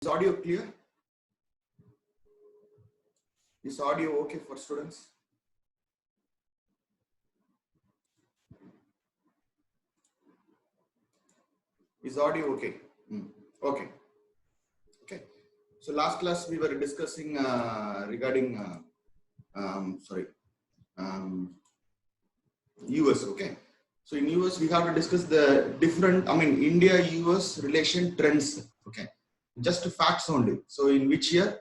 Is audio clear? Is audio okay for students? Is audio okay? Okay. Okay. So last class we were discussing regarding US. Okay. So in US we have to discuss the different. India-US relation trends. Okay. Just facts only. So in which year,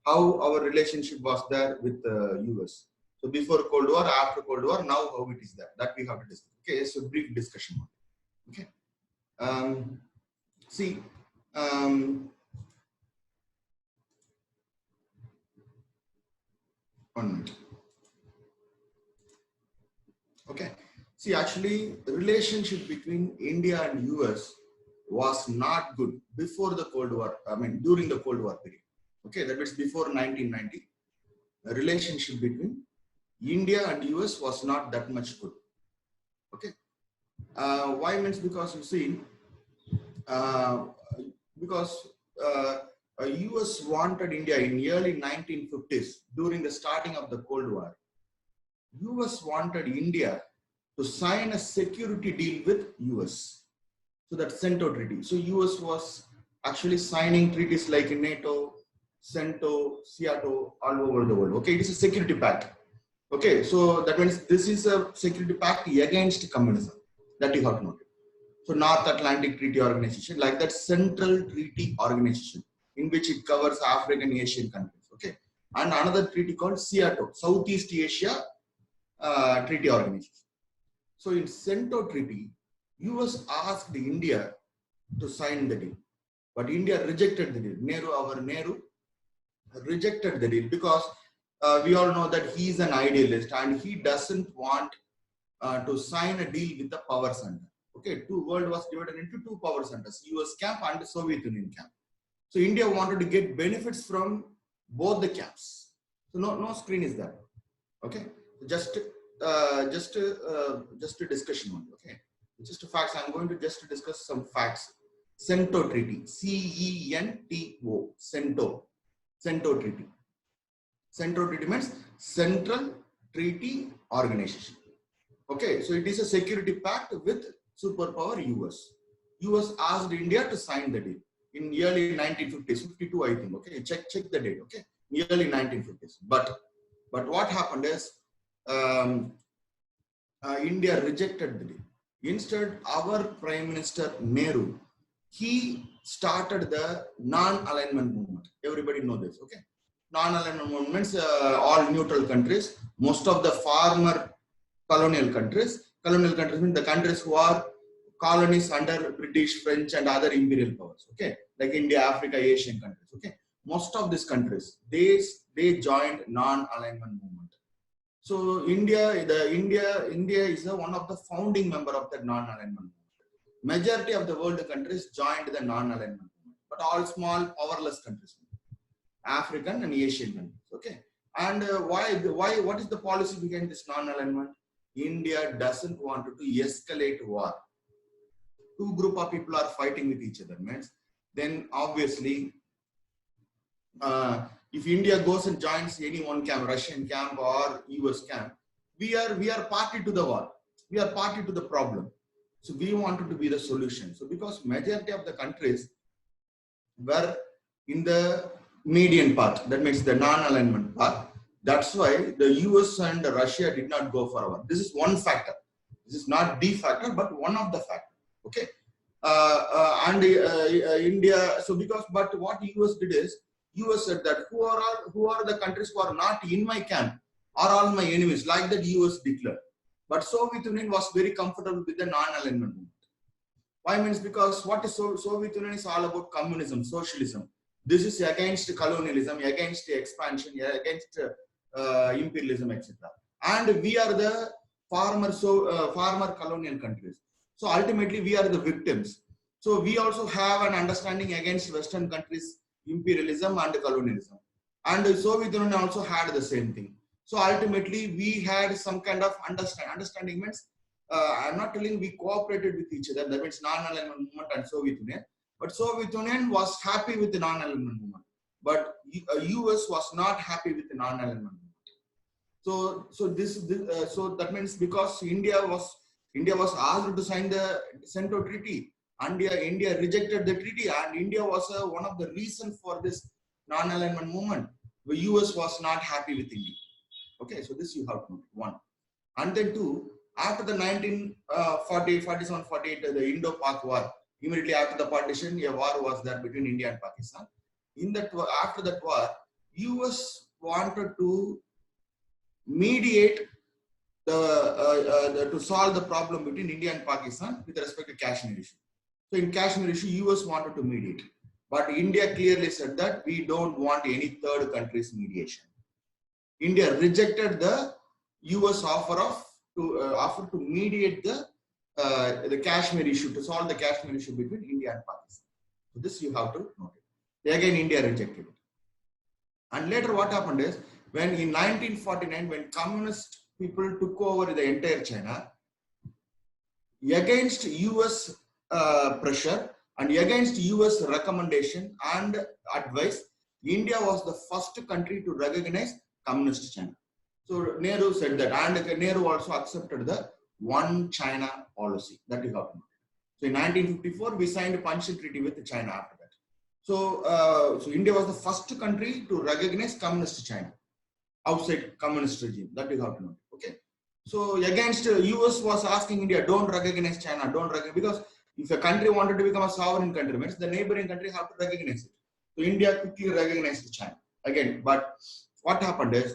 how our relationship was there with the US. So before Cold War, after Cold War, now how it is there. That we have to discuss. Okay. So brief discussion. Okay. See. One minute. Okay. See, actually, the relationship between India and US was not good before the Cold War. During the Cold War period. Okay, that means before 1990. The relationship between India and US was not that much good. Okay. Why means because you see, because US wanted India in early 1950s during the starting of the Cold War. US wanted India to sign a security deal with US. So that CENTO treaty. So US was actually signing treaties like NATO, CENTO, SEATO all over the world. Okay, it is a security pact. Okay, so that means this is a security pact against communism. That you have to note. So North Atlantic Treaty Organization, like that Central Treaty Organization, in which it covers African and Asian countries. Okay, and another treaty called SEATO, Southeast Asia Treaty Organization. So in CENTO treaty, US asked India to sign the deal, but India rejected the deal. Nehru rejected the deal because we all know that he is an idealist and he doesn't want to sign a deal with the power center. Okay, world was divided into two power centers, US camp and Soviet Union camp. So India wanted to get benefits from both the camps. So no screen is there. Okay, just a discussion only. Okay, just facts. I'm going to just discuss some facts. CENTO treaty, CENTO, CENTO treaty. CENTO treaty means Central Treaty Organization. Okay, so it is a security pact with superpower US. US asked India to sign the deal in early 1950s, 52 I think. Okay, check the date. Okay, in early 1950s. But what happened is India rejected the deal. Instead, our Prime Minister Nehru, he started the non-alignment movement. Everybody know this. Okay, non-alignment movement means all neutral countries. Most of the former colonial countries mean the countries who are colonies under British, French and other imperial powers. Okay, like India, Africa, Asian countries. Okay, most of these countries they joined non-alignment movement. So India is one of the founding member of the non-alignment movement. Majority of the world countries joined the non-alignment movement, but all small powerless countries, African and Asian countries. Okay, and what is the policy behind this non-alignment? India doesn't want to escalate war. Two group of people are fighting with each other, means then obviously if India goes and joins any one camp, Russian camp or US camp, we are party to the war. We are party to the problem. So we wanted to be the solution. So because majority of the countries were in the median part, that means the non-alignment part. That's why the US and Russia did not go for war. This is one factor. This is not the factor, but one of the factors. Okay, India. So but what US did is, US said that who are the countries who are not in my camp are all my enemies. Like that, US declared. But Soviet Union was very comfortable with the non-alignment movement. Why means because what is Soviet Union is all about communism, socialism. This is against colonialism, against expansion, against imperialism, etc. And we are the former colonial countries. So ultimately, we are the victims. So we also have an understanding against Western countries' imperialism and colonialism. And the Soviet Union also had the same thing. So ultimately, we had some kind of understanding means, I'm not telling we cooperated with each other. That means non-alignment movement and Soviet Union. But Soviet Union was happy with the non-alignment movement. But US was not happy with the non-alignment movement. So that means because India was asked to sign the CENTO treaty, and India rejected the treaty, and India was one of the reasons for this non-alignment movement. The US was not happy with India. Okay, so this you have to know, one. And then two, after the 1947-48, the Indo-Pak war, immediately after the partition, a war was there between India and Pakistan. After that war, US wanted to mediate to solve the problem between India and Pakistan with respect to Kashmir issue. So in Kashmir issue, US wanted to mediate, but India clearly said that we don't want any third country's mediation. India rejected the US offer to mediate the Kashmir issue, to solve the Kashmir issue between India and Pakistan. So this you have to note it. Again, India rejected it. And later what happened is, when in 1949, when communist people took over the entire China, against US pressure and against US recommendation and advice, India was the first country to recognize communist China. So Nehru said that, and Nehru also accepted the one China policy that you have to know. So in 1954, we signed a Panchshir Treaty with China after that. So, so India was the first country to recognize communist China outside communist regime. That you have to know. Okay. So against US was asking India, don't recognize China, don't recognize, because if a country wanted to become a sovereign country, means the neighboring country have to recognize it. So India quickly recognized China again. But what happened is,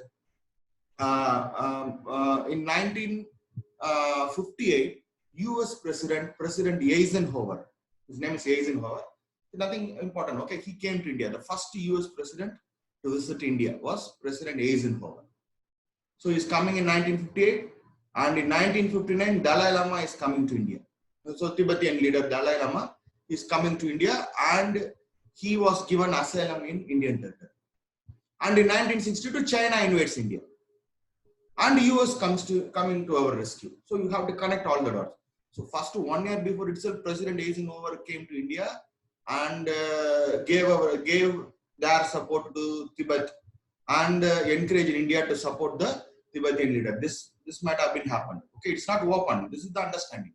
in 1958, US President Eisenhower, his name is Eisenhower, nothing important, okay, he came to India. The first US president to visit India was President Eisenhower. So he's coming in 1958, and in 1959, Dalai Lama is coming to India. So Tibetan leader Dalai Lama is coming to India, and he was given asylum in Indian territory. And in 1962, China invades India, and US coming to our rescue. So you have to connect all the dots. So first 1 year before itself, President Eisenhower came to India and gave their support to Tibet and encouraged India to support the Tibetan leader. This might have been happened. Okay, it's not open. This is the understanding.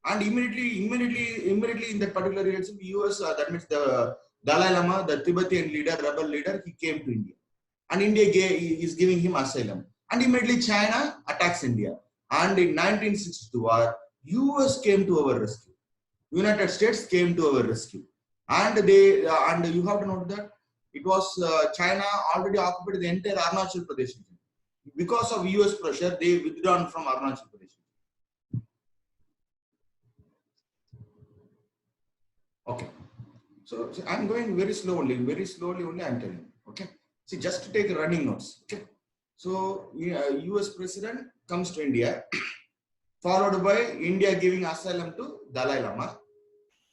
And immediately in that particular region, US, that means the Dalai Lama, the Tibetan leader, rebel leader, he came to India, and India is giving him asylum. And immediately China attacks India. And in 1962, US came to our rescue. United States came to our rescue. And and you have to note that it was China already occupied the entire Arunachal Pradesh region. Because of US pressure, they withdrawn from Arunachal Pradesh. Okay. So I'm going very slowly only I'm telling you. Okay. See, just to take running notes. Okay. So US president comes to India, followed by India giving asylum to Dalai Lama,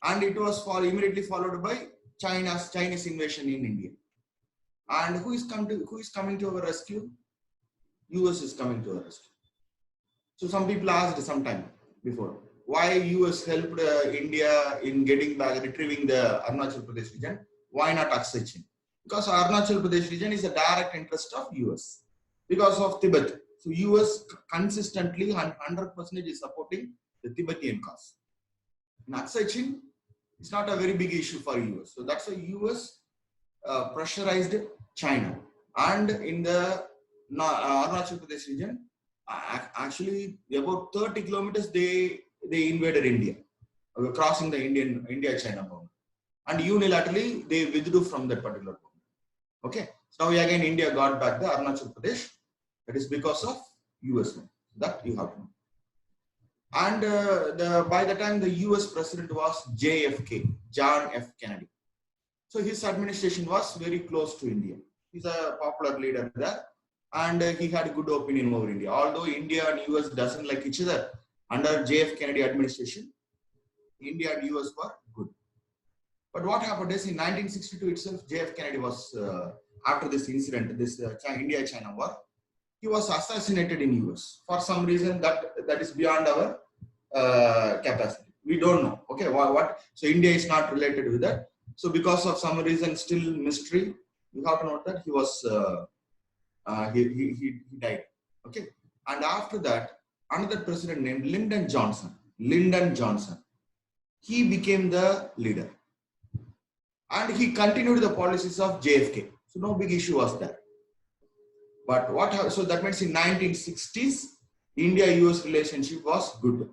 and it was immediately followed by Chinese invasion in India. And who is coming to our rescue? US is coming to our rescue. So some people asked some time before, why US helped India in retrieving the Arunachal Pradesh region? Why not Aksai Chin? Because Arunachal Pradesh region is a direct interest of US. Because of Tibet. So US consistently 100% is supporting the Tibetan cause. In Aksai Chin, it's not a very big issue for US. So that's why US pressurized China. And in the Arunachal Pradesh region, actually about 30 kilometers they invaded India, crossing the India-China boundary. And unilaterally they withdrew from that particular boundary. Okay. So now again India got back the Arunachal Pradesh. That is because of US. That you have to know. And by the time the US president was JFK, John F. Kennedy. So his administration was very close to India. He's a popular leader there, and he had a good opinion over India. Although India and US doesn't like each other, under JF Kennedy administration, India and US were good. But what happened is in 1962 itself, JF Kennedy was, after this incident, this India-China war, he was assassinated in US for some reason that is beyond our capacity. We don't know. Okay, what? So India is not related with that. So because of some reason, still mystery, you have to note that he was he died. Okay, and after that, another president named Lyndon Johnson. Lyndon Johnson. He became the leader, and he continued the policies of JFK. So no big issue was there. But what? So that means in 1960s, India-US relationship was good.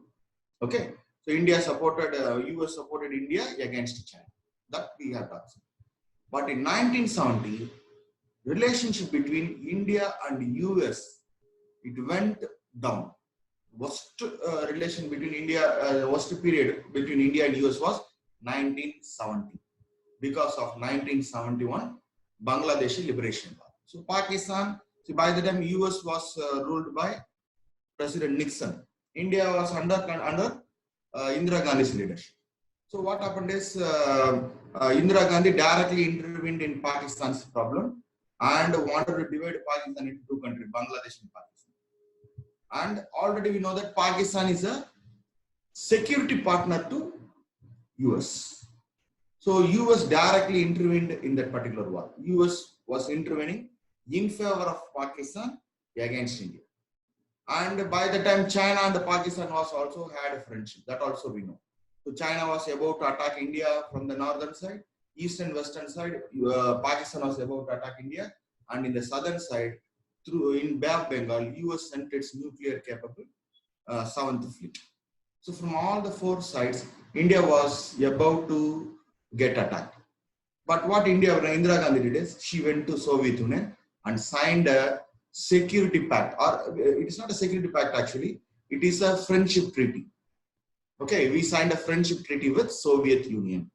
Okay, so India supported US supported India against China. That we have done. But in 1970, relationship between India and US, it went down. Worst relation between India, worst period between India and US was 1970 because of 1971 Bangladeshi liberation war. So Pakistan, so by the time US was ruled by President Nixon, India was under Indira Gandhi's leadership. So what happened is Indira Gandhi directly intervened in Pakistan's problem and wanted to divide Pakistan into two countries, Bangladesh and Pakistan. And already we know that Pakistan is a security partner to US. So US directly intervened in that particular war. US was intervening in favor of Pakistan against India. And by the time China and Pakistan was also had a friendship, that also we know. So China was about to attack India from the northern side, east and western side. Pakistan was about to attack India, and in the southern side, in Bay of Bengal, US sent its nuclear capable 7th Fleet. So from all the four sides, India was about to get attacked. But what Indira Gandhi did is she went to Soviet Union and signed a security pact, or it is not a security pact actually, it is a friendship treaty. Okay, we signed a friendship treaty with Soviet Union.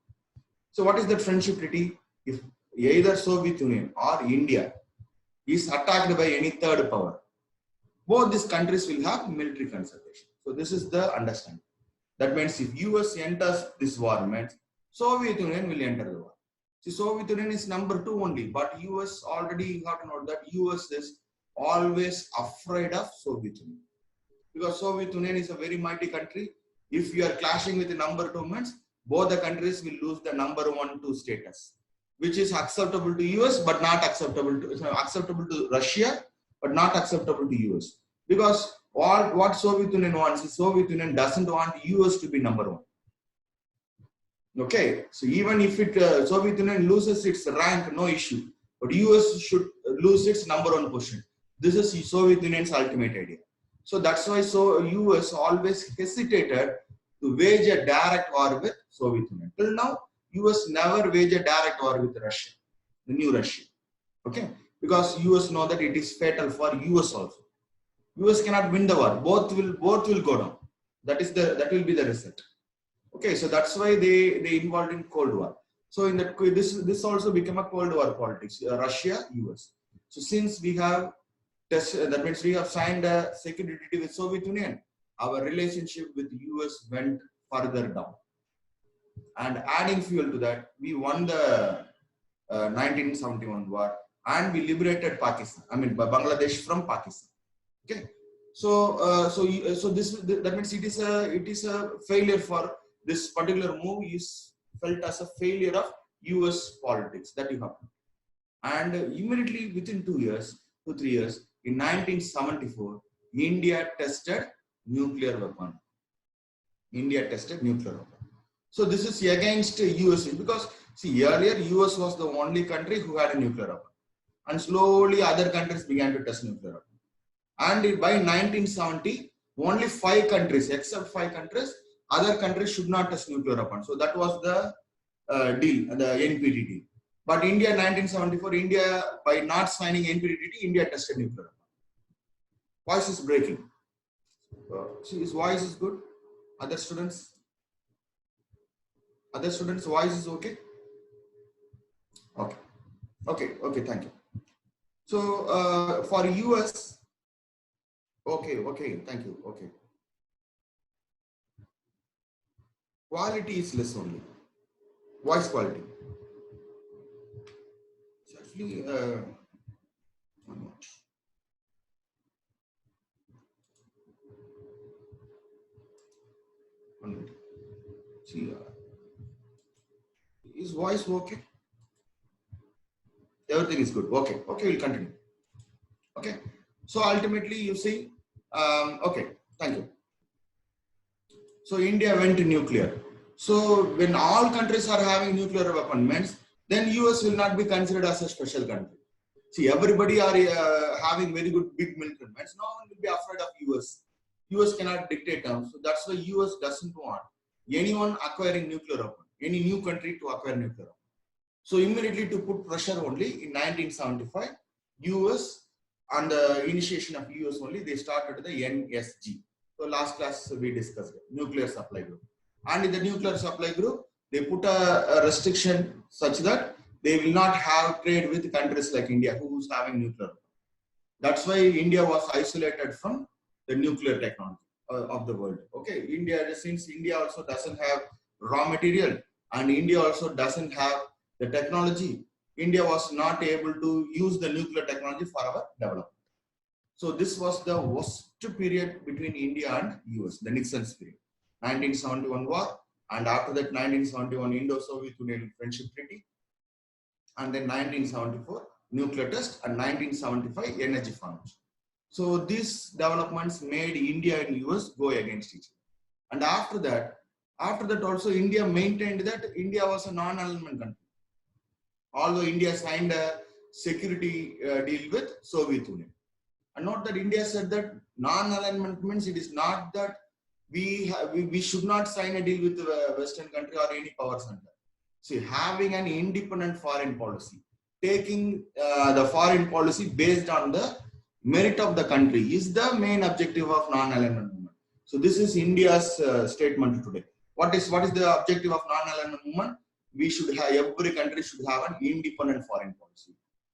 So what is that friendship treaty? If either Soviet Union or India is attacked by any third power, both these countries will have military consultation. So this is the understanding. That means if US enters this war, means Soviet Union will enter the war. See, Soviet Union is number 2 only, but US already, you have to note that US is always afraid of Soviet Union. Because Soviet Union is a very mighty country. If you are clashing with the number 2 means, both the countries will lose the number 1, 2 status, which is acceptable to US, but not acceptable to Russia, but not acceptable to US. Because what Soviet Union wants is Soviet Union doesn't want US to be number 1. Okay, so even if Soviet Union loses its rank, no issue, but US should lose its number 1 position. This is Soviet Union's ultimate idea. So that's why US always hesitated to wage a direct war with Soviet Union. Till now, US never waged a direct war with Russia, the new Russia. Okay, because US know that it is fatal for US also. US cannot win the war. Both will go down. That will be the result. Okay, so that's why they involved in Cold War. So in that this also became a Cold War politics. Russia, US. So since we have that means we have signed a security treaty with Soviet Union, our relationship with US went further down. And adding fuel to that, we won the 1971 war and we liberated Pakistan. I mean Bangladesh from Pakistan. Okay, so that means it is a failure for this particular move is felt as a failure of US politics that you have. And immediately within 2 years, 3 years, in 1974, India tested nuclear weapon. India tested nuclear weapon. So this is against US because see earlier US was the only country who had a nuclear weapon, and slowly other countries began to test nuclear weapon. And by 1970, only 5 countries, except 5 countries, other countries should not test nuclear weapons. So that was the deal, the NPT deal. But India, 1974, India, by not signing NPT treaty, India tested nuclear weapon. Voice is breaking. See, his voice is good. Other students, voice is okay? Okay, thank you. So for US, okay, thank you, okay. Quality is less only, voice quality. It's actually, one more. One minute. See, voice okay? Everything is good. Okay, okay, we'll continue. Okay, so ultimately you see, okay, thank you. So India went to nuclear. So when all countries are having nuclear weapons, then US will not be considered as a special country. See, everybody are having very good big military minds. No one will be afraid of US. US cannot dictate terms. So that's why US doesn't want anyone acquiring nuclear weapon, any new country to acquire nuclear weapon. So immediately to put pressure only in 1975, US on the initiation of US only, they started the NSG. So last class we discussed it, nuclear supply group. And in the nuclear supply group, they put a restriction such that they will not have trade with countries like India who is having nuclear. That's why India was isolated from the nuclear technology of the world. Okay, India, since India also doesn't have raw material and India also doesn't have the technology, India was not able to use the nuclear technology for our development. So this was the worst period between India and US, the Nixon's period. 1971 war, and after that 1971 Indo-Soviet Union Friendship Treaty, and then 1974 nuclear test, and 1975 energy formation. So these developments made India and US go against each other. And after that also India maintained that India was a non-alignment country. Although India signed a security deal with Soviet Union. And note that India said that non-alignment means it is not that we should not sign a deal with the Western country or any power center. See, having an independent foreign policy, taking the foreign policy based on the merit of the country is the main objective of non-alignment movement. So this is India's statement today. What is the objective of non-alignment movement? We should have, every country should have an independent foreign policy.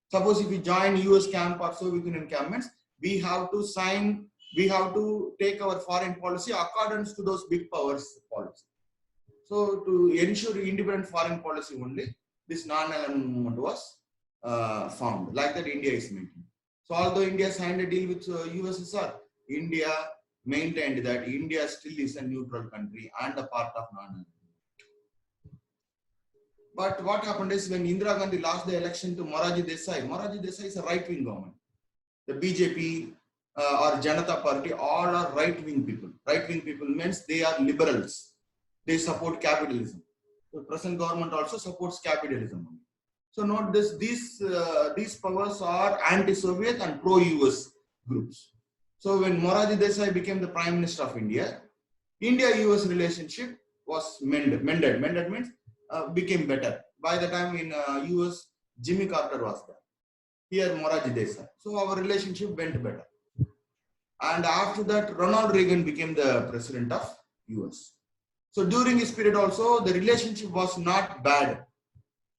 Suppose if we join US camp or Soviet Union camps, we have to take our foreign policy accordance to those big powers policy. So to ensure independent foreign policy only, this non-alignment movement was formed. Like that India is making. So although India signed a deal with USSR, India maintained that India still is a neutral country and a part of non-alignment. But what happened is when Indira Gandhi lost the election to Morarji Desai is a right-wing government. The BJP or Janata Party, all are right-wing people. Right-wing people means they are liberals. They support capitalism. The present government also supports capitalism. So note this, these powers are anti-Soviet and pro-US groups. So when Morarji Desai became the Prime Minister of India, India-US relationship was mended. Mended means became better. By the time in US, Jimmy Carter was there. Here Morarji Desai. So our relationship went better. And after that, Ronald Reagan became the president of US. So during his period also, the relationship was not bad.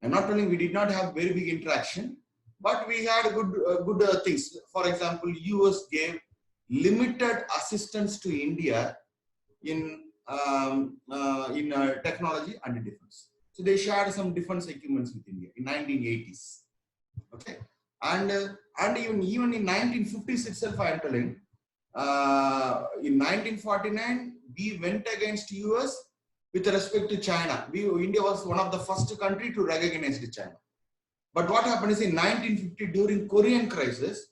I'm not telling we did not have very big interaction, but we had good things. For example, US gave limited assistance to India in technology and defense. So they shared some defense equipments with India in 1980s. Okay, and even in 1950s itself, I am telling. In 1949, we went against US with respect to China. India was one of the first country to recognize China. But what happened is in 1950 during Korean crisis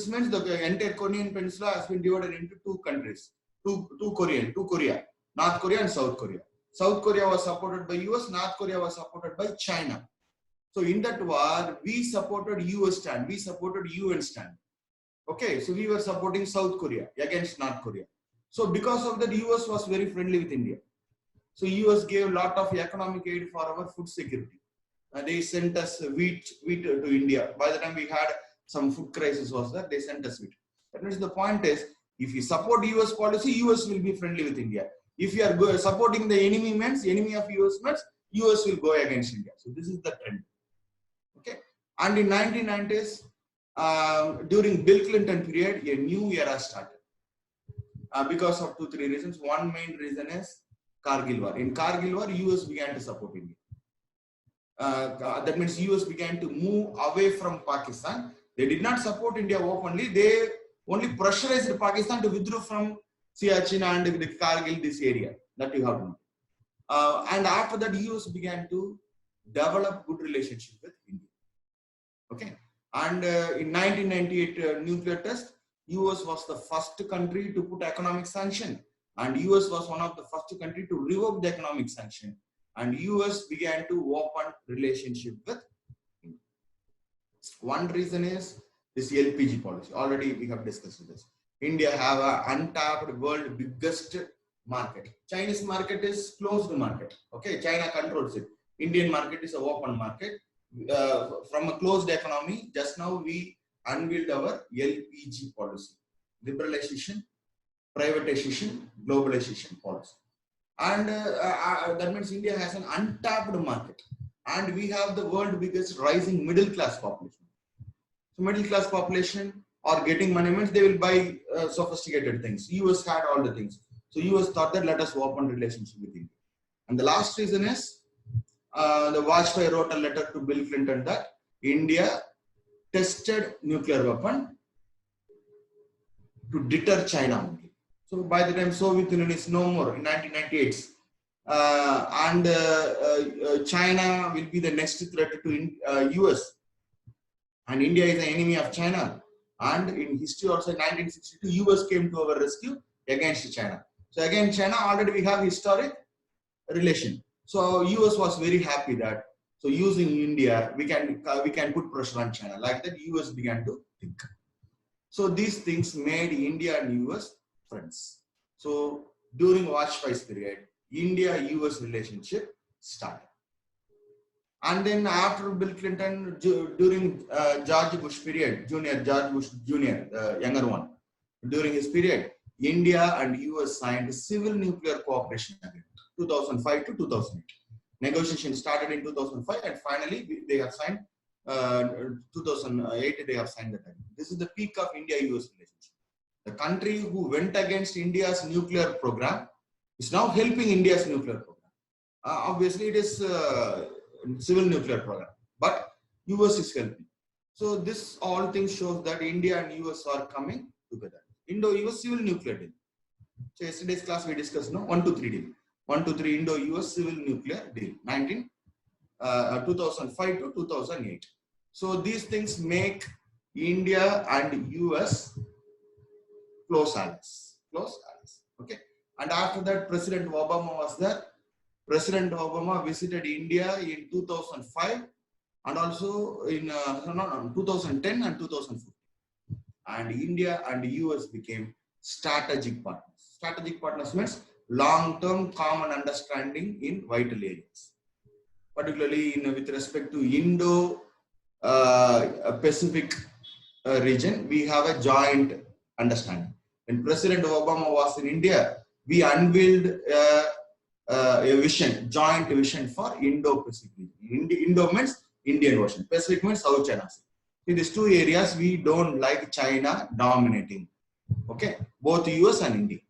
means the entire Korean peninsula has been divided into two countries, two Korea, North Korea and South Korea. South Korea was supported by US, North Korea was supported by China. So in that war, we supported US stand, we supported UN stand. Okay, so we were supporting South Korea against North Korea. So because of that, US was very friendly with India. So US gave a lot of economic aid for our food security. They sent us wheat to India. By the time we had some food crisis was there, they sent us wheat. That means the point is, if you support US policy, US will be friendly with India. If you are supporting the enemy of US means, US will go against India. So this is the trend. Okay, and in 1990s, during Bill Clinton period, a new era started because of 2-3 reasons. One main reason is Kargil war. In Kargil war, US began to support India. That means US began to move away from Pakistan. They did not support India openly. They only pressurized Pakistan to withdraw from Siachen and the Kargil, this area. That you have to know. And after that, US began to develop good relationship with India. Okay. And in 1998 nuclear test, US was the first country to put economic sanction, and US was one of the first country to revoke the economic sanction, and US began to open relationship with India. One reason is this LPG policy. Already we have discussed this. India have an untapped world biggest market. Chinese market is closed market. Okay, China controls it. Indian market is an open market. From a closed economy, just now we unveiled our LPG policy, liberalization, privatization, globalization policy. And that means India has an untapped market. And we have the world biggest rising middle class population. So middle class population are getting money, means they will buy sophisticated things. US had all the things. So US thought that let us open relationship with India. And the last reason is the Vajpayee wrote a letter to Bill Clinton that India tested nuclear weapon to deter China only. So by the time Soviet Union is no more in 1998, China will be the next threat to US, and India is the enemy of China. And in history also in 1962, US came to our rescue against China. So again, China already we have historic relation. So US was very happy that so using India we can put pressure on China. Like that, US began to think. So these things made India and US friends. So during Vajpayee's period, India-US relationship started. And then after Bill Clinton, during George Bush period, George Bush Jr., the younger one, during his period, India and US signed civil nuclear cooperation agreement, 2005 to 2008. Negotiation started in 2005 and finally they have signed 2008, they have signed the agreement. This is the peak of India-US relationship. The country who went against India's nuclear program is now helping India's nuclear program. Obviously, it is civil nuclear program, but US is helping. So this all things shows that India and US are coming together. Indo-US civil nuclear deal. So yesterday's class we discussed 1 to 3 deal. 1 to 3 Indo-US civil nuclear deal, 2005 to 2008. So these things make India and US close allies. Okay. And after that, President Obama was there. President Obama visited India in 2005 and also in 2010 and 2015. And India and US became strategic partners. Strategic partners means long-term common understanding in vital areas. Particularly with respect to Indo-Pacific region, we have a joint understanding. When President Obama was in India, we unveiled a vision, joint vision for Indo-Pacific region. Indo means Indian Ocean, Pacific means South China Sea. In these two areas, we don't like China dominating. Okay, both US and India.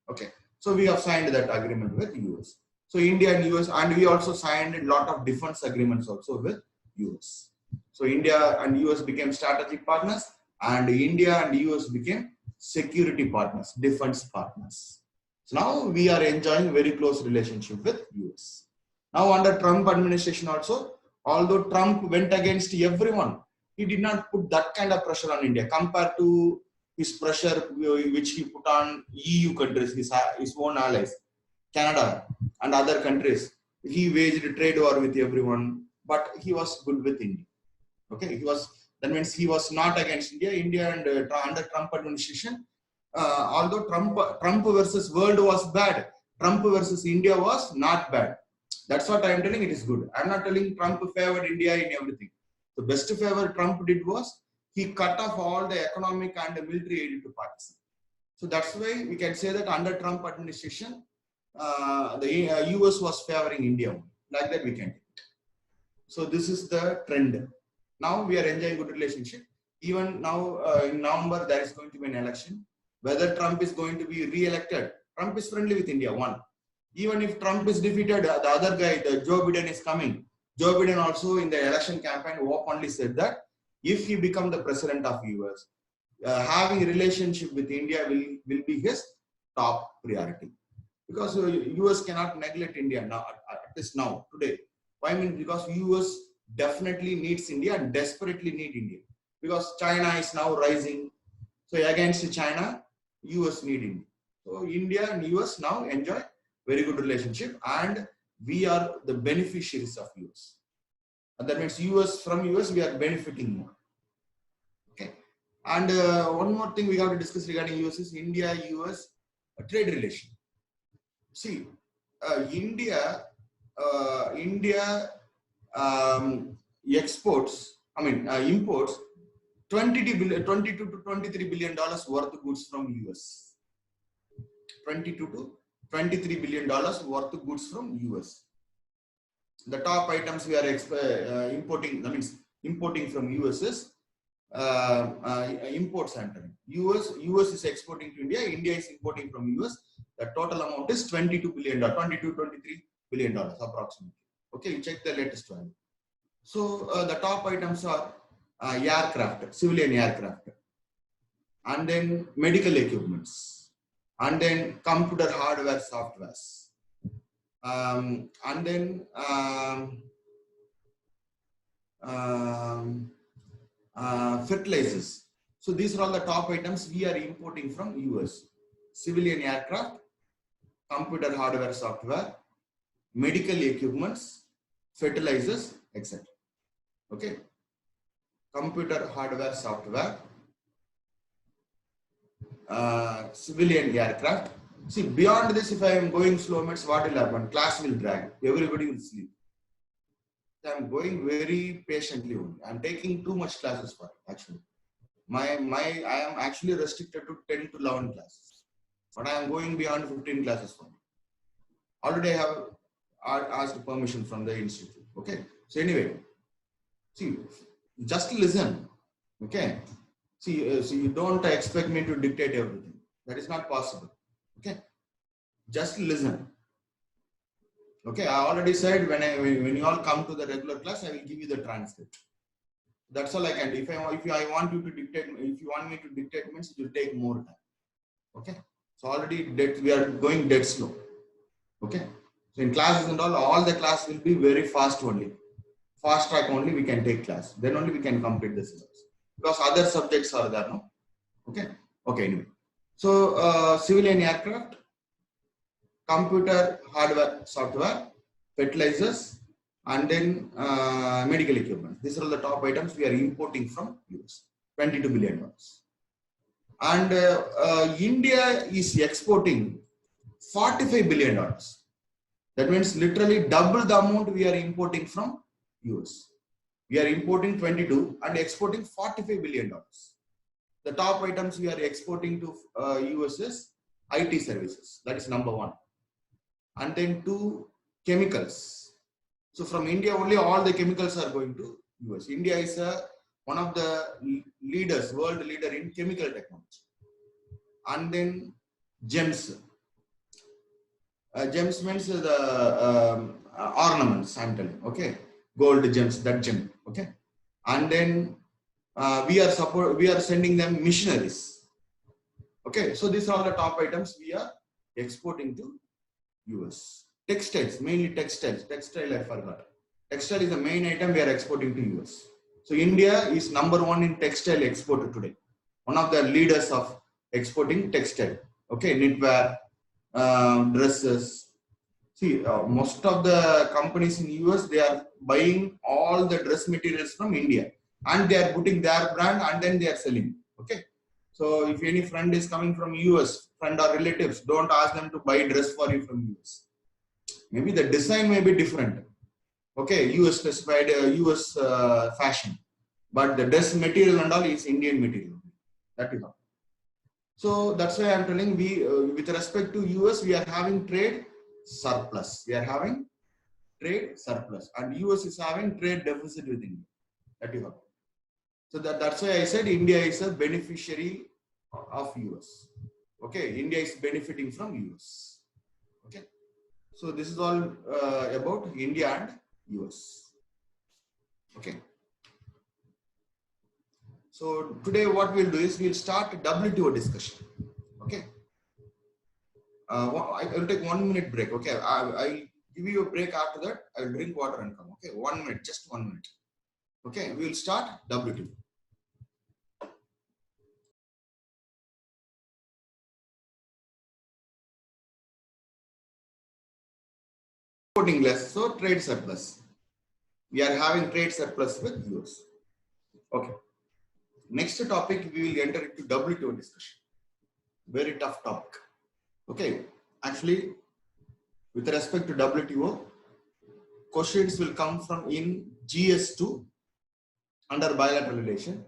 Okay, so we have signed that agreement with US. So India and US, and we also signed a lot of defense agreements also with US. So India and US became strategic partners, and India and US became security partners, defense partners. So now we are enjoying very close relationship with US. Now under Trump administration also, although Trump went against everyone, he did not put that kind of pressure on India compared to his pressure which he put on EU countries, his own allies, Canada and other countries. He waged a trade war with everyone, but he was good with India. Okay, that means he was not against India. India and under Trump administration, although Trump versus world was bad, Trump versus India was not bad. That's what I am telling. It is good. I am not telling Trump favored India in everything. The best favor Trump did was he cut off all the economic and the military aid to Pakistan. So that's why we can say that under Trump administration, the US was favoring India. Like that we can take it. So this is the trend. Now we are enjoying good relationship. Even now in November there is going to be an election. Whether Trump is going to be re-elected, Trump is friendly with India. One. Even if Trump is defeated, the other guy, Joe Biden is coming. Joe Biden also in the election campaign openly said that if he becomes the president of US, having a relationship with India will be his top priority. because US cannot neglect India now, at least now, today. Why? I mean, because US definitely needs India and desperately need India. Because China is now rising. So against China, US need India. So India and US now enjoy very good relationship, and we are the beneficiaries of US. And that means from US we are benefiting more. Okay. And one more thing we have to discuss regarding US is India-US trade relation. See, India exports, imports 22 to $23 billion worth of goods from US. 22 to $23 billion worth of goods from US. The top items we are importing, that means importing from US is imports entering. US is exporting to India, India is importing from US. The total amount is $22 billion, $23 billion approximately. Okay, you check the latest value. So the top items are aircraft, civilian aircraft, and then medical equipments, and then computer hardware, softwares, and then fertilizers. So these are all the top items we are importing from US. Civilian aircraft, computer hardware, software, medical equipments, fertilizers, etc. Okay. Computer hardware, software, civilian aircraft. See, beyond this, if I am going slow, what will happen? Class will drag. Everybody will sleep. I am going very patiently only. I am taking too much classes for it, actually. I am actually restricted to 10 to 11 classes. But I am going beyond 15 classes for it. Already I have asked permission from the institute. Okay. So anyway, see, just listen. Okay. See, so you don't expect me to dictate everything. That is not possible. Okay. Just listen. Okay. I already said when you all come to the regular class, I will give you the transcript. That's all I can do. If I want you to dictate, if you want me to dictate, means it will take more time. Okay. So already we are going dead slow. Okay. So in classes and all the class will be very fast only. Fast track only we can take class. Then only we can complete the syllabus. Because other subjects are there, no? Okay. Okay, anyway. So civilian aircraft, computer hardware, software, fertilizers, and then medical equipment. These are all the top items we are importing from US. $22 billion. And India is exporting $45 billion. That means literally double the amount we are importing from US. We are importing 22 and exporting $45 billion. The top items we are exporting to US is IT services. That is number one. And then 2, chemicals. So from India only all the chemicals are going to US. India is one of the leaders, world leader in chemical technology. And then gems. Gems means the ornaments, I'm telling. Okay, gold gems, that gem. Okay, and then we are sending them missionaries. Okay, so these are all the top items we are exporting to US. Textiles, mainly textiles. Textile I forgot. Textile is the main item we are exporting to US. So India is number one in textile export today. One of the leaders of exporting textile. Okay, knitwear, dresses. See, most of the companies in US, they are buying all the dress materials from India and they are putting their brand and then they are selling. Okay. So if any friend is coming from US, friend or relatives, don't ask them to buy dress for you from US. Maybe the design may be different. Okay, US specified US fashion, but the dress material and all is Indian material. That is all. So that's why I'm telling with respect to US, we are having trade surplus. We are having trade surplus, and US is having trade deficit with India. That is all. So that's why I said India is a beneficiary of US. Okay, India is benefiting from US. Okay, so this is all about India and US. Okay. So today what we'll do is we'll start WTO discussion. Okay. I will take 1 minute break. Okay, I'll give you a break after that. I will drink water and come. Okay, 1 minute, just 1 minute. Okay, we will start W2. Reporting less, so trade surplus. We are having trade surplus with US. Okay. Next topic, we will enter into W2 discussion. Very tough topic. Okay. Actually, with respect to WTO, questions will come from in GS2 under bilateral relation,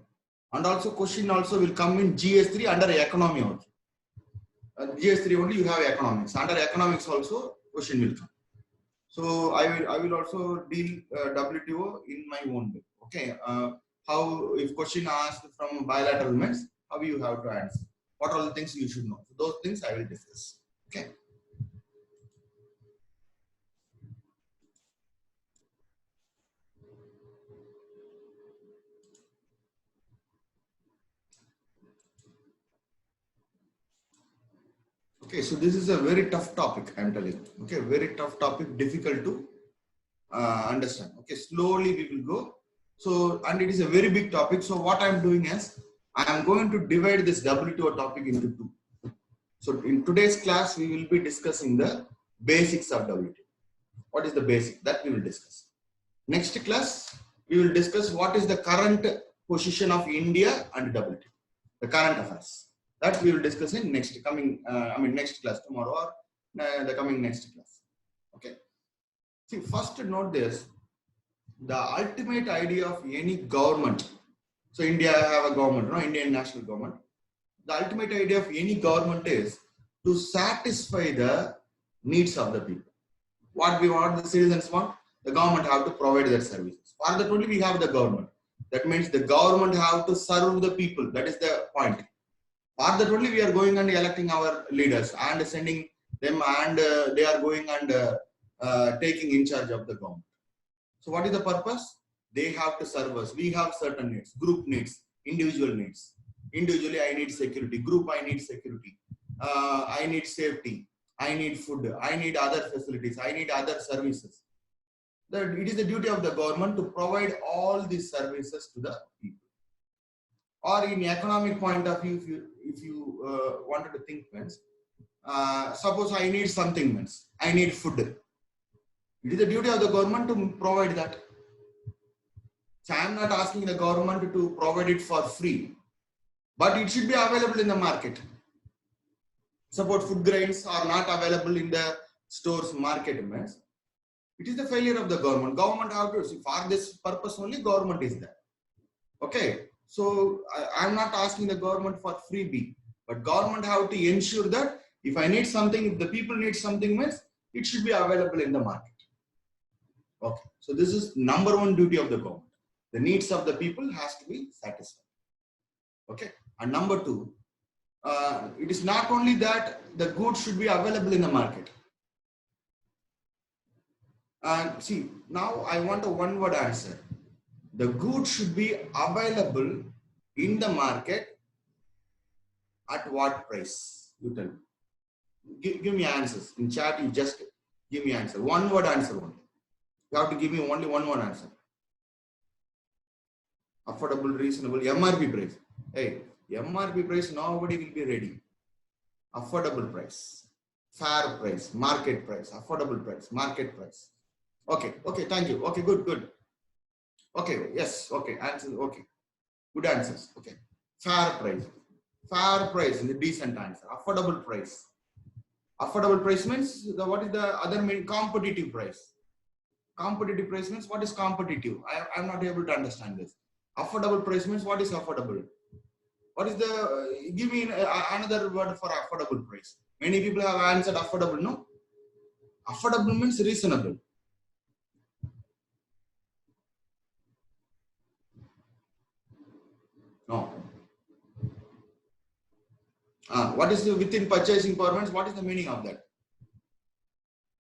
and also question also will come in GS3 under economy also. GS3 only you have economics. Under economics also question will come. So I will also deal WTO in my own way. Okay. How if question asked from bilateral means how you have to answer. What are the things you should know? So those things I will discuss. Okay. Okay, so this is a very tough topic, I'm telling you. Okay, very tough topic, difficult to understand. Okay, slowly we will go. So, and it is a very big topic. So what I'm doing is, I am going to divide this WTO topic into two. So in today's class, we will be discussing the basics of WTO. What is the basic? That we will discuss. Next class, we will discuss what is the current position of India and WTO, the current affairs. That we will discuss in next coming, next class tomorrow or the coming next class. Okay. See, first note this, the ultimate idea of any government. So India have a government, no, Indian national government. The ultimate idea of any government is to satisfy the needs of the people. What we want, the citizens want, the government have to provide their services. For that only we have the government. That means the government have to serve the people. That is the point. For that only we are going and electing our leaders and sending them, and they are going and taking in charge of the government. So what is the purpose? They have to serve us. We have certain needs, group needs, individual needs. Individually, I need security. Group, I need security. I need safety. I need food. I need other facilities. I need other services. It is the duty of the government to provide all these services to the people. Or in economic point of view, if you wanted to think, means suppose I need something, means I need food. It is the duty of the government to provide that. So I am not asking the government to provide it for free, but it should be available in the market. Suppose food grains are not available in the stores, market, means it is the failure of the government. Government have to see, for this purpose only government is there. Okay. So I am not asking the government for freebie, but government have to ensure that if I need something, if the people need something, means it should be available in the market. Okay. So this is number one duty of the government. The needs of the people has to be satisfied. Okay. And number two, it is not only that the goods should be available in the market. And see, now I want a one word answer. The goods should be available in the market at what price? You tell me. Give me answers. In chat, you just give me answer. One word answer only. You have to give me only one word answer. Affordable, reasonable, MRP price. Hey, MRP price, nobody will be ready. Affordable price, fair price, market price, affordable price, market price. Okay, okay, thank you. Okay, good. Okay, yes, okay, answer, okay. Good answers, okay. Fair price is a decent answer. Affordable price. Affordable price means, what is the other meaning? Competitive price. Competitive price means, what is competitive? I'm not able to understand this. Affordable price means, what is affordable? What is the, give me another word for affordable price. Many people have answered affordable, no? Affordable means reasonable. No. What is the within purchasing power means? What is the meaning of that?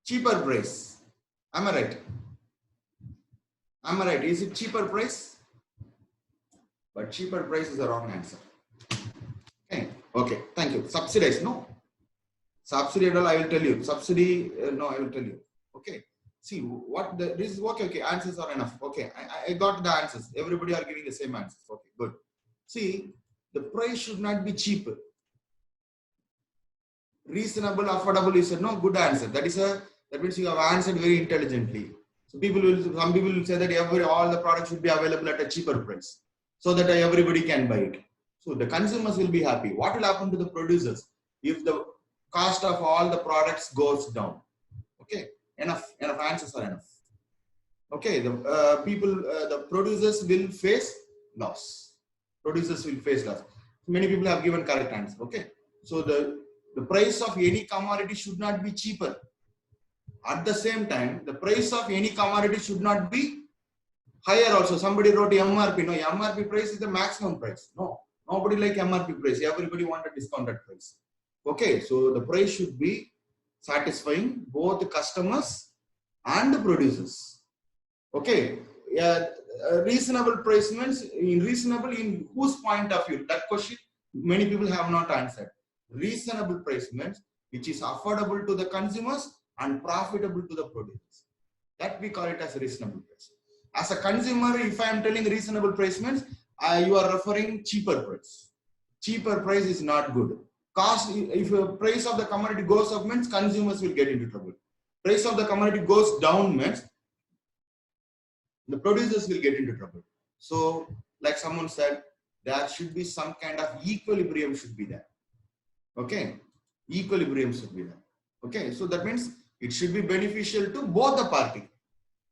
Cheaper price. Am I right? Am I right? Is it cheaper price? But cheaper price is the wrong answer. Okay. Okay. Thank you. Subsidized. No. Subsidy and all, I will tell you. Subsidy, no, I will tell you. Okay. See what this is okay. Okay, answers are enough. Okay, I got the answers. Everybody are giving the same answers. Okay, good. See, the price should not be cheap. Reasonable, affordable is a no good answer. That means you have answered very intelligently. So some people will say that all the products should be available at a cheaper price, so that everybody can buy it. So the consumers will be happy. What will happen to the producers if the cost of all the products goes down? Okay, enough answers are enough. Okay, the producers will face loss. Producers will face loss. Many people have given correct answer. Okay, so the price of any commodity should not be cheaper. At the same time, the price of any commodity should not be higher also. Somebody wrote MRP. No, MRP price is the maximum price. No, nobody like MRP price. Everybody want a discounted price. Okay, so the price should be satisfying both the customers and the producers. Okay, reasonable price means reasonable in whose point of view? That question many people have not answered. Reasonable price means which is affordable to the consumers and profitable to the producers. That we call it as a reasonable price. As a consumer, if I am telling reasonable price means you are referring cheaper price. Cheaper price is not good. Cost, if the price of the commodity goes up means consumers will get into trouble. Price of the commodity goes down means the producers will get into trouble. So, like someone said, there should be some kind of equilibrium should be there. Okay, equilibrium should be there. Okay, so that means it should be beneficial to both the parties.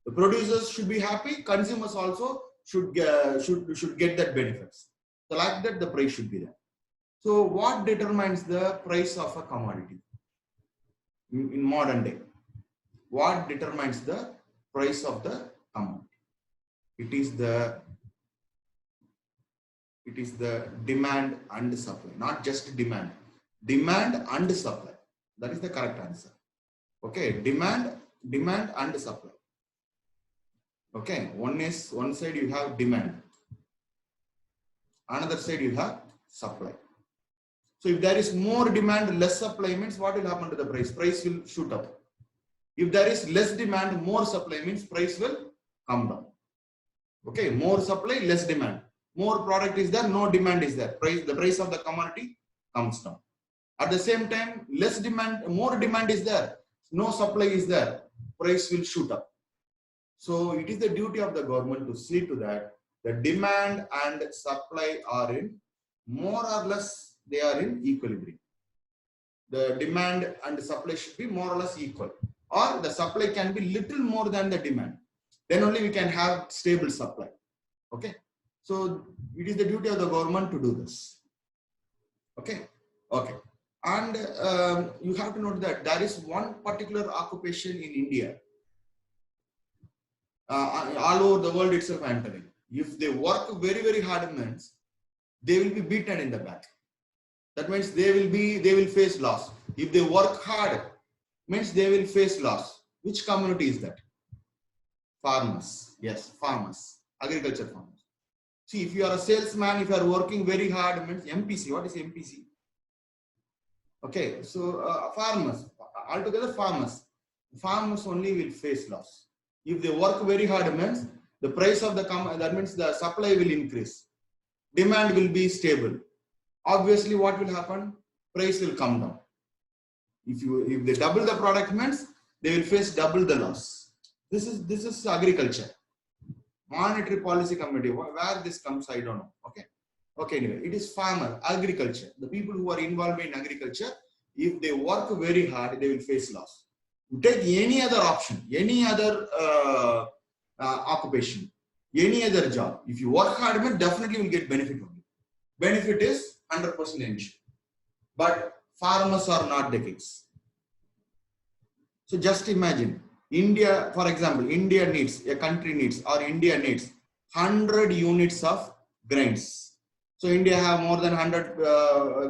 The producers should be happy. Consumers also should get that benefits. So, like that, the price should be there. So, what determines the price of a commodity in modern day? What determines the price of the commodity? It is the demand and supply, not just demand. Demand and supply. That is the correct answer. Okay, demand and supply. Okay, one side you have demand, another side you have supply. So if there is more demand, less supply means what will happen to the price? Price will shoot up. If there is less demand, more supply means price will come down. Okay, more supply, less demand. More product is there, no demand is there. The price of the commodity comes down. At the same time, less demand, more demand is there, no supply is there, price will shoot up. So it is the duty of the government to see to that the demand and supply are in more or less, they are in equilibrium. The demand and the supply should be more or less equal, or the supply can be little more than the demand. Then only we can have stable supply. Okay, so it is the duty of the government to do this. Okay, okay, and you have to note that there is one particular occupation in India. All over the world itself, I am telling. If they work very, very hard, means they will be beaten in the back. That means they will face loss. If they work hard, means they will face loss. Which community is that? Farmers. Yes, farmers. Agriculture farmers. See, if you are a salesman, if you are working very hard, means MPC. What is MPC? Okay, so farmers. Altogether farmers. Farmers only will face loss. If they work very hard, means the price of that means the supply will increase. Demand will be stable. Obviously, what will happen? Price will come down. If they double the product, means they will face double the loss. This is agriculture. Monetary policy committee. Where this comes, I don't know. Okay. Okay. Anyway, it is farmer, agriculture. The people who are involved in agriculture, if they work very hard, they will face loss. You take any other option, any other occupation, any other job. If you work hard, then definitely will get benefit from it. Benefit is 100% initial. But farmers are not the case. So just imagine, India, for example, India needs 100 units of grains. So India have more than 100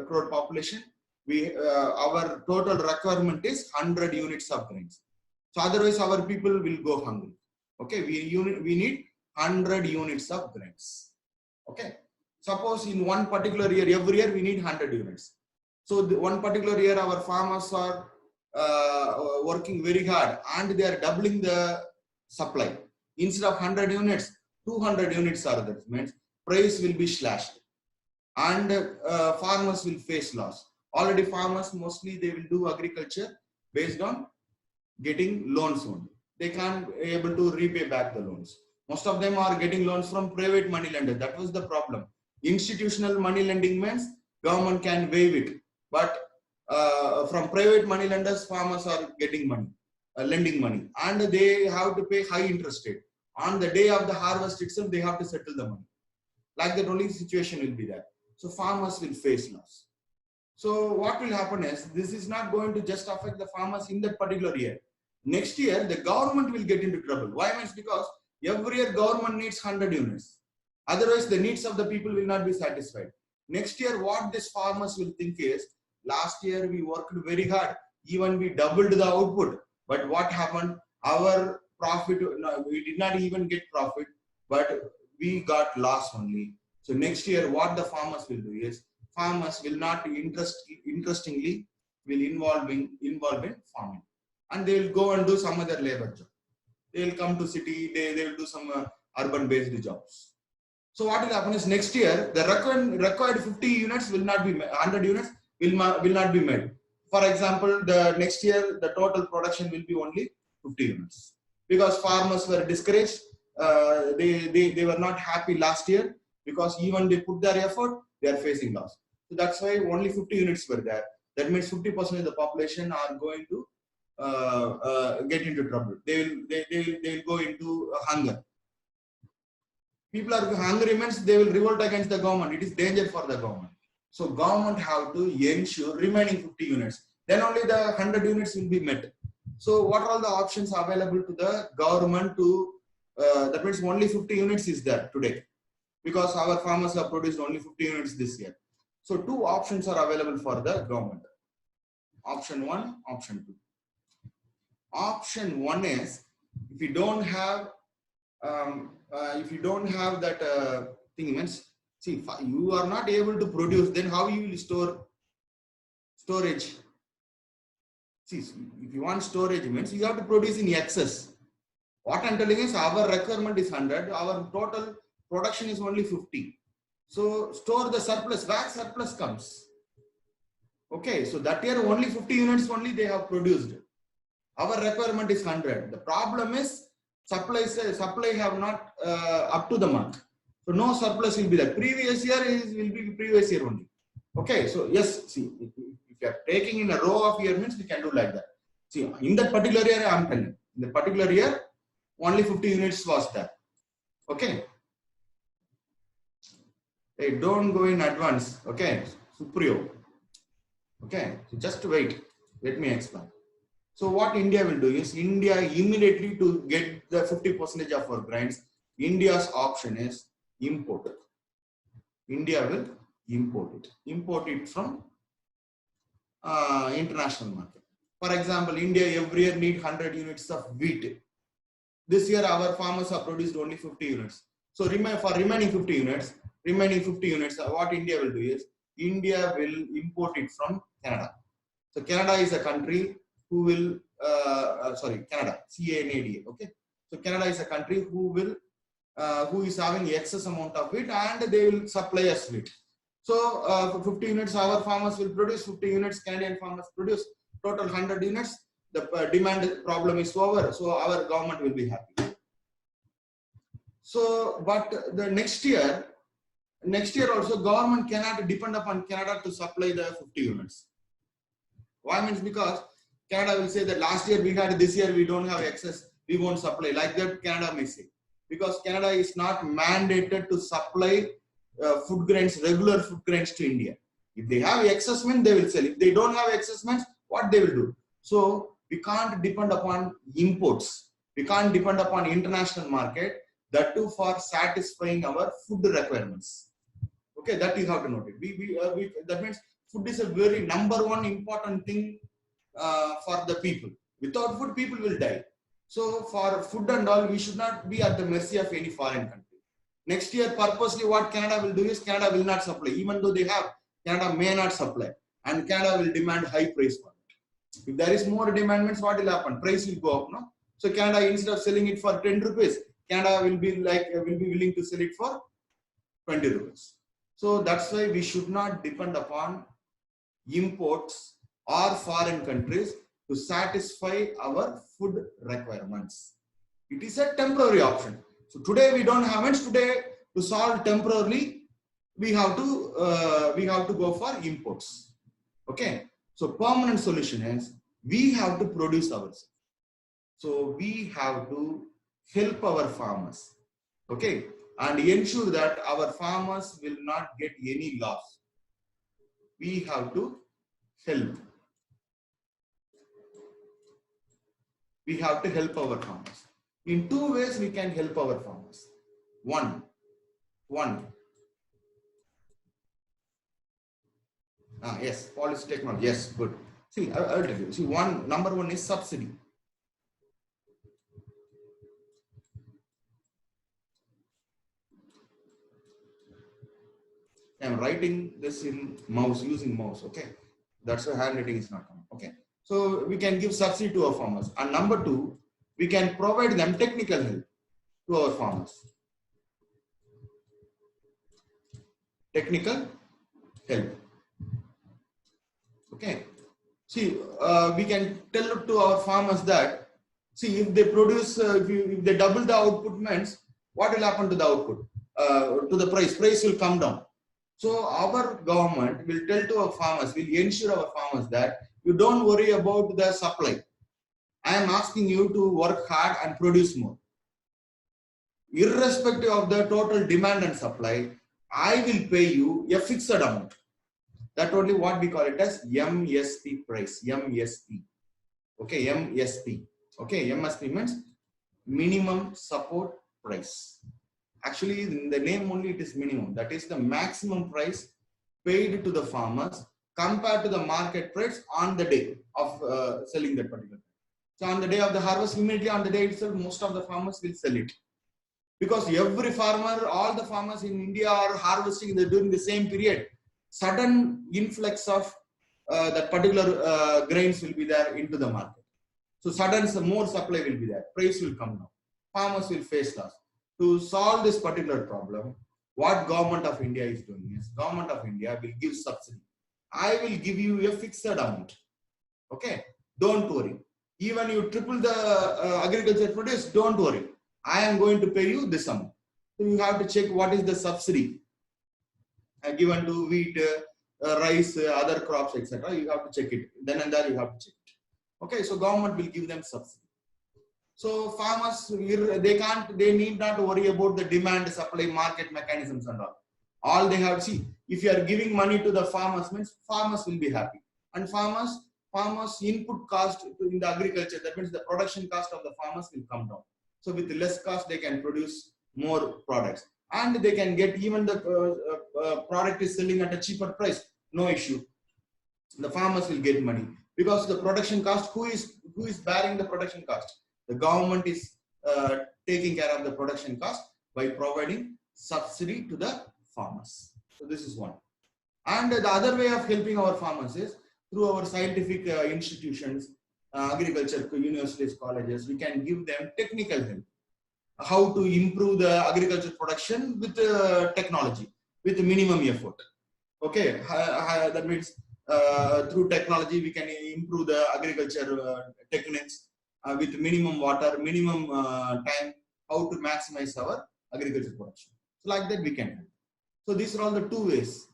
crore population. Our total requirement is 100 units of grains. So otherwise our people will go hungry. Okay, we need 100 units of grains. Okay, suppose in one particular year, every year we need 100 units. So one particular year, our farmers are working very hard and they are doubling the supply. Instead of 100 units, 200 units are there. Means price will be slashed and farmers will face loss. Already farmers mostly they will do agriculture based on getting loans only. They can't able to repay back the loans. Most of them are getting loans from private money lender. That was the problem. Institutional money lending means government can waive it, but from private money lenders, farmers are getting money, lending money, and they have to pay high interest rate. On the day of the harvest itself, they have to settle the money. Like that, only situation will be there. So farmers will face loss. So what will happen is, this is not going to just affect the farmers in that particular year. Next year, the government will get into trouble. Why? Means because every year government needs 100 units. Otherwise, the needs of the people will not be satisfied. Next year, what these farmers will think is, last year we worked very hard. Even we doubled the output. But what happened? Our profit, no, we did not even get profit, but we got loss only. So next year, what the farmers will do is, farmers will not interestingly will involve in farming, and they will go and do some other labor job. They will come to city, they will do some urban based jobs. So what will happen is, next year the required 50 units will not be 100 units will not be made. For example, the next year the total production will be only 50 units because farmers were discouraged. They were not happy last year because even they put their effort, they are facing loss. So that's why only 50 units were there. That means 50% of the population are going to get into trouble. They will go into hunger. People are hungry means they will revolt against the government. It is danger for the government. So government have to ensure remaining 50 units. Then only the 100 units will be met. So what are all the options available to the government to, that means only 50 units is there today because our farmers have produced only 50 units this year. So two options are available for the government. Option 1, option 2. Option 1 is, if you don't have that thing, means, see, you are not able to produce, then how you will store storage? See, if you want storage means you have to produce in excess. What I'm telling is, our requirement is 100, our total production is only 50. So store the surplus. Where surplus comes? Okay, so that year only 50 units only they have produced. Our requirement is 100. The problem is supply have not up to the mark. So no surplus will be there. Previous year will be previous year only. Okay, so yes, see, if you are taking in a row of year means we can do like that. See, in that particular year, I am telling, in the particular year, only 50 units was there. Okay. Hey, don't go in advance. Okay, Supriyo. Okay, so just wait. Let me explain. So what India will do is, India immediately to get the 50% of our grains, India's option is import it. India will import it from international market. For example, India every year need 100 units of wheat. This year our farmers have produced only 50 units. So for remaining 50 units, what India will do is, India will import it from Canada. So Canada is a country who will, Canada, CANADA, okay. So Canada is a country who is having excess amount of wheat and they will supply us wheat. So for 50 units, our farmers will produce 50 units, Canadian farmers produce total 100 units. The demand problem is over, so our government will be happy. So, but the next year also government cannot depend upon Canada to supply the 50 units. Why? Means because Canada will say that last year we had, this year we don't have excess, we won't supply. Like that Canada may say. Because Canada is not mandated to supply food grains, regular food grains to India. If they have excess means they will sell. If they don't have excess means what they will do? So we can't depend upon imports. We can't depend upon international market, that too for satisfying our food requirements. Okay, that you have to note it. That means food is a very #1 important thing for the people. Without food, people will die. So for food and all, we should not be at the mercy of any foreign country. Next year, purposely what Canada will do is, Canada will not supply. Even though they have, Canada may not supply. and Canada will demand high price for it. If there is more demand, means what will happen? Price will go up, no? So Canada, instead of selling it for 10 rupees, Canada will be willing to sell it for 20 rupees. So that's why we should not depend upon imports or foreign countries to satisfy our food requirements. It is a temporary option. So today we don't have it. Today, to solve temporarily, we have to go for imports. Okay. So permanent solution is we have to produce ourselves. So we have to help our farmers. Okay, and ensure that our farmers will not get any loss. We have to help. We have to help our farmers. In two ways we can help our farmers. One. Yes, policy technology. Yes, good. See, I'll tell you. See, number one is subsidy. I'm writing this in mouse, using mouse. Okay, that's why handwriting is not coming. Okay, so we can give subsidy to our farmers. And number two, we can provide them technical help to our farmers. Technical help. Okay. See, we can tell to our farmers that, see, if they produce, if they double the output, means what will happen to the output? To the price. Price will come down. So our government will tell to our farmers, will ensure our farmers that you don't worry about the supply. I am asking you to work hard and produce more. Irrespective of the total demand and supply, I will pay you a fixed amount. That only what we call it as MSP price. MSP. Okay, MSP. Okay, MSP means minimum support price. Actually, in the name only it is minimum. That is the maximum price paid to the farmers compared to the market price on the day of selling that particular. So on the day of the harvest, immediately on the day itself, most of the farmers will sell it. Because every farmer, all the farmers in India are harvesting during the same period. Sudden influx of that particular grains will be there into the market. So sudden more supply will be there. Price will come down. Farmers will face loss. To solve this particular problem, what government of India is doing is, government of India will give subsidy. I will give you a fixed amount. Okay, don't worry. Even you triple the agriculture produce, don't worry. I am going to pay you this amount. So you have to check what is the subsidy given to wheat, rice, other crops, etc. You have to check it. Then and there you have to check it. Okay, so government will give them subsidy. So farmers, they need not worry about the demand, supply, market mechanisms and all. All they have to see, if you are giving money to the farmers, means farmers will be happy. And farmers input cost in the agriculture, that means the production cost of the farmers will come down. So with less cost, they can produce more products. And they can get even the product is selling at a cheaper price, no issue. The farmers will get money because the production cost, who is bearing the production cost? The government is taking care of the production cost by providing subsidy to the farmers. So this is one. And the other way of helping our farmers is through our scientific institutions, agriculture universities, colleges. We can give them technical help. How to improve the agriculture production with technology, with minimum effort. Okay, that means through technology we can improve the agriculture techniques with minimum water, minimum time, how to maximize our agriculture production. So like that we can help. So these are all the two ways.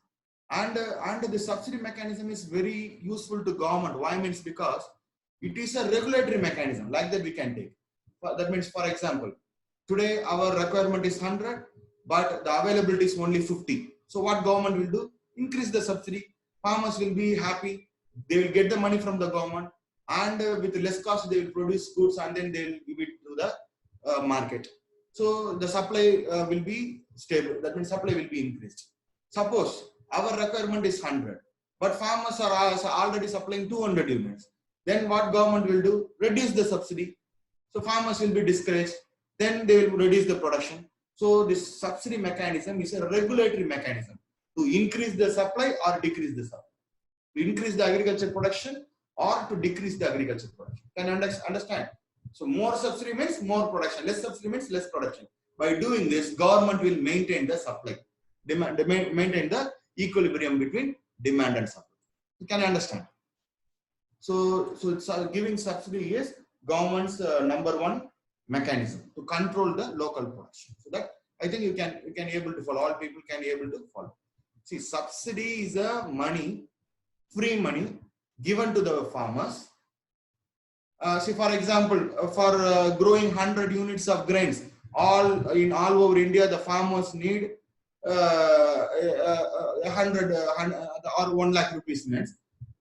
And the subsidy mechanism is very useful to government. Why? Means because it is a regulatory mechanism, like that we can take. That means, for example, today our requirement is 100, but the availability is only 50. So what government will do? Increase the subsidy. Farmers will be happy. They will get the money from the government, and with less cost they will produce goods, and then they will give it to the market. So the supply will be stable. That means supply will be increased. Suppose our requirement is 100, but farmers are already supplying 200 units. Then what government will do? Reduce the subsidy. So farmers will be discouraged. Then they will reduce the production. So this subsidy mechanism is a regulatory mechanism to increase the supply or decrease the supply. To increase the agriculture production or to decrease the agriculture production. Can you understand? So more subsidy means more production, less subsidy means less production. By doing this, government will maintain the supply, maintain the equilibrium between demand and supply. You can understand. So it's giving subsidy is government's number one mechanism to control the local production. So that I think you can able to follow. All people can able to follow. See, subsidy is a money, free money given to the farmers. See, for example, for growing 100 units of grains, all over India, the farmers need 100 or 1 lakh rupees means.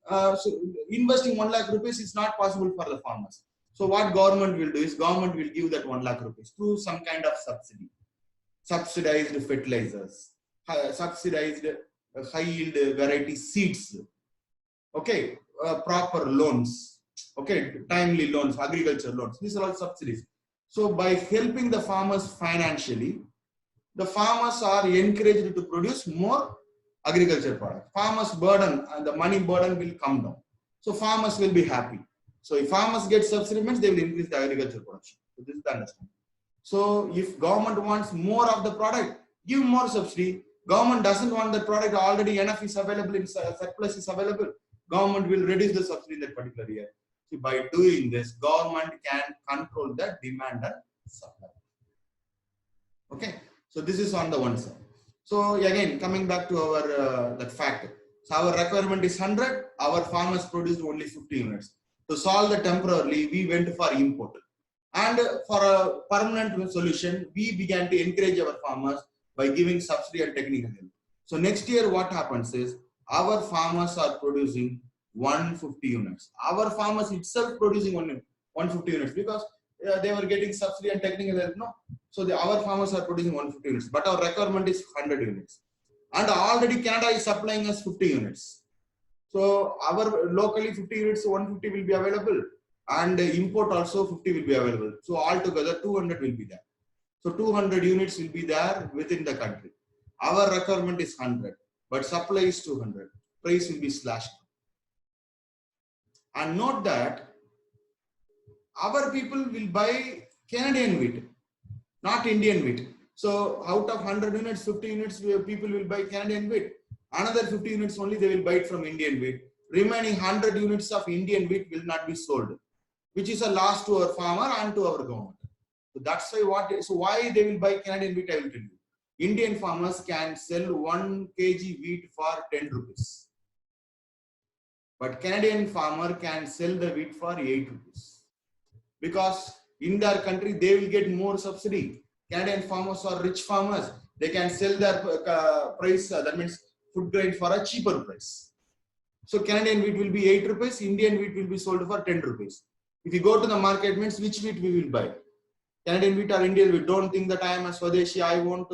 So investing 1 lakh rupees is not possible for the farmers. So what government will do is government will give that 1 lakh rupees through some kind of subsidy, subsidized fertilizers, subsidized high yield variety seeds, okay, proper loans, okay, timely loans, agriculture loans. These are all subsidies. So by helping the farmers financially, the farmers are encouraged to produce more agriculture product. Farmers' burden and the money burden will come down. So farmers will be happy. So if farmers get subsidy means they will increase the agriculture production. So this is the understanding. So if government wants more of the product, give more subsidy. Government doesn't want the product, already enough is available, in surplus is available. Government will reduce the subsidy in that particular year. So by doing this, government can control the demand and supply. Okay. So this is on the one side. So again, coming back to our that fact. So our requirement is 100. Our farmers produced only 50 units. To solve the temporarily, we went for import. And for a permanent solution, we began to encourage our farmers by giving subsidy and technical help. So next year, what happens is our farmers are producing 150 units. Our farmers itself producing only 150 units because they were getting subsidy and technical help. No, so our farmers are producing 150 units, but our requirement is 100 units, and already Canada is supplying us 50 units. So our locally 50 units, 150 will be available, and import also 50 will be available. So altogether 200 will be there. So 200 units will be there within the country. Our requirement is 100, but supply is 200. Price will be slashed. And note that our people will buy Canadian wheat, not Indian wheat. So out of 100 units, 50 units, people will buy Canadian wheat. Another 50 units only they will buy it from Indian wheat. Remaining 100 units of Indian wheat will not be sold, which is a loss to our farmer and to our government. So that's why they will buy Canadian wheat, I will tell you. Indian farmers can sell 1 kg wheat for 10 rupees. But Canadian farmer can sell the wheat for 8 rupees. Because in their country, they will get more subsidy. Canadian farmers are rich farmers. They can sell their price, that means food grain, for a cheaper price. So Canadian wheat will be 8 rupees. Indian wheat will be sold for 10 rupees. If you go to the market, means which wheat we will buy? Canadian wheat or Indian wheat? Don't think that I am a Swadeshi, I won't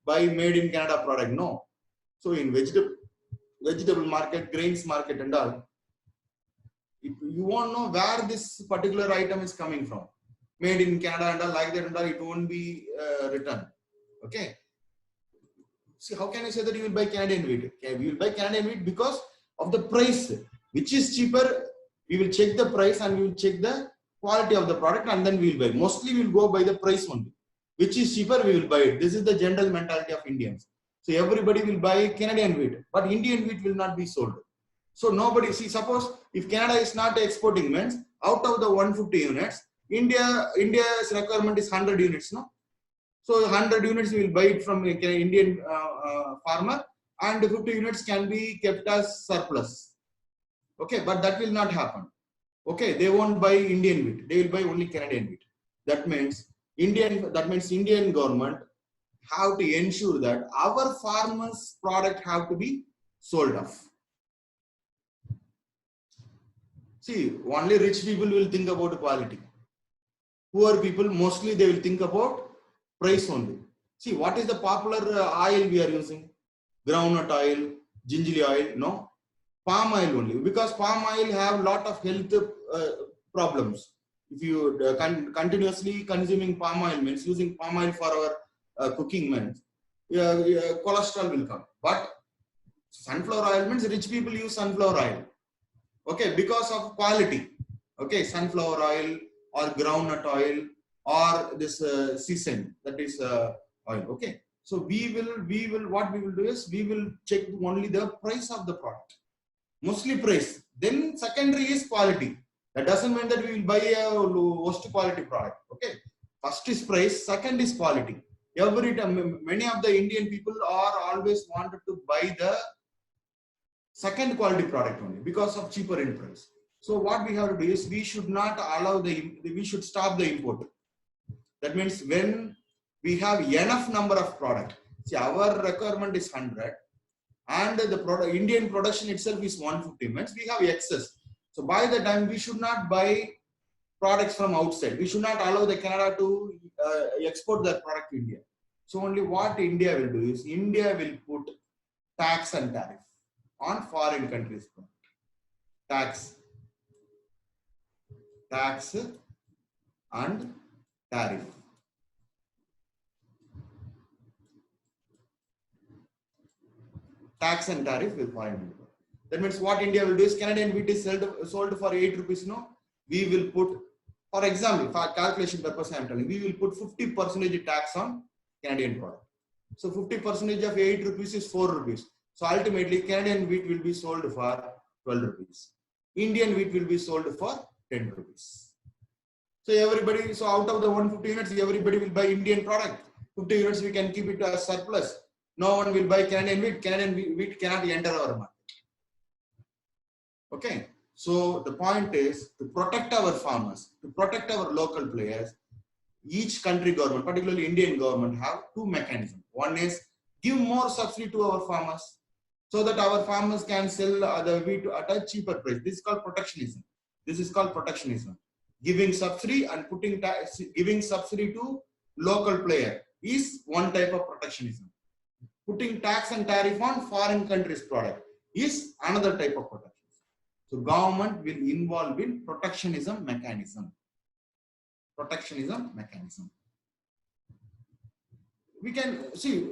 buy made in Canada product. No. So in vegetable market, grains market and all, you won't know where this particular item is coming from. Made in Canada and all, like that and all, it won't be returned. Okay. See, how can I say that you will buy Canadian wheat? Okay, we will buy Canadian wheat because of the price. Which is cheaper? We will check the price and we will check the quality of the product and then we will buy. Mostly we will go by the price only. Which is cheaper, we will buy it. This is the general mentality of Indians. So everybody will buy Canadian wheat, but Indian wheat will not be sold. So nobody, see, suppose if Canada is not exporting, means out of the 150 units, India's requirement is 100 units, no? So 100 units we will buy it from Indian farmer, and 50 units can be kept as surplus. Okay, but that will not happen. Okay, they won't buy Indian wheat. They will buy only Canadian wheat. That means Indian government have to ensure that our farmers' product have to be sold off. See, only rich people will think about quality. Poor people, mostly they will think about price only. See, what is the popular oil we are using? Groundnut oil, gingerly oil, no? Palm oil only. Because palm oil have lot of health problems. If you continuously consuming palm oil, means using palm oil for our cooking, means cholesterol will come. But Sunflower oil means rich people use sunflower oil. Okay, because of quality. Okay, sunflower oil or groundnut oil or this sesame, that is oil. Okay, so what we will do is we will check only the price of the product, mostly price. Then secondary is quality. That doesn't mean that we will buy a worst quality product. Okay, first is price, second is quality. Every time, many of the Indian people are always wanted to buy the second quality product only because of cheaper in price. So what we have to do is we should not allow we should stop the import. That means when we have enough number of product, see our requirement is 100 and the Indian production itself is 150, means we have excess. So by the time we should not buy products from outside. We should not allow the Canada to export their product to India. So only what India will do is India will put tax and tariff on foreign countries. Tax and tariff. Tax and tariff will foreign countries. That means what India will do is Canadian wheat is sold for 8 rupees. No, we will put, for example, for calculation purpose, I am telling, we will put 50% tax on Canadian product. So 50% of 8 rupees is 4 rupees. So ultimately, Canadian wheat will be sold for 12 rupees. Indian wheat will be sold for 10 rupees. So everybody, so out of the 150 units, everybody will buy Indian product. 50 units, we can keep it as surplus. No one will buy Canadian wheat. Canadian wheat cannot enter our market. Okay. So the point is to protect our farmers, to protect our local players. Each country government, particularly Indian government, have two mechanisms. One is give more subsidy to our farmers so that our farmers can sell the wheat at a cheaper price. This is called protectionism. This is called protectionism. Giving subsidy and giving subsidy to local player is one type of protectionism. Putting tax and tariff on foreign countries' product is another type of protectionism. So government will involve in protectionism mechanism. Protectionism mechanism. We can see.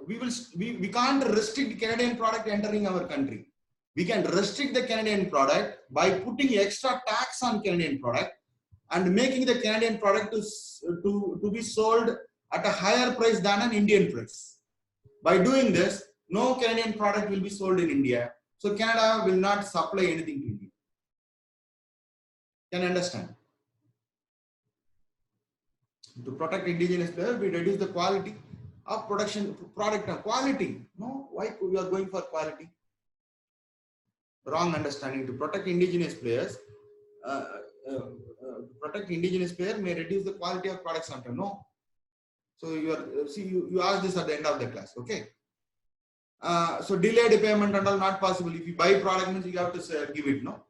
We can't restrict Canadian product entering our country. We can restrict the Canadian product by putting extra tax on Canadian product and making the Canadian product to be sold at a higher price than an Indian price. By doing this, no Canadian product will be sold in India. So Canada will not supply anything to India. Can you understand? To protect indigenous players, we reduce the quality of production product. Quality. No, why we are going for quality? Wrong understanding. To protect indigenous players, may reduce the quality of products sometimes. No. So you ask this at the end of the class. Okay. So delayed payment and all not possible. If you buy product means you have to give it. No.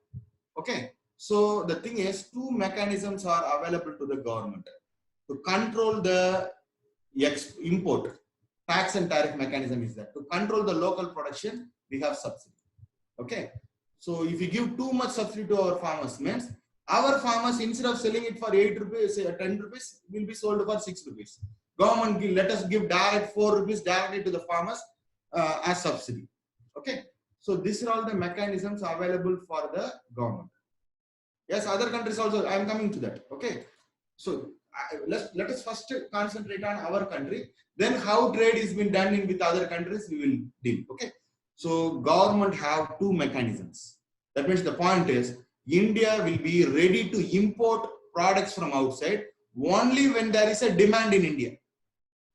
Okay. So the thing is, two mechanisms are available to the government to control the import. Tax and tariff mechanism is that. To control the local production, we have subsidy. Okay. So if you give too much subsidy to our farmers, means our farmers, instead of selling it for 8 rupees, 10 rupees, will be sold for 6 rupees. Government let us give direct 4 rupees directly to the farmers as subsidy. Okay. So these are all the mechanisms available for the government. Yes, other countries also. I am coming to that. Okay. So let us first concentrate on our country. Then how trade is being done with other countries, we will deal. Okay. So government have two mechanisms. That means the point is India will be ready to import products from outside only when there is a demand in India.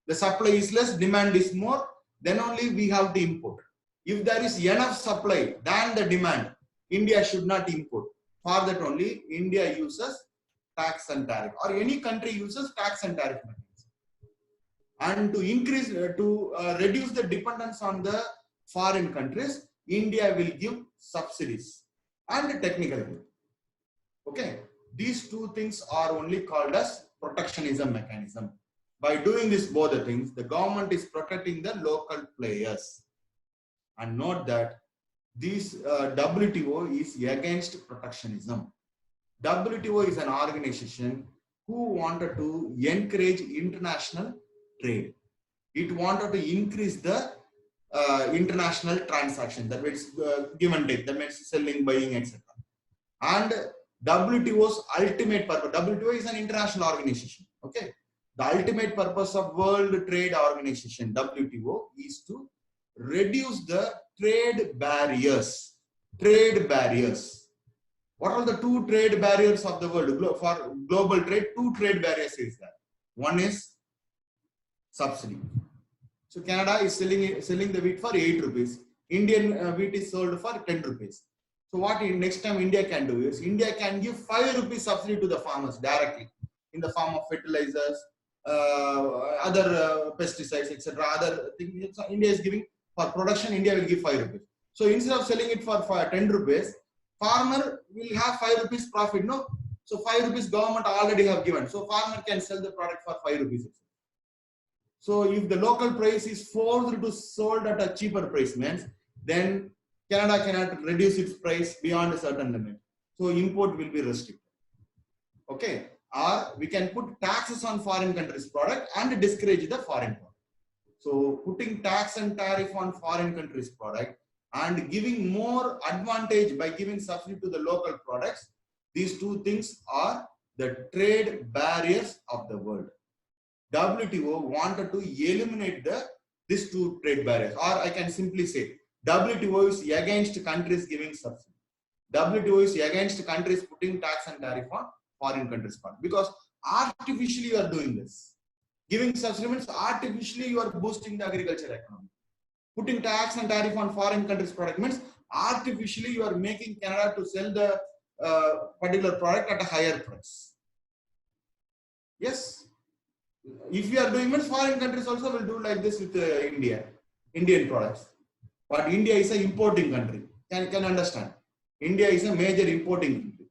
The supply is less, demand is more, then only we have to import. If there is enough supply than the demand, India should not import. For that only India uses tax and tariff, or any country uses tax and tariff mechanism. And to increase, reduce the dependence on the foreign countries, India will give subsidies and technical help. Okay, these two things are only called as protectionism mechanism. By doing this both the things, the government is protecting the local players. And note that this WTO is against protectionism. WTO is an organization who wanted to encourage international trade. It wanted to increase the international transactions. That means give and take. That means selling, buying, etc. And WTO's ultimate purpose. WTO is an international organization. Okay. The ultimate purpose of World Trade Organization, WTO, is to reduce the trade barriers. Trade barriers. What are the two trade barriers of the world? For global trade, two trade barriers is there. One is subsidy. So Canada is selling the wheat for 8 rupees. Indian wheat is sold for 10 rupees. So what next time India can do is, India can give 5 rupees subsidy to the farmers directly in the form of fertilizers, other pesticides, etc. Other things India is giving for production. India will give 5 rupees. So instead of selling it for 10 rupees, farmer will have 5 rupees profit. No, so 5 rupees government already have given. So farmer can sell the product for 5 rupees. So if the local price is forced to sold at a cheaper price, means then Canada cannot reduce its price beyond a certain limit. So import will be restricted. Okay. Or we can put taxes on foreign countries' product and discourage the foreign product. So putting tax and tariff on foreign countries' product and giving more advantage by giving subsidy to the local products, these two things are the trade barriers of the world. WTO wanted to eliminate these two trade barriers, or I can simply say WTO is against countries giving subsidy. WTO is against countries putting tax and tariff on foreign countries' product, because artificially you are doing this. Giving subsidy means artificially you are boosting the agriculture economy. Putting tax and tariff on foreign countries' product means artificially you are making Canada to sell the particular product at a higher price. Yes. If you are doing means foreign countries also will do like this with Indian products. But India is an importing country. Can understand? India is a major importing country.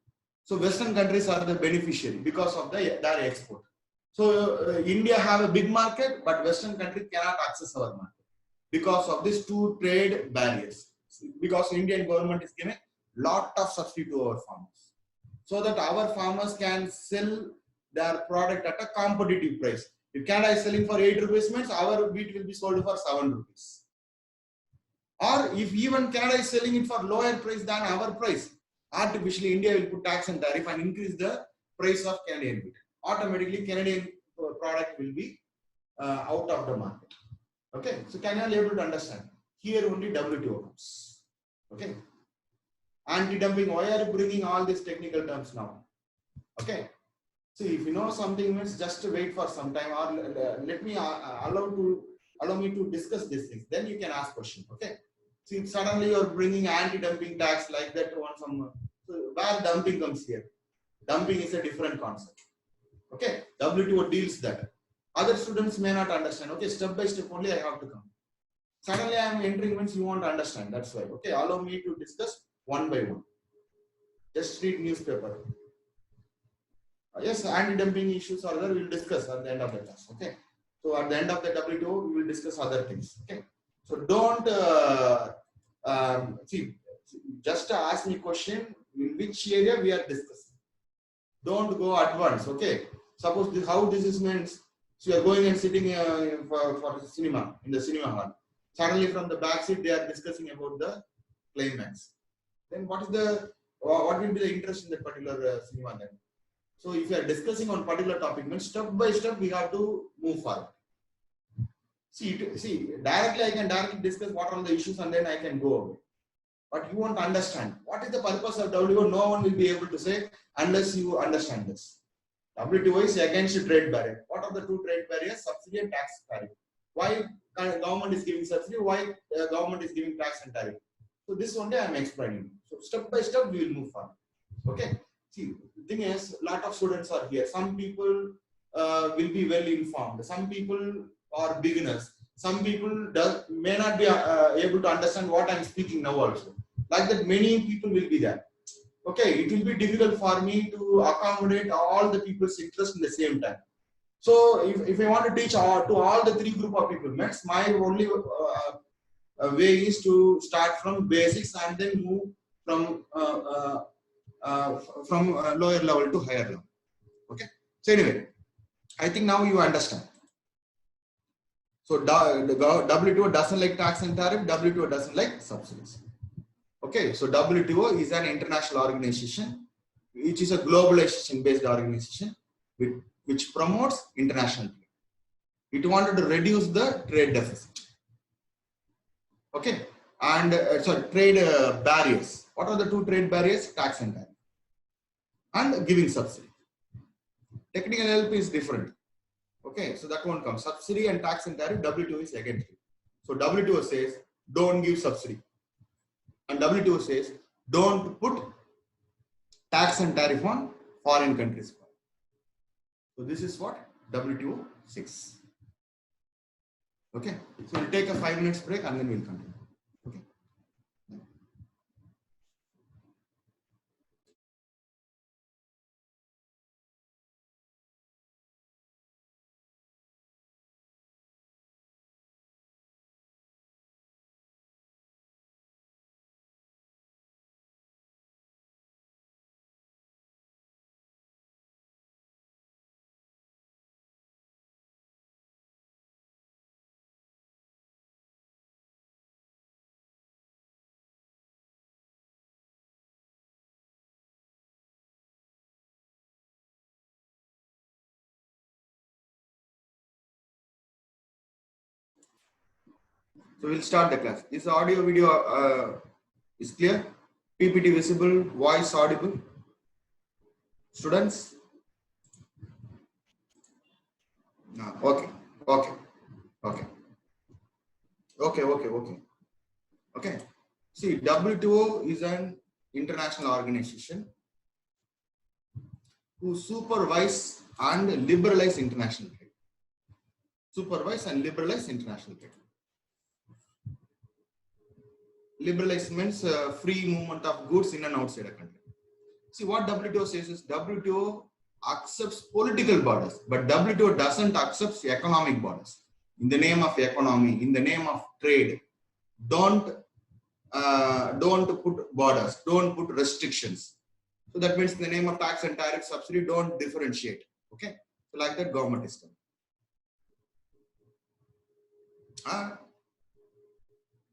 So Western countries are the beneficiary because of their export. So India have a big market, but Western country cannot access our market because of these two trade barriers. Because Indian government is giving lot of subsidy to our farmers, so that our farmers can sell their product at a competitive price. If Canada is selling for 8 rupees, means our wheat will be sold for 7 rupees. Or if even Canada is selling it for lower price than our price, artificially India will put tax and tariff and increase the price of Canadian wheat. Automatically Canadian product will be out of the market. Okay, so can you all able to understand? Here only WTO comes. Okay, anti-dumping. Why are you bringing all these technical terms now? Okay, see, if you know something means just wait for some time, or let me allow me to discuss these things. Then you can ask question. Okay. See, suddenly you are bringing anti-dumping tax like that on some. So where dumping comes here? Dumping is a different concept. Okay. WTO deals that. Other students may not understand. Okay, step by step only I have to come. Suddenly I am entering means you want to understand. That's why. Okay, allow me to discuss one by one. Just read newspaper. Yes, anti-dumping issues are there. We will discuss at the end of the class. Okay. So at the end of the WTO, we will discuss other things. Okay. So don't see. Just ask me question in which area we are discussing. Don't go at once. Okay. Suppose how this is means. So you are going and sitting for the cinema in the cinema hall. Suddenly from the back seat they are discussing about the climax. Then what will be the interest in that particular cinema then? So if you are discussing on particular topic, means step by step we have to move forward. See, directly I can directly discuss what are the issues and then I can go away. But you want to understand what is the purpose of WTO. No one will be able to say unless you understand this. WTO is against trade barrier. What are the two trade barriers? Subsidy and tax tariff. Why government is giving subsidy? Why government is giving tax and tariff? So this one day I am explaining. So step by step we will move forward. Okay. See, the thing is, a lot of students are here. Some people will be well informed. Some people are beginners. Some people may not be able to understand what I am speaking now also. Like that, many people will be there. Okay, it will be difficult for me to accommodate all the people's interest in the same time. So if I want to teach to all the three group of people, my only way is to start from basics and then move from lower level to higher level. Okay. So anyway, I think now you understand. So WTO doesn't like tax and tariff, WTO doesn't like subsidies. Okay, so WTO is an international organization, which is a globalization based organization which promotes international trade. It wanted to reduce the trade deficit. Okay, and trade barriers. What are the two trade barriers? Tax and tariff, and giving subsidy. Technical help is different. Okay, so that won't come. Subsidy and tax and tariff, WTO is against it. So WTO says don't give subsidy, and WTO says don't put tax and tariff on foreign countries. So this is what WTO says. Okay, so we'll take a 5 minutes break and then we'll continue. Okay. So we'll start the class. Is the audio video is clear? PPT visible, voice audible? Students? No. Okay. Okay. Okay. Okay. See, WTO is an international organization who supervise and liberalize international trade. Supervise and liberalize international trade. Liberalize means free movement of goods in and outside a country. See, what WTO says is WTO accepts political borders, but WTO doesn't accept economic borders. In the name of economy, in the name of trade, don't put borders, don't put restrictions. So that means in the name of tax and tariff subsidy, don't differentiate. Okay, so like that government is done.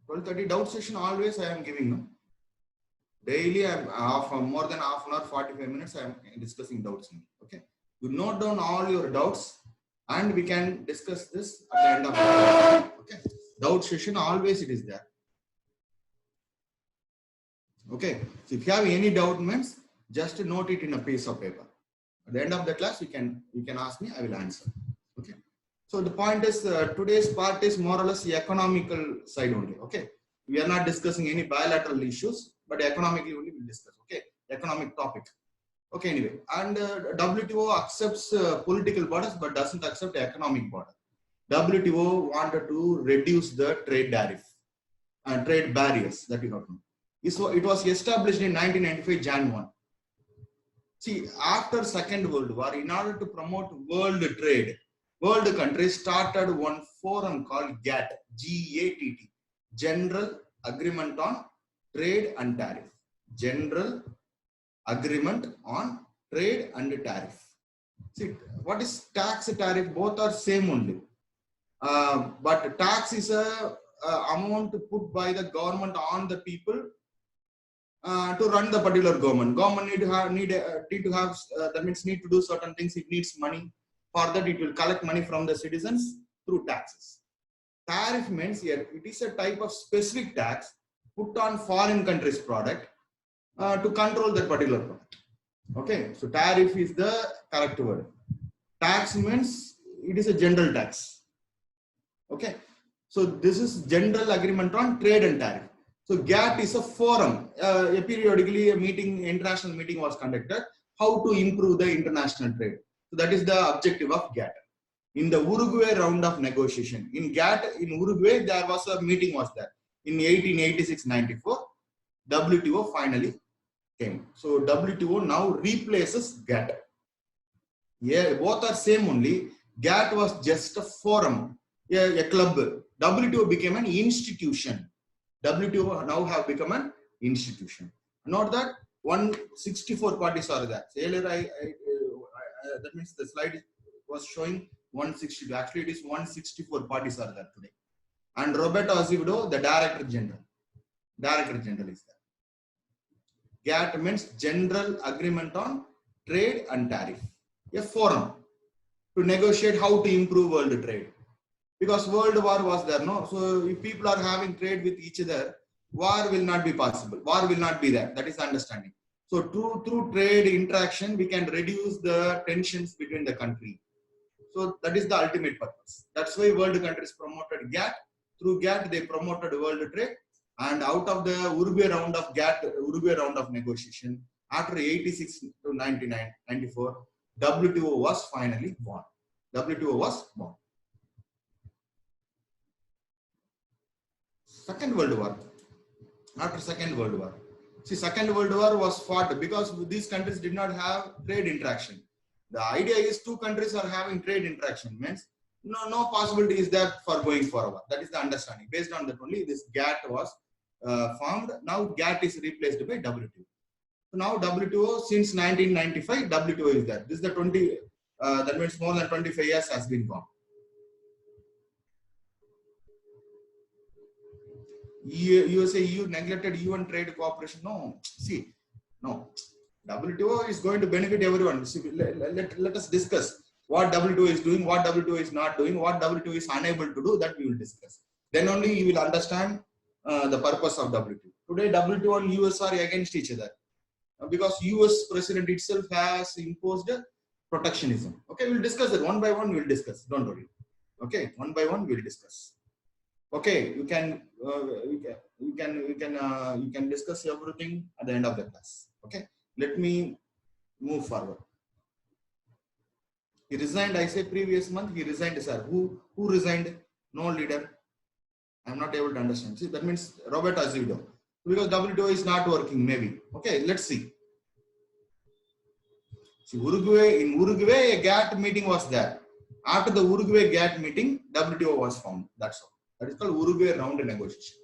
12:30 doubt session always I am giving. No? Daily I am more than half an hour, 45 minutes I am discussing doubts. Okay, you note down all your doubts and we can discuss this at the end of the day. Okay, doubt session always it is there. Okay, so if you have any doubt means just note it in a piece of paper. At the end of the class you can ask me, I will answer. Okay, so the point is today's part is more or less the economical side only. Okay, we are not discussing any bilateral issues, but economically only we'll discuss. Okay, economic topic. Okay, anyway, and WTO accepts political borders but doesn't accept economic border. WTO wanted to reduce the trade tariff and trade barriers that we got. It was established in 1995 Jan 1. See, after Second World War, in order to promote world trade, world countries started one forum called GATT, G-A-T-T, General Agreement on Trade and Tariff. General Agreement on Trade and Tariff. See, what is tax tariff? Both are same only. But tax is a amount put by the government on the people to run the particular government. Government need to do certain things. It needs money. For that, it will collect money from the citizens through taxes. Tariff means here it is a type of specific tax put on foreign countries' product to control that particular product. Okay, so tariff is the correct word. Tax means it is a general tax. Okay, so this is General Agreement on Trade and Tariff. So GATT is a forum. Periodically, international meeting was conducted. How to improve the international trade. So that is the objective of GATT. In the Uruguay round of negotiation, in GATT in Uruguay, there was a meeting was there. In 1886-94, WTO finally came. So WTO now replaces GATT. Yeah, both are same only. GATT was just a forum, a club. WTO became an institution. WTO now have become an institution. Note that 164 parties are there. So earlier that means the slide was showing 162. Actually, it is 164 parties are there today. And Roberto Azevedo, the Director General. Director General is there. GATT means General Agreement on Trade and Tariff. A forum to negotiate how to improve world trade. Because World War was there, no? So if people are having trade with each other, war will not be possible. War will not be there. That is the understanding. So through trade interaction, we can reduce the tensions between the country. So that is the ultimate purpose. That's why world countries promoted GATT. Through GATT, they promoted world trade. And out of the Uruguay round of GATT, Uruguay round of negotiation, after 86 to 94, WTO was finally born. WTO was born. Second World War. After Second World War. See, Second World War was fought because these countries did not have trade interaction. The idea is two countries are having trade interaction, means no possibility is there for going forward. That is the understanding. Based on that only this GATT was formed. Now GATT is replaced by WTO. So now WTO since 1995, WTO is there. This is the 20, that means more than 25 years has been gone. USA, EU neglected UN trade cooperation. No, see, no. WTO is going to benefit everyone. See, let us discuss what WTO is doing, what WTO is not doing, what WTO is unable to do, that we will discuss. Then only you will understand the purpose of WTO. Today, WTO and US are against each other because US president itself has imposed protectionism. Okay, we'll discuss that one by one. We'll discuss. Don't worry. Okay, one by one we'll discuss. Okay, you can discuss everything at the end of the class. Okay, let me move forward. He resigned. I say previous month he resigned, sir. Who resigned? No leader. I'm not able to understand. See, that means Robert Azevedo, because WTO is not working. Maybe. Okay, let's see. See, in Uruguay, a GATT meeting was there. After the Uruguay GATT meeting, WTO was formed. That's all. That is called Uruguay round negotiation.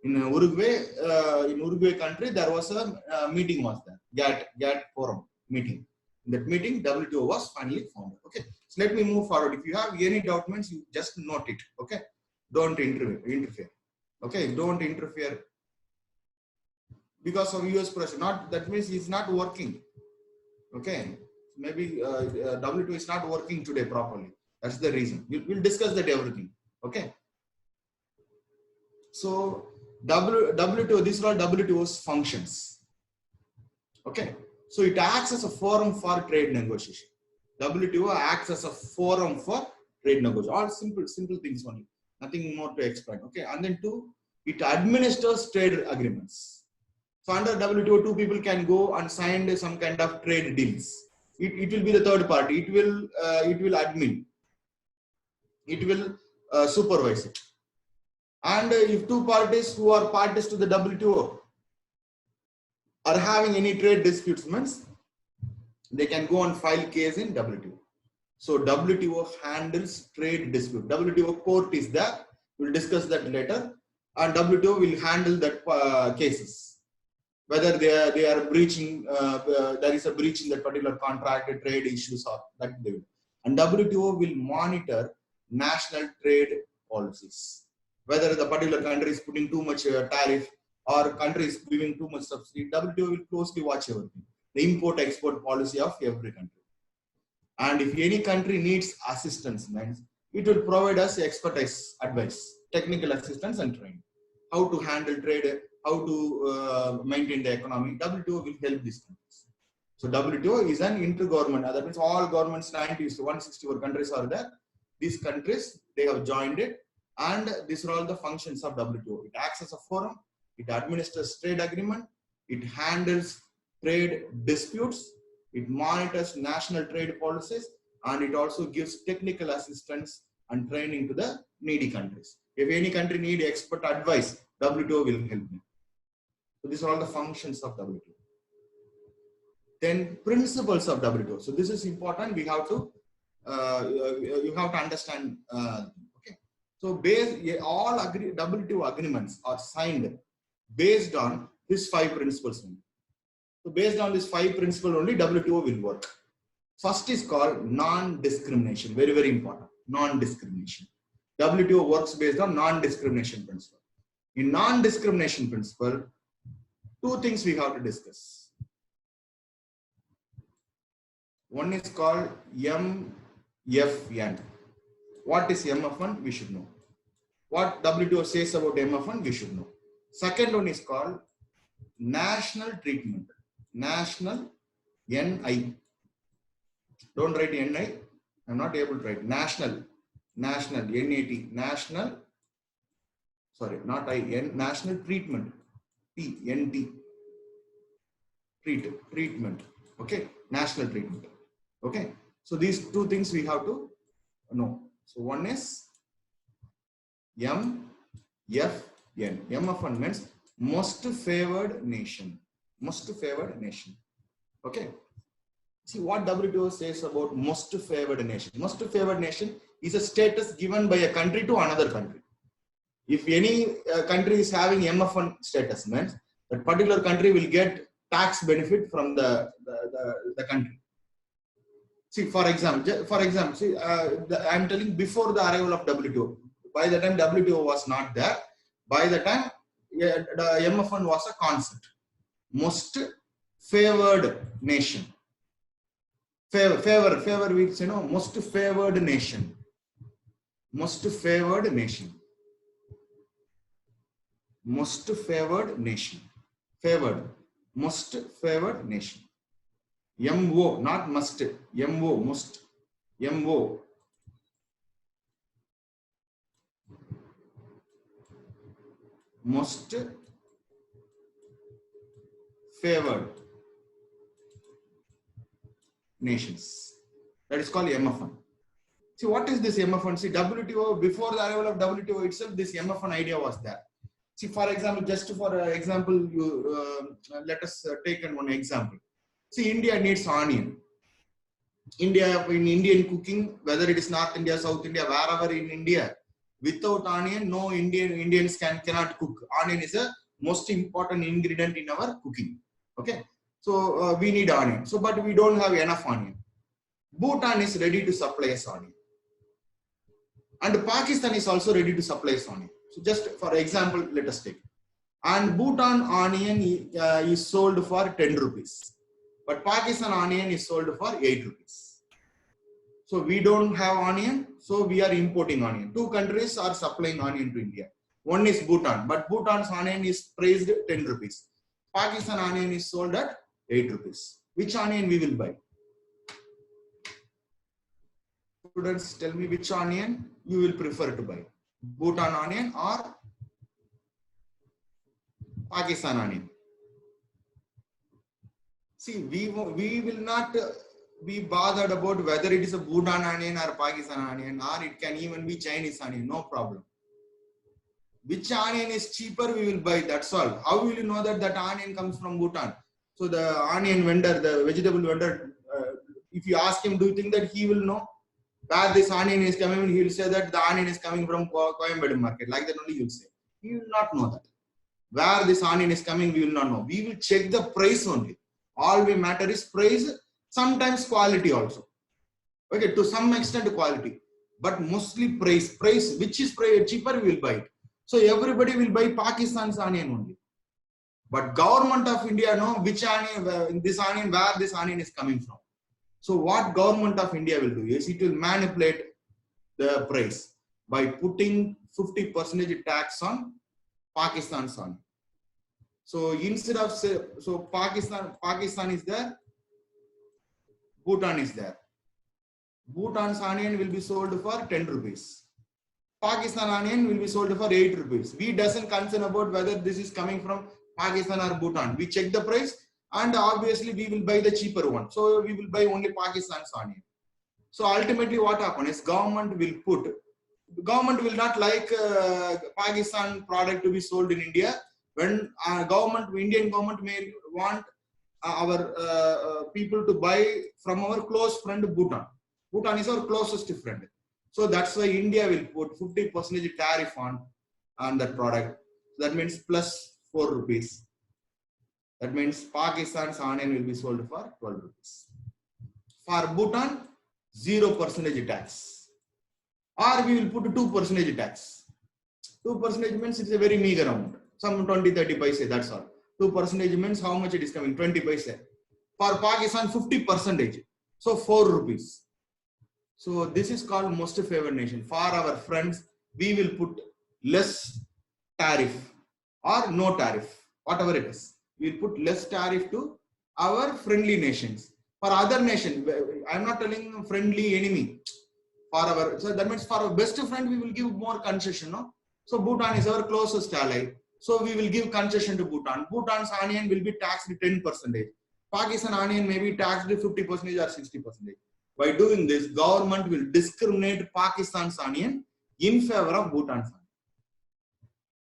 In Uruguay country, there was a meeting was there, GATT forum meeting. In that meeting, WTO was finally formed. Okay, so let me move forward. If you have any doubt, means you just note it. Okay, don't interfere. Okay, don't interfere because of US pressure. Not that means it's not working. Okay, maybe WTO is not working today properly. That's the reason. We'll discuss that everything. Okay. So WTO, these are all WTO's functions. Okay, so it acts as a forum for trade negotiation. WTO acts as a forum for trade negotiation. All simple things only. Nothing more to explain. Okay, and then two, it administers trade agreements. So under WTO, two people can go and sign some kind of trade deals. It will be the third party. It will admin. It will supervise it. And if two parties who are parties to the WTO are having any trade disputes, means they can go and file case in WTO. So WTO handles trade dispute. WTO court is there. We'll discuss that later. And WTO will handle that cases. Whether they are breaching, there is a breach in that particular contract, trade issues, or that they will. And WTO will monitor national trade policies. Whether the particular country is putting too much tariff or country is giving too much subsidy, WTO will closely watch everything. The import-export policy of every country. And if any country needs assistance, means it will provide us expertise, advice, technical assistance and training. How to handle trade, how to maintain the economy. WTO will help these countries. So WTO is an intergovernment. That means all governments, 164 countries are there. These countries, they have joined it. And these are all the functions of WTO. It acts as a forum. It administers trade agreement. It handles trade disputes. It monitors national trade policies. And it also gives technical assistance and training to the needy countries. If any country needs expert advice, WTO will help them. So these are all the functions of WTO. Then principles of WTO. So this is important. We have to, you have to understand. So all WTO agreements are signed based on these 5 principles. So based on these 5 principles only, WTO will work. First is called non-discrimination. Very, very important. Non-discrimination. WTO works based on non-discrimination principle. In non-discrimination principle, two things we have to discuss. One is called MFN. What is MFN? We should know. What WTO says about MFN? We should know. Second one is called national treatment. National NI. Don't write NI. I'm not able to write. National. National. NAT. National. Sorry, not I. National treatment. TNT. Treatment. Okay. National treatment. Okay. So these two things we have to know. So one is MFN. MFN means most favored nation. Most favored nation. Okay. See what WTO says about most favored nation. Most favored nation is a status given by a country to another country. If any country is having MFN status, means that particular country will get tax benefit from the country. See, for example, see, I'm telling before the arrival of WTO. By the time WTO was not there, by the time the MFN was a concept. Most favored nation. Favor means, most favored nation. Most favored nation. Most favored nation. Favored. Most favored nation. MO, not must. MO, most. MO. Most favored nations. That is called MFN. See, what is this MFN? See, WTO, before the arrival of WTO itself, this MFN idea was there. See, for example, just for example, you let us take one example. See, India needs onion. India, in Indian cooking, whether it is North India, South India, wherever in India, without onion, no Indians cannot cook. Onion is a most important ingredient in our cooking. Okay, so we need onion. So, but we don't have enough onion. Bhutan is ready to supply us onion, and Pakistan is also ready to supply us onion. So, just for example, let us take. And Bhutan onion is sold for 10 rupees, but Pakistan onion is sold for 8 rupees. So we don't have onion, so we are importing onion. Two countries are supplying onion to India. One is Bhutan, but Bhutan's onion is priced 10 rupees. Pakistan onion is sold at 8 rupees. Which onion we will buy? Students, tell me which onion you will prefer to buy. Bhutan onion or Pakistan onion? See, we will not be bothered about whether it is a Bhutan onion or Pakistan onion, or it can even be Chinese onion, no problem. Which onion is cheaper, we will buy, that's all. How will you know that that onion comes from Bhutan? So the onion vendor, the vegetable vendor, if you ask him, do you think that he will know where this onion is coming? He will say that the onion is coming from Coimbatore market. Like that only you will say. He will not know that. Where this onion is coming, we will not know. We will check the price only. All we matter is price, sometimes quality also. Okay, to some extent quality, but mostly price. Price, which is cheaper, we will buy it. So everybody will buy Pakistan's onion only. But government of India know which onion, this onion, where this onion is coming from. So what government of India will do is it will manipulate the price by putting 50% tax on Pakistan's onion. So instead of Pakistan is there, Bhutan is there. Bhutan's onion will be sold for 10 rupees. Pakistan onion will be sold for 8 rupees. We doesn't concern about whether this is coming from Pakistan or Bhutan. We check the price and obviously we will buy the cheaper one. So we will buy only Pakistan's onion. So ultimately what happens is government will not like Pakistan product to be sold in India. When Indian government may want our people to buy from our close friend Bhutan. Bhutan is our closest friend. So that's why India will put 50% tariff on that product. That means plus 4 rupees. That means Pakistan's onion will be sold for 12 rupees. For Bhutan, 0% tax. Or we will put 2% tax. 2% means it's a very meager amount. Some 20-30 paise, that's all. 2% means how much it is coming? 20 paise. For Pakistan, 50%. So 4 rupees. So this is called most favored nation. For our friends, we will put less tariff or no tariff, whatever it is. We will put less tariff to our friendly nations. For other nation, I'm not telling friendly enemy. So that means for our best friend, we will give more concession. No? So Bhutan is our closest ally. So we will give concession to Bhutan. Bhutan's onion will be taxed 10%. Pakistan onion may be taxed 50% or 60%. By doing this, government will discriminate Pakistan's onion in favor of Bhutan's onion.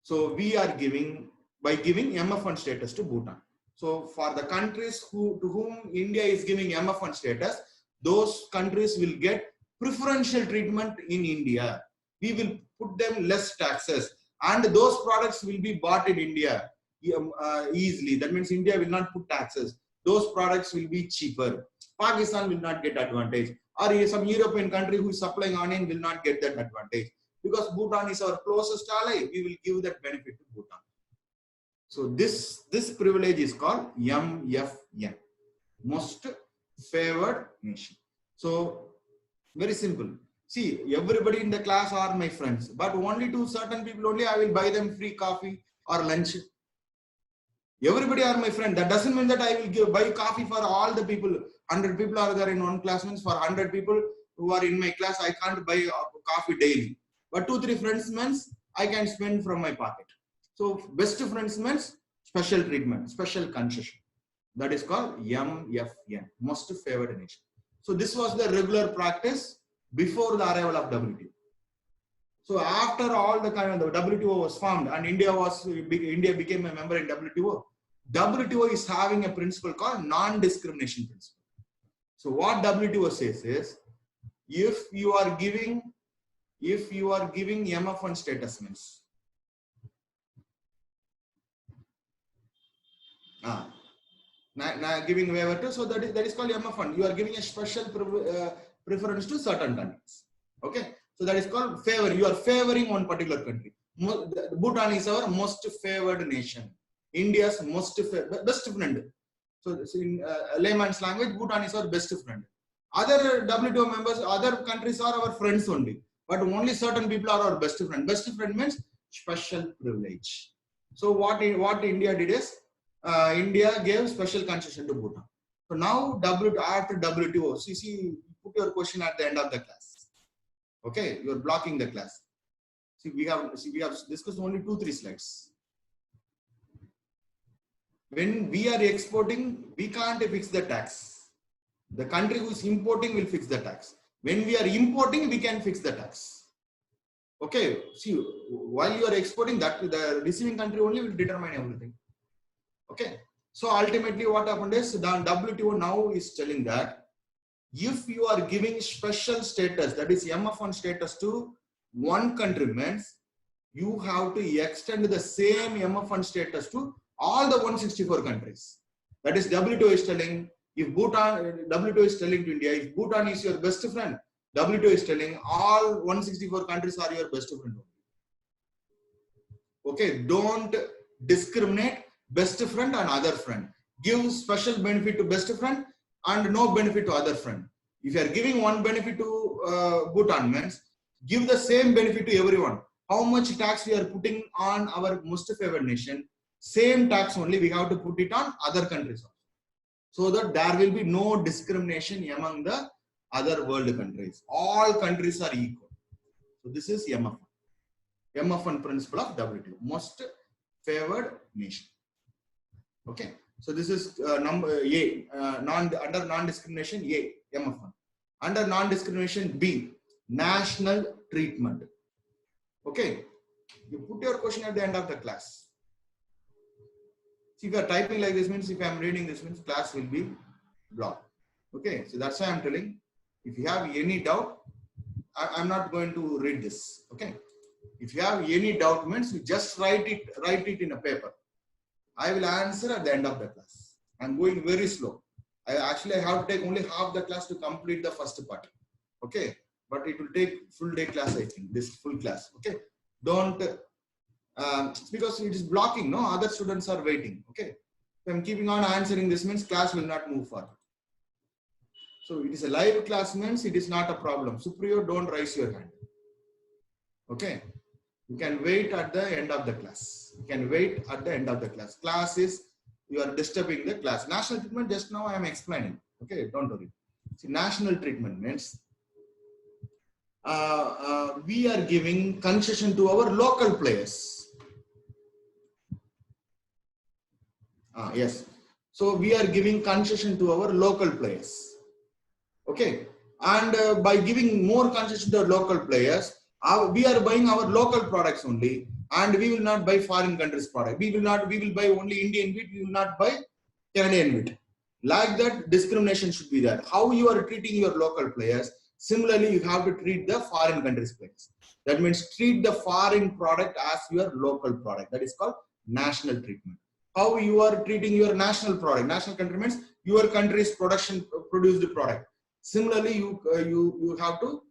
So we are giving, by giving MF1 status to Bhutan. So for the countries to whom India is giving MF1 status, those countries will get preferential treatment in India. We will put them less taxes and those products will be bought in India easily. That means India will not put taxes. Those products will be cheaper. Pakistan will not get advantage. Or some European country who is supplying onion will not get that advantage. Because Bhutan is our closest ally, we will give that benefit to Bhutan. So this privilege is called MFN, most favored nation. So very simple. See, everybody in the class are my friends, but only to certain people only I will buy them free coffee or lunch. Everybody are my friend. That doesn't mean that I will buy coffee for all the people. 100 people are there in one class, means for 100 people who are in my class, I can't buy coffee daily. But 2-3 friends means I can spend from my pocket. So best friends means special treatment, special concession. That is called MFN, most favored nation. So this was the regular practice before the arrival of WTO. So after all the kind of the WTO was formed and India became a member in WTO, WTO is having a principle called non-discrimination principle. So what WTO says is, if you are giving MF1 status means giving waiver to, so that is called MF1. You are giving a special preference to certain countries. Okay, so that is called favor. You are favoring one particular country. Bhutan is our most favored nation. India's best friend. So in layman's language, Bhutan is our best friend. Other WTO members, other countries are our friends only, but only certain people are our best friend. Best friend means special privilege. So what India did is, India gave special concession to Bhutan. So now after WTO, see, put your question at the end of the class. Okay, you are blocking the class. See, we have discussed only 2-3 slides. When we are exporting, we can't fix the tax. The country who is importing will fix the tax. When we are importing, we can fix the tax. Okay, see, while you are exporting, that the receiving country only will determine everything. Okay, so ultimately what happened is, the WTO now is telling that if you are giving special status, that is MF1 status to one country, means you have to extend the same MF1 status to all the 164 countries. That is WTO is telling, if WTO is telling to India, if Bhutan is your best friend, WTO is telling all 164 countries are your best friend. Okay, don't discriminate best friend and other friend. Give special benefit to best friend and no benefit to other friend. If you are giving one benefit to Bhutan, means give the same benefit to everyone. How much tax we are putting on our most favored nation, same tax only we have to put it on other countries also, so that there will be no discrimination among the other world countries. All countries are equal. So this is MF1 principle of WTO, most favored nation. Okay, so this is number A, under non-discrimination A, MF1. Under non-discrimination B, national treatment. Okay, you put your question at the end of the class. See, if you are typing like this, means if I am reading this, means class will be blocked. Okay, so that's why I am telling, if you have any doubt, I am not going to read this. Okay, if you have any doubt, means you just write it in a paper. I will answer at the end of the class. I am going very slow. I have to take only half the class to complete the first part. Okay, but it will take full day class, I think, this full class. Okay, don't because it is blocking, no, other students are waiting. Okay, if I'm keeping on answering this means class will not move forward. So it is a live class means it is not a problem. Supriyo, don't raise your hand. Okay, you can wait at the end of the class. You can wait at the end of the class. Class is, you are disturbing the class. National treatment, just now I am explaining. Okay, don't worry. See, national treatment means we are giving concession to our local players. Yes. So we are giving concession to our local players. Okay. And by giving more concession to our local players, we are buying our local products only, and we will not buy foreign countries' product. We will buy only Indian wheat. We will not buy Canadian wheat. Like that, discrimination should be there. How you are treating your local players, similarly, you have to treat the foreign countries' players. That means treat the foreign product as your local product. That is called national treatment. How you are treating your national product. National country means your country's produced product. Similarly, you have to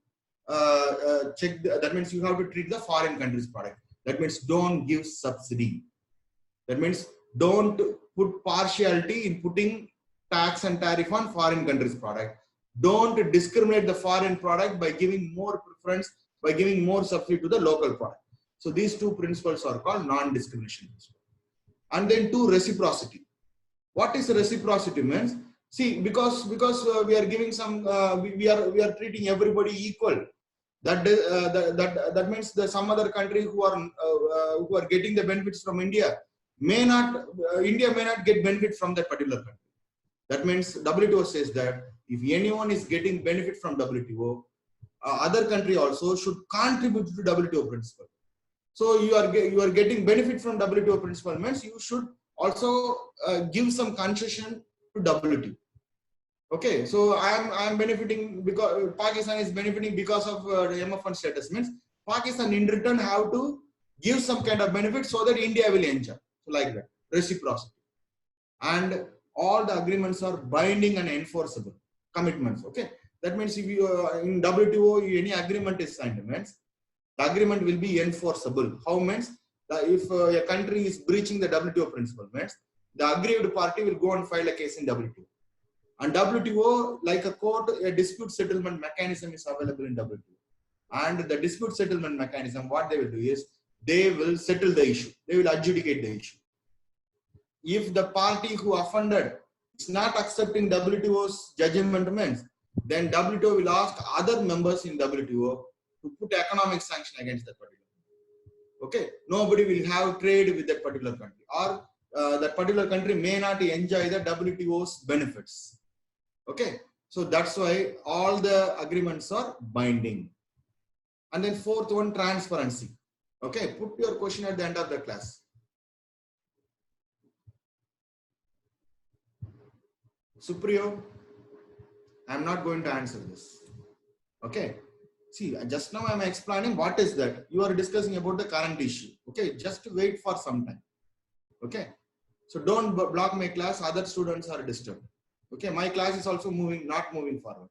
check. That means you have to treat the foreign country's product. That means don't give subsidy. That means don't put partiality in putting tax and tariff on foreign countries' product. Don't discriminate the foreign product by giving more preference, by giving more subsidy to the local product. So these two principles are called non-discrimination. And then two, reciprocity. What is reciprocity means? See, because we are giving some, we are treating everybody equal. That means some other country who are getting the benefits from India may not, India may not get benefit from that particular country. That means WTO says that if anyone is getting benefit from WTO, other country also should contribute to WTO principle. So you are getting benefit from WTO principle means you should also give some concession to WTO. Okay, so I am benefiting because Pakistan is benefiting because of MF1 status means Pakistan in return have to give some kind of benefit so that India will enjoy. So like that, reciprocity. And all the agreements are binding and enforceable commitments. Okay, that means if you in WTO any agreement is signed means the agreement will be enforceable. How means if a country is breaching the WTO principle means the aggrieved party will go and file a case in WTO. And WTO, like a court, a dispute settlement mechanism is available in WTO. And the dispute settlement mechanism, what they will do is they will settle the issue. They will adjudicate the issue. If the party who offended is not accepting WTO's judgment means, then WTO will ask other members in WTO to put economic sanction against that particular country. Okay, nobody will have trade with that particular country, or that particular country may not enjoy the WTO's benefits. Okay, so that's why all the agreements are binding. And then fourth one, transparency. Okay, put your question at the end of the class. Supriyo, I'm not going to answer this. Okay, see, just now I'm explaining what is that. You are discussing about the current issue. Okay, just wait for some time. Okay, so don't block my class. Other students are disturbed. Okay, my class is also not moving forward.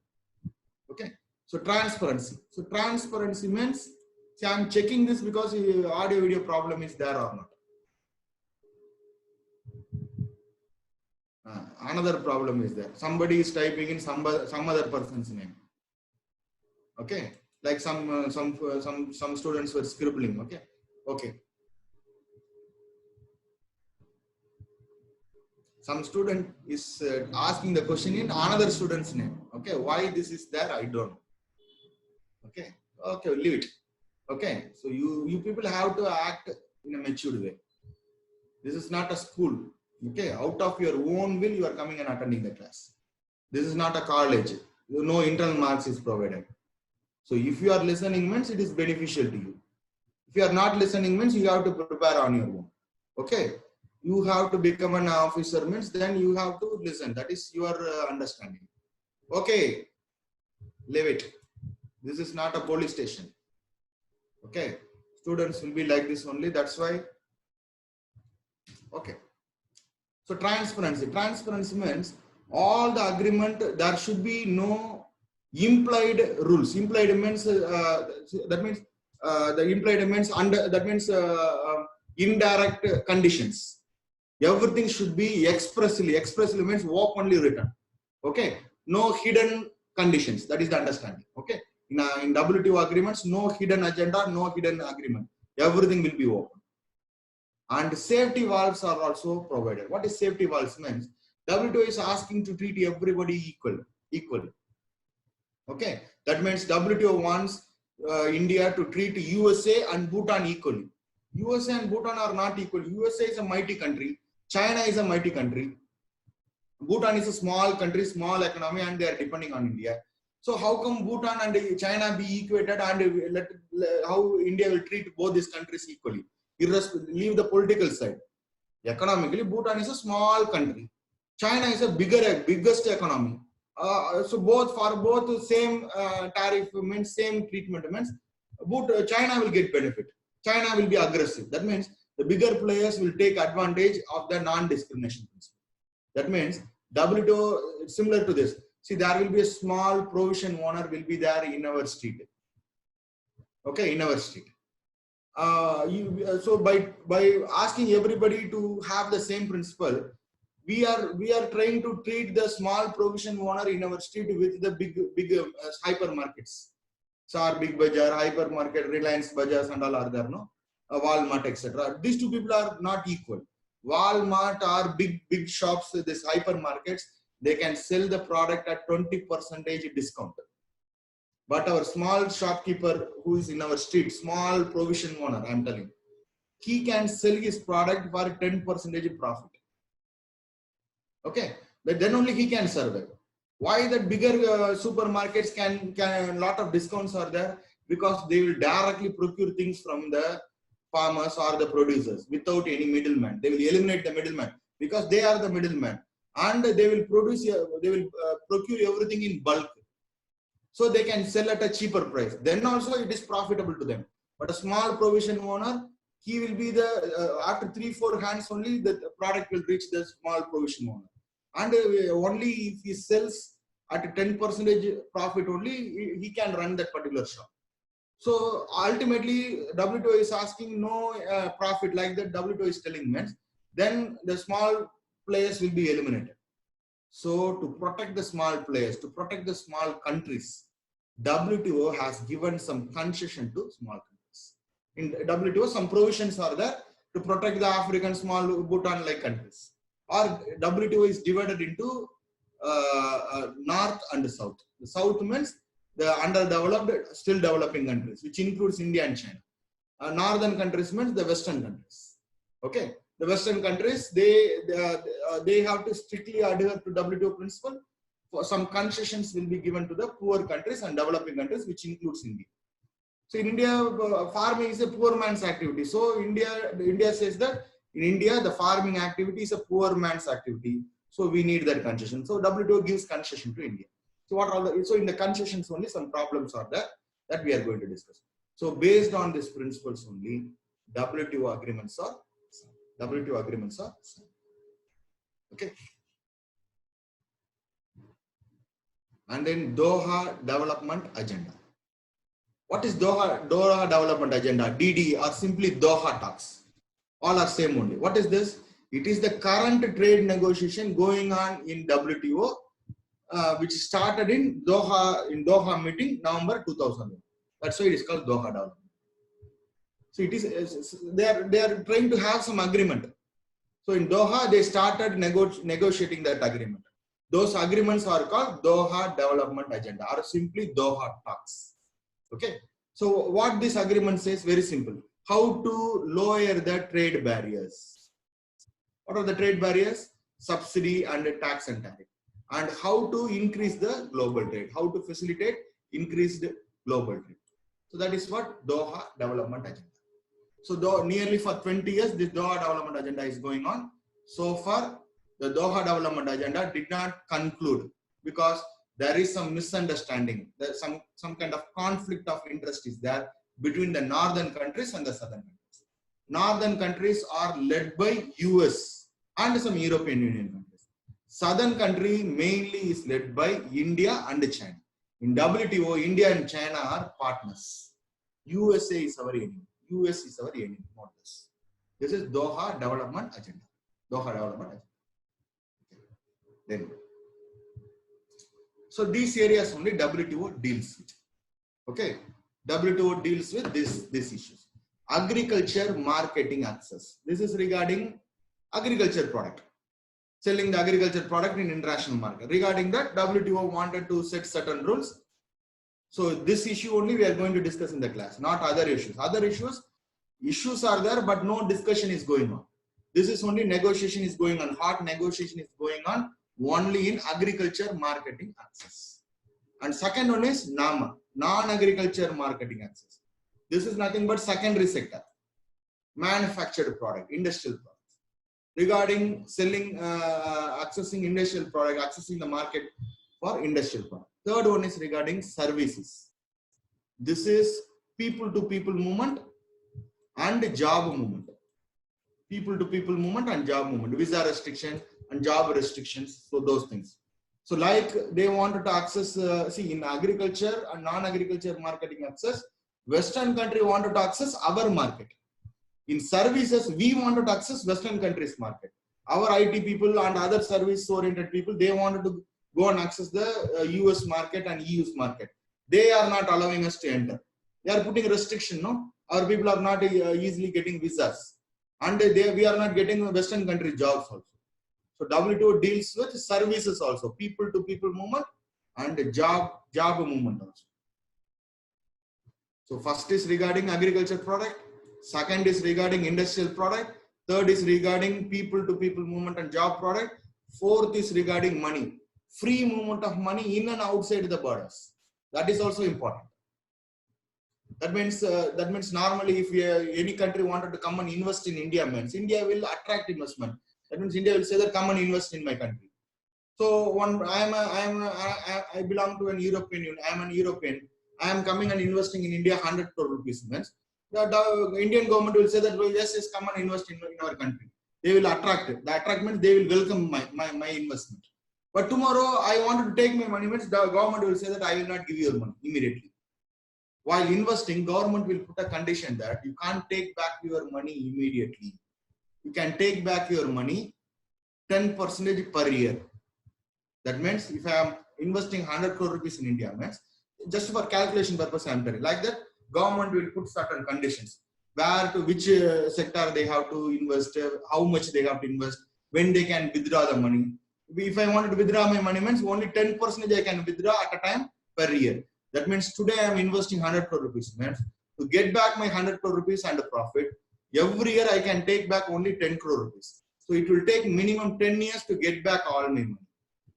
Okay, so transparency. So transparency means, see, I'm checking this because audio video problem is there or not. Another problem is there. Somebody is typing in some other person's name. Okay, like some students were scribbling. Okay. Some student is asking the question in another student's name. Okay, why this is there, I don't know. Okay, leave it. Okay, so you people have to act in a matured way. This is not a school. Okay, out of your own will you are coming and attending the class. This is not a college. No internal marks is provided. So if you are listening means it is beneficial to you. If you are not listening means you have to prepare on your own. Okay, you have to become an officer means then you have to listen. That is your understanding. Okay, leave it. This is not a police station. Okay, students will be like this only. That's why. Okay. So transparency. Transparency means all the agreement, there should be no implied rules. Implied means that means the implied means under, that means indirect conditions. Everything should be expressly. Expressly means openly written. Okay, no hidden conditions. That is the understanding. Okay, in WTO agreements, no hidden agenda, no hidden agreement. Everything will be open. And safety valves are also provided. What is safety valves means? WTO is asking to treat everybody equally. Okay, that means WTO wants India to treat USA and Bhutan equally. USA and Bhutan are not equal. USA is a mighty country. China is a mighty country. Bhutan is a small country, small economy, and they are depending on India. So how come Bhutan and China be equated, and how India will treat both these countries equally? Leave the political side. Economically, Bhutan is a small country. China is a biggest economy. So for both same tariff means same treatment means, China will get benefit. China will be aggressive. That means the bigger players will take advantage of the non-discrimination principle. That means WTO similar to this. See, there will be a small provision owner will be there in our street. Okay, in our street. So by asking everybody to have the same principle, we are trying to treat the small provision owner in our street with the big hypermarkets. So our Big Bazaar, hypermarket, Reliance Bazaars and all are there, no? Walmart, etc. These two people are not equal. Walmart are big shops, these hypermarkets, they can sell the product at 20% discount. But our small shopkeeper who is in our street, small provision owner, I'm telling, he can sell his product for 10% profit. Okay, but then only he can survive. Why that bigger supermarkets can lot of discounts are there? Because they will directly procure things from the farmers or the producers without any middleman. They will eliminate the middleman because they are the middleman, and they will procure everything in bulk, so they can sell at a cheaper price. Then also it is profitable to them. But a small provision owner, he will be the after 3-4 hands only the product will reach the small provision owner, and only if he sells at 10% profit only, he can run that particular shop. So ultimately WTO is asking no profit, like that WTO is telling means, then the small players will be eliminated. So to protect the small players, to protect the small countries, WTO has given some concession to small countries. In WTO, some provisions are there to protect the African small Bhutan-like countries. Or WTO is divided into North and South. The South means the underdeveloped, still developing countries, which includes India and China. Northern countries means the Western countries. Okay, the Western countries, they have to strictly adhere to WTO principle. For some concessions will be given to the poor countries and developing countries, which includes India. So in India, farming is a poor man's activity. So India says that in India, the farming activity is a poor man's activity. So we need that concession. So WTO gives concession to India. So what are the, so in the concessions only some problems are there that we are going to discuss. So based on these principles only, WTO agreements are signed. Okay. And then Doha Development Agenda. What is Doha Development Agenda? DD, or simply Doha talks. All are same only. What is this? It is the current trade negotiation going on in WTO, which started in Doha meeting November 2001. That's why it is called Doha Development. So it is they are trying to have some agreement. So in Doha they started negotiating that agreement. Those agreements are called Doha Development Agenda, or simply Doha talks. Okay. So what this agreement says, very simple. How to lower the trade barriers. What are the trade barriers? Subsidy and tax and tariff. And how to increase the global trade. How to facilitate increased global trade. So that is what Doha Development Agenda. So nearly for 20 years, this Doha Development Agenda is going on. So far, the Doha Development Agenda did not conclude because there is some misunderstanding. There's some kind of conflict of interest is there between the northern countries and the southern countries. Northern countries are led by US and some European Union countries. Southern country mainly is led by India and China. In WTO, India and China are partners. USA is our enemy. US is our enemy, not this. This is Doha Development Agenda. Doha Development Agenda. Then, so these areas only WTO deals with. Okay, WTO deals with these issues. Agriculture marketing access. This is regarding agriculture product. Selling the agriculture product in international market. Regarding that, WTO wanted to set certain rules. So this issue only we are going to discuss in the class, not other issues. Other issues are there, but no discussion is going on. This is only negotiation is going on. Hot negotiation is going on only in agriculture marketing access. And second one is NAMA, non-agriculture marketing access. This is nothing but secondary sector, manufactured product, industrial products. Regarding selling, accessing industrial product, accessing the market for industrial product. Third one is regarding services. This is people-to-people movement and job movement. People-to-people movement and job movement. Visa restriction and job restrictions. So those things. So like they wanted to access, see in agriculture and non-agriculture marketing access, Western country wanted to access our market. In services, we wanted to access Western countries market. Our IT people and other service-oriented people, they wanted to go and access the US market and EU's market. They are not allowing us to enter. They are putting restriction, no? Our people are not easily getting visas. And we are not getting Western country jobs also. So WTO deals with services also, people-to-people movement and job movement also. So first is regarding agriculture product. Second is regarding industrial product. Third is regarding people-to-people movement and job product. Fourth is regarding money. Free movement of money in and outside the borders. That is also important. That means normally if any country wanted to come and invest in India, means India will attract investment. That means India will say that come and invest in my country. So I belong to an European Union. I am an European. I am coming and investing in India 100 crore rupees. Means the Indian government will say that, well, yes, come and invest in our country. They will attract it. The attract means they will welcome my investment. But tomorrow I wanted to take my money, means the government will say that I will not give you your money immediately. While investing, government will put a condition that you can't take back your money immediately. You can take back your money 10% per year. That means if I am investing 100 crore rupees in India, means just for calculation purpose I am telling. Like that, government will put certain conditions. Where to which sector they have to invest, how much they have to invest, when they can withdraw the money. If I wanted to withdraw my money, means only 10% I can withdraw at a time per year. That means today I am investing 100 crore rupees. Means to get back my 100 crore rupees and a profit, every year I can take back only 10 crore rupees. So it will take minimum 10 years to get back all my money.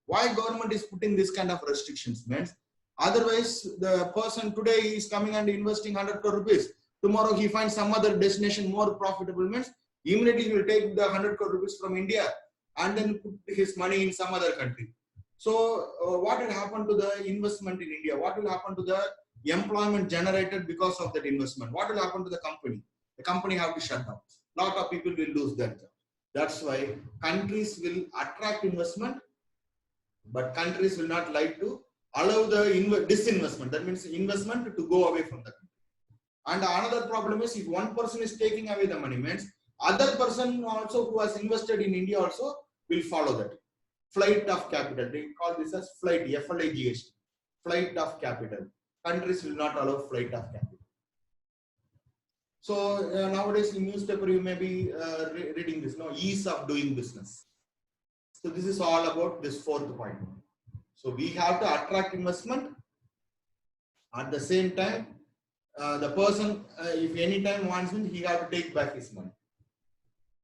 Why government is putting this kind of restrictions? Means otherwise the person today is coming and investing 100 crore rupees. Tomorrow he finds some other destination more profitable, means immediately he will take the 100 crore rupees from India and then put his money in some other country. So what will happen to the investment in India? What will happen to the employment generated because of that investment? What will happen to the company? The company have to shut down. A lot of people will lose their job. That's why countries will attract investment, but countries will not like to allow the disinvestment. That means investment to go away from the country. And another problem is if one person is taking away the money, means other person also who has invested in India also will follow that. Flight of capital. They call this as flight, F-L-I-G-H-T. Flight of capital. Countries will not allow flight of capital. So nowadays in newspaper you may be reading this, no, ease of doing business. So this is all about this fourth point. So we have to attract investment. At the same time, the person, if any time wants it, he have to take back his money.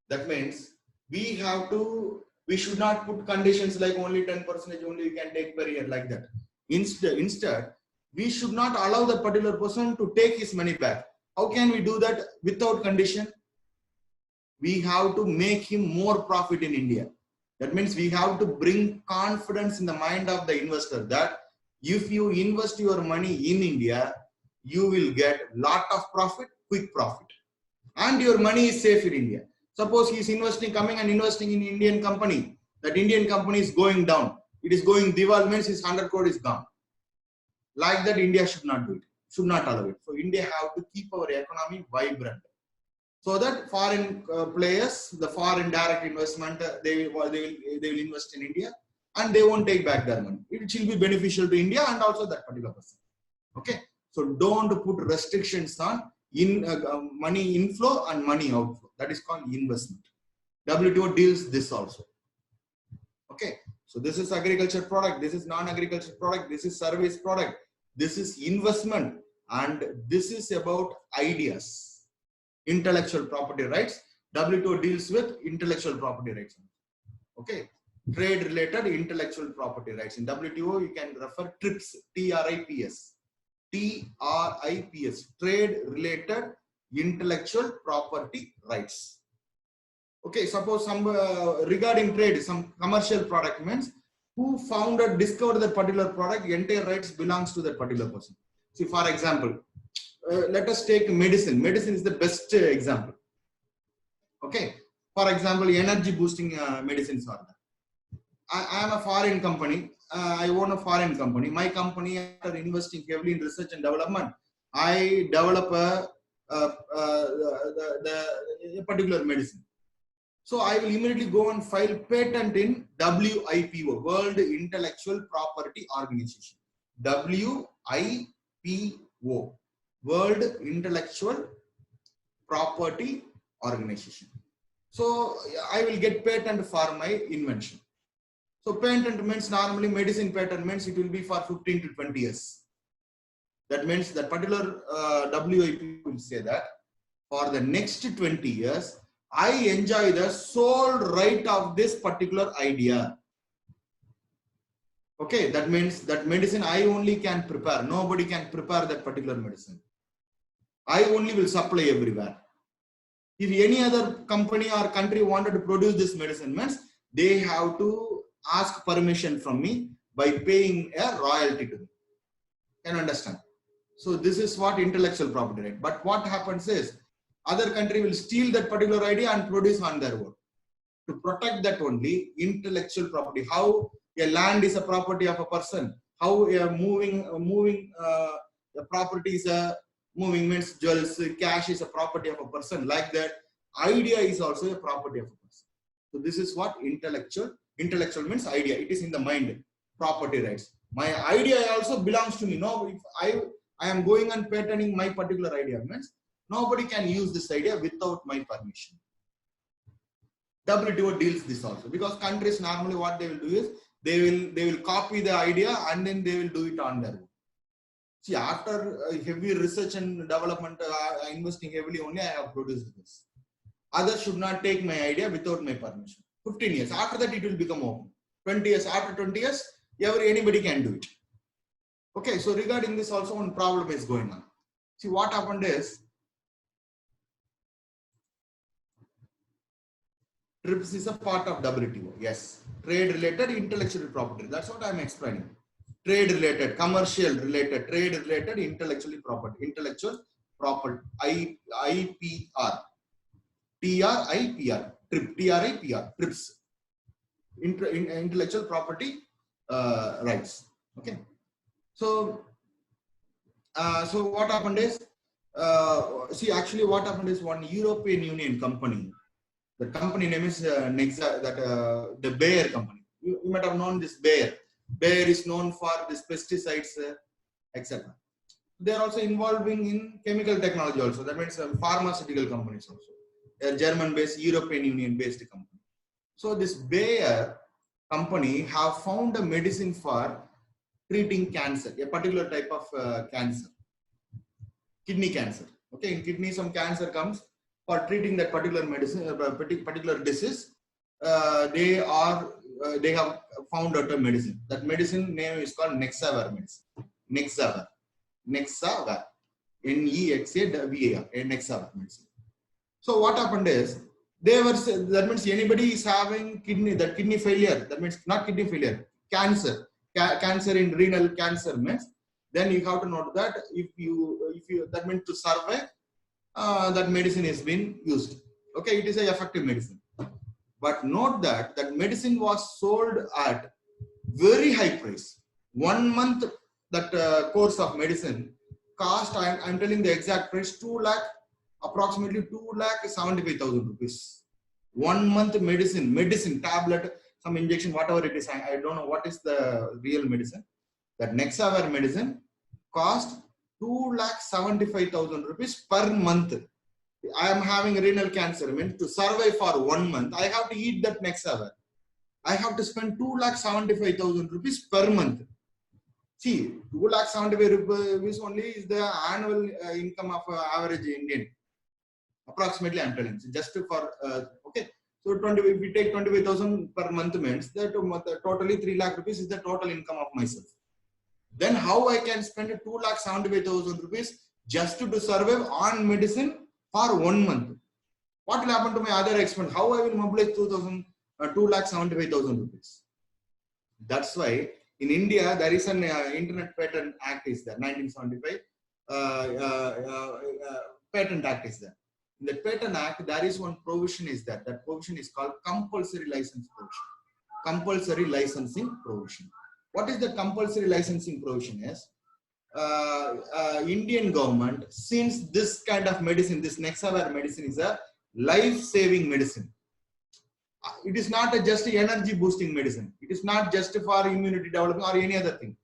That means we should not put conditions like only 10% only you can take per year like that. Instead, we should not allow the particular person to take his money back. How can we do that without condition? We have to make him more profit in India. That means we have to bring confidence in the mind of the investor that if you invest your money in India, you will get lot of profit, quick profit. And your money is safe in India. Suppose he is coming and investing in Indian company. That Indian company is going down. It is going Diwal means his 100 crore is gone. Like that, India should not do it, should not allow it. So India have to keep our economy vibrant, so that foreign players, the foreign direct investment, they will invest in India, and they won't take back their money. It will be beneficial to India and also that particular person. Okay, so don't put restrictions on money inflow and money outflow. That is called investment. WTO deals this also. Okay, so this is agriculture product, this is non-agriculture product, this is service product, this is investment, and this is about ideas, intellectual property rights. WTO deals with intellectual property rights. Okay, trade related intellectual property rights. In WTO, you can refer TRIPS, TRIPS, TRIPS, trade related intellectual property rights. Okay, suppose some regarding trade, some commercial product means who founded, discovered that particular product, entire rights belongs to that particular person. See, for example, let us take medicine. Medicine is the best example. Okay, for example, energy boosting medicines are there. I am a foreign company. I own a foreign company. My company, after investing heavily in research and development, I develop a particular medicine. So I will immediately go and file patent in WIPO, World Intellectual Property Organization. WIPO, World Intellectual Property Organization. So I will get patent for my invention. So patent means normally medicine patent means it will be for 15 to 20 years. That means that particular WIPO will say that for the next 20 years, I enjoy the sole right of this particular idea. Okay, that means that medicine I only can prepare. Nobody can prepare that particular medicine. I only will supply everywhere. If any other company or country wanted to produce this medicine, means they have to ask permission from me by paying a royalty to me. Can you understand? So this is what intellectual property right. But what happens is, other country will steal that particular idea and produce on their own. To protect that only, intellectual property, how a land is a property of a person, how a moving the property is a moving means jewels, cash is a property of a person. Like that, idea is also a property of a person. So this is what intellectual means idea. It is in the mind, property rights. My idea also belongs to me. No, if I am going and patenting my particular idea means nobody can use this idea without my permission. WTO deals this also, because countries normally what they will do is they will copy the idea and then they will do it on their own. See, after heavy research and development, investing heavily only, I have produced this. Others should not take my idea without my permission. 15 years after that it will become open. 20 years after 20 years, anybody can do it. Okay, so regarding this also one problem is going on. See, what happened is, TRIPS is a part of WTO. Yes, trade related intellectual property. That's what I'm explaining. Trade related, commercial related, trade related intellectual property, IPR, TRIPR, TRIPS, intellectual property rights. Okay, so what happened is, see, actually what happened is, one European Union company. The company name is Nexa, the Bayer company. You might have known this Bayer. Bayer is known for this pesticides, etc. They are also involving in chemical technology also. That means pharmaceutical companies also. A German-based, European Union-based company. So this Bayer company have found a medicine for treating cancer, a particular type of cancer, kidney cancer. Okay, in kidney some cancer comes. For treating that particular medicine, particular disease, they have found out a medicine. That medicine name is called Nexavar medicine. Nexavar, Nexavar, Nexavar medicine. So what happened is, that means anybody is having kidney failure. That means not kidney failure, cancer, cancer in renal cancer means. Then you have to note that if you that means to survive. That medicine has been used. Okay, it is a effective medicine. But note that that medicine was sold at very high price. 1 month that course of medicine cost, I'm telling the exact price, 2 lakh, approximately 2,75,000 rupees. 1 month medicine tablet, some injection, whatever it is. I don't know what is the real medicine. That Nexavar medicine cost 2,75,000 rupees per month. I am having renal cancer. I mean, to survive for 1 month, I have to eat that Nexavar. I have to spend 2,75,000 rupees per month. See, 2,75,000 rupees only is the annual income of average Indian. Approximately, I'm telling you, just for okay. So, if we take 25,000 per month means that totally 3 lakh rupees is the total income of myself. Then how I can spend 2,75,000 rupees just to survive on medicine for 1 month? What will happen to my other expense? How I will mobilize 2,75,000 rupees? That's why in India there is an Internet Patent Act is there, 1975 Patent Act is there. In the Patent Act, there is one provision is that provision is called compulsory license provision. Compulsory licensing provision. What is the compulsory licensing provision is? Indian government, since this kind of medicine, this Nexavar medicine is a life-saving medicine. It is not just energy boosting medicine. It is not just for immunity development or any other thing.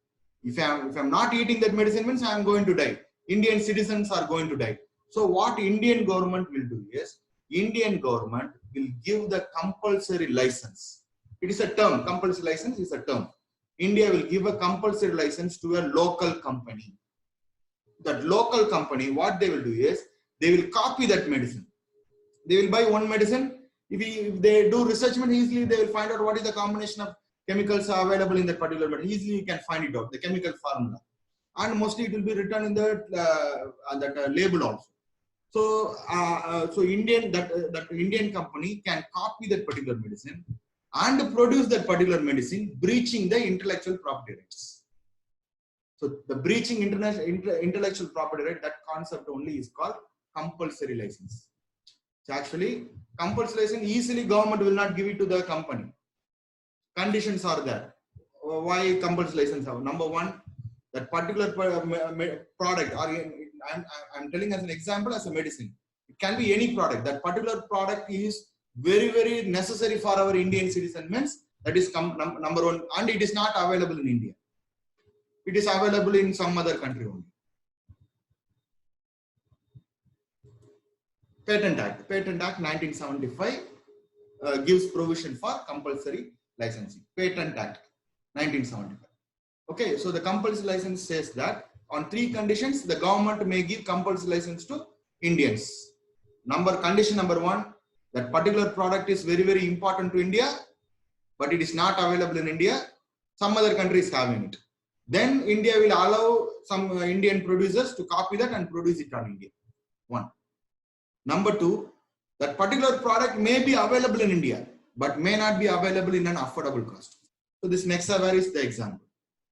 If I'm not eating that medicine means I am going to die. Indian citizens are going to die. So what Indian government will do is, Indian government will give the compulsory license. It is a term, compulsory license is a term. India will give a compulsory license to a local company. That local company, what they will do is, they will copy that medicine. They will buy one medicine. If they do research, easily they will find out what is the combination of chemicals available in that particular medicine. Easily you can find it out, the chemical formula. And mostly it will be written in the label also. So, that Indian company can copy that particular medicine and produce that particular medicine, breaching the intellectual property rights. So, the breaching intellectual property right, that concept only is called compulsory license. So, actually, compulsory license easily government will not give it to the company. Conditions are there. Why compulsory license? Number one, that particular product, or I'm telling as an example as a medicine. It can be any product. That particular product is very, very necessary for our Indian citizen means that is number one, and it is not available in India. It is available in some other country only. Patent Act 1975 gives provision for compulsory licensing. Patent Act 1975. Okay, so the compulsory license says that on 3 conditions the government may give compulsory license to Indians. Condition number 1, that particular product is very, very important to India, but it is not available in India. Some other countries having it. Then India will allow some Indian producers to copy that and produce it on India. 1. Number 2, that particular product may be available in India, but may not be available in an affordable cost. So this Nexavar is the example.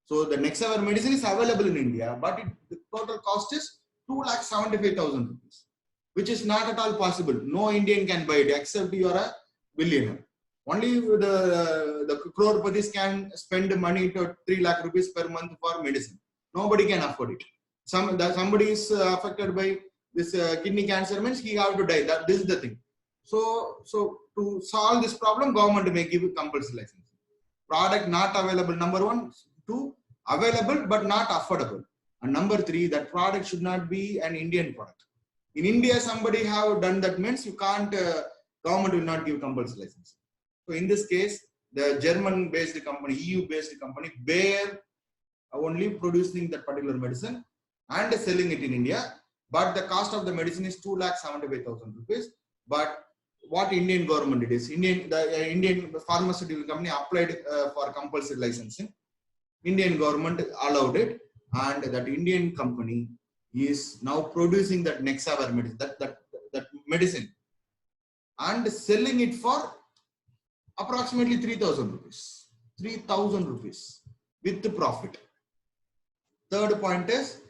So the Nexavar medicine is available in India, but the total cost is 2,75,000 rupees, which is not at all possible. No Indian can buy it except you are a billionaire. Only the crore-patis can spend money to 3 lakh rupees per month for medicine. Nobody can afford it. Somebody is affected by this kidney cancer means he have to die. This is the thing. So to solve this problem, government may give compulsory license. Product not available, number 1. 2, available but not affordable. And number 3, that product should not be an Indian product. In India, somebody have done that means you can't, government will not give compulsory license. So in this case, the German-based company, EU-based company, Bayer only producing that particular medicine and selling it in India. But the cost of the medicine is 2,75,000 rupees. But what Indian government did is, the Indian pharmaceutical company applied for compulsory licensing. Indian government allowed it, and that Indian company is now producing that Nexavar medicine, that medicine, and selling it for approximately 3,000 rupees. 3,000 rupees with the profit. Third point is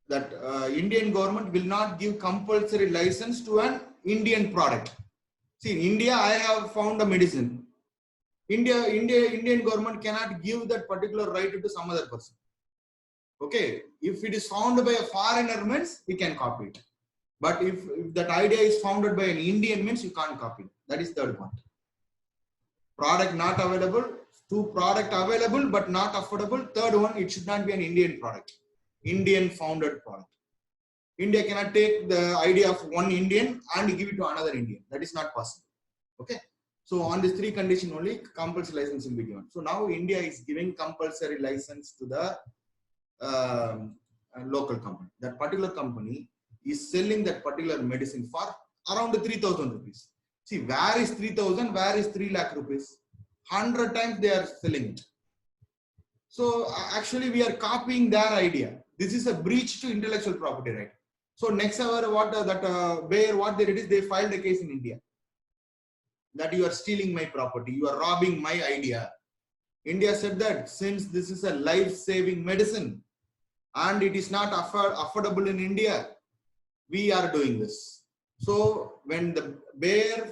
that Indian government will not give compulsory license to an Indian product. See, in India, I have found a medicine. Indian government cannot give that particular right to some other person. Okay, if it is found by a foreigner means we can copy it. But if that idea is founded by an Indian means you can't copy it. That is third point. Product not available. Two, product available but not affordable. Third one, it should not be an Indian product. Indian founded product. India cannot take the idea of one Indian and give it to another Indian. That is not possible. Okay. So on these three conditions only, compulsory license will be given. So now India is giving compulsory license to the local company. That particular company is selling that particular medicine for around 3,000 rupees. See, where is 3,000? Where is 3 lakh rupees? 100 times they are selling it. So actually we are copying their idea. This is a breach to intellectual property right. So next hour, Bayer, what they did is they filed a case in India that you are stealing my property, you are robbing my idea. India said that since this is a life-saving medicine and it is not affordable in India, we are doing this. So when the Bayer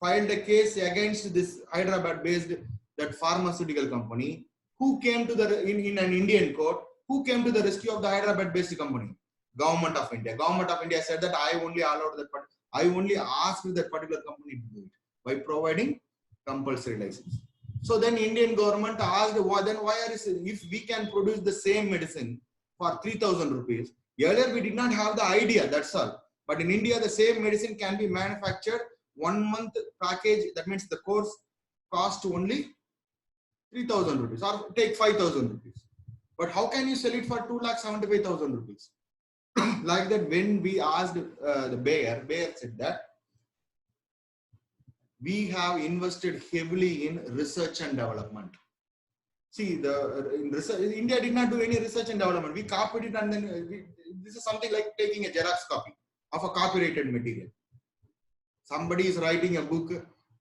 filed a case against this Hyderabad-based that pharmaceutical company, who came to the in an Indian court, who came to the rescue of the Hyderabad-based company? Government of India. Government of India said that I only allowed that, but I only asked that particular company to do it by providing compulsory license. So then Indian government asked, well, then why are if we can produce the same medicine for 3,000 rupees? Earlier we did not have the idea, that's all. But in India, the same medicine can be manufactured 1 month package. That means the course cost only 3,000 rupees or take 5,000 rupees. But how can you sell it for 2,75,000 rupees? Like that, when we asked the Bayer said that we have invested heavily in research and development. See, India did not do any research and development. We copied it, and then this is something like taking a Xerox copy of a copyrighted material. Somebody is writing a book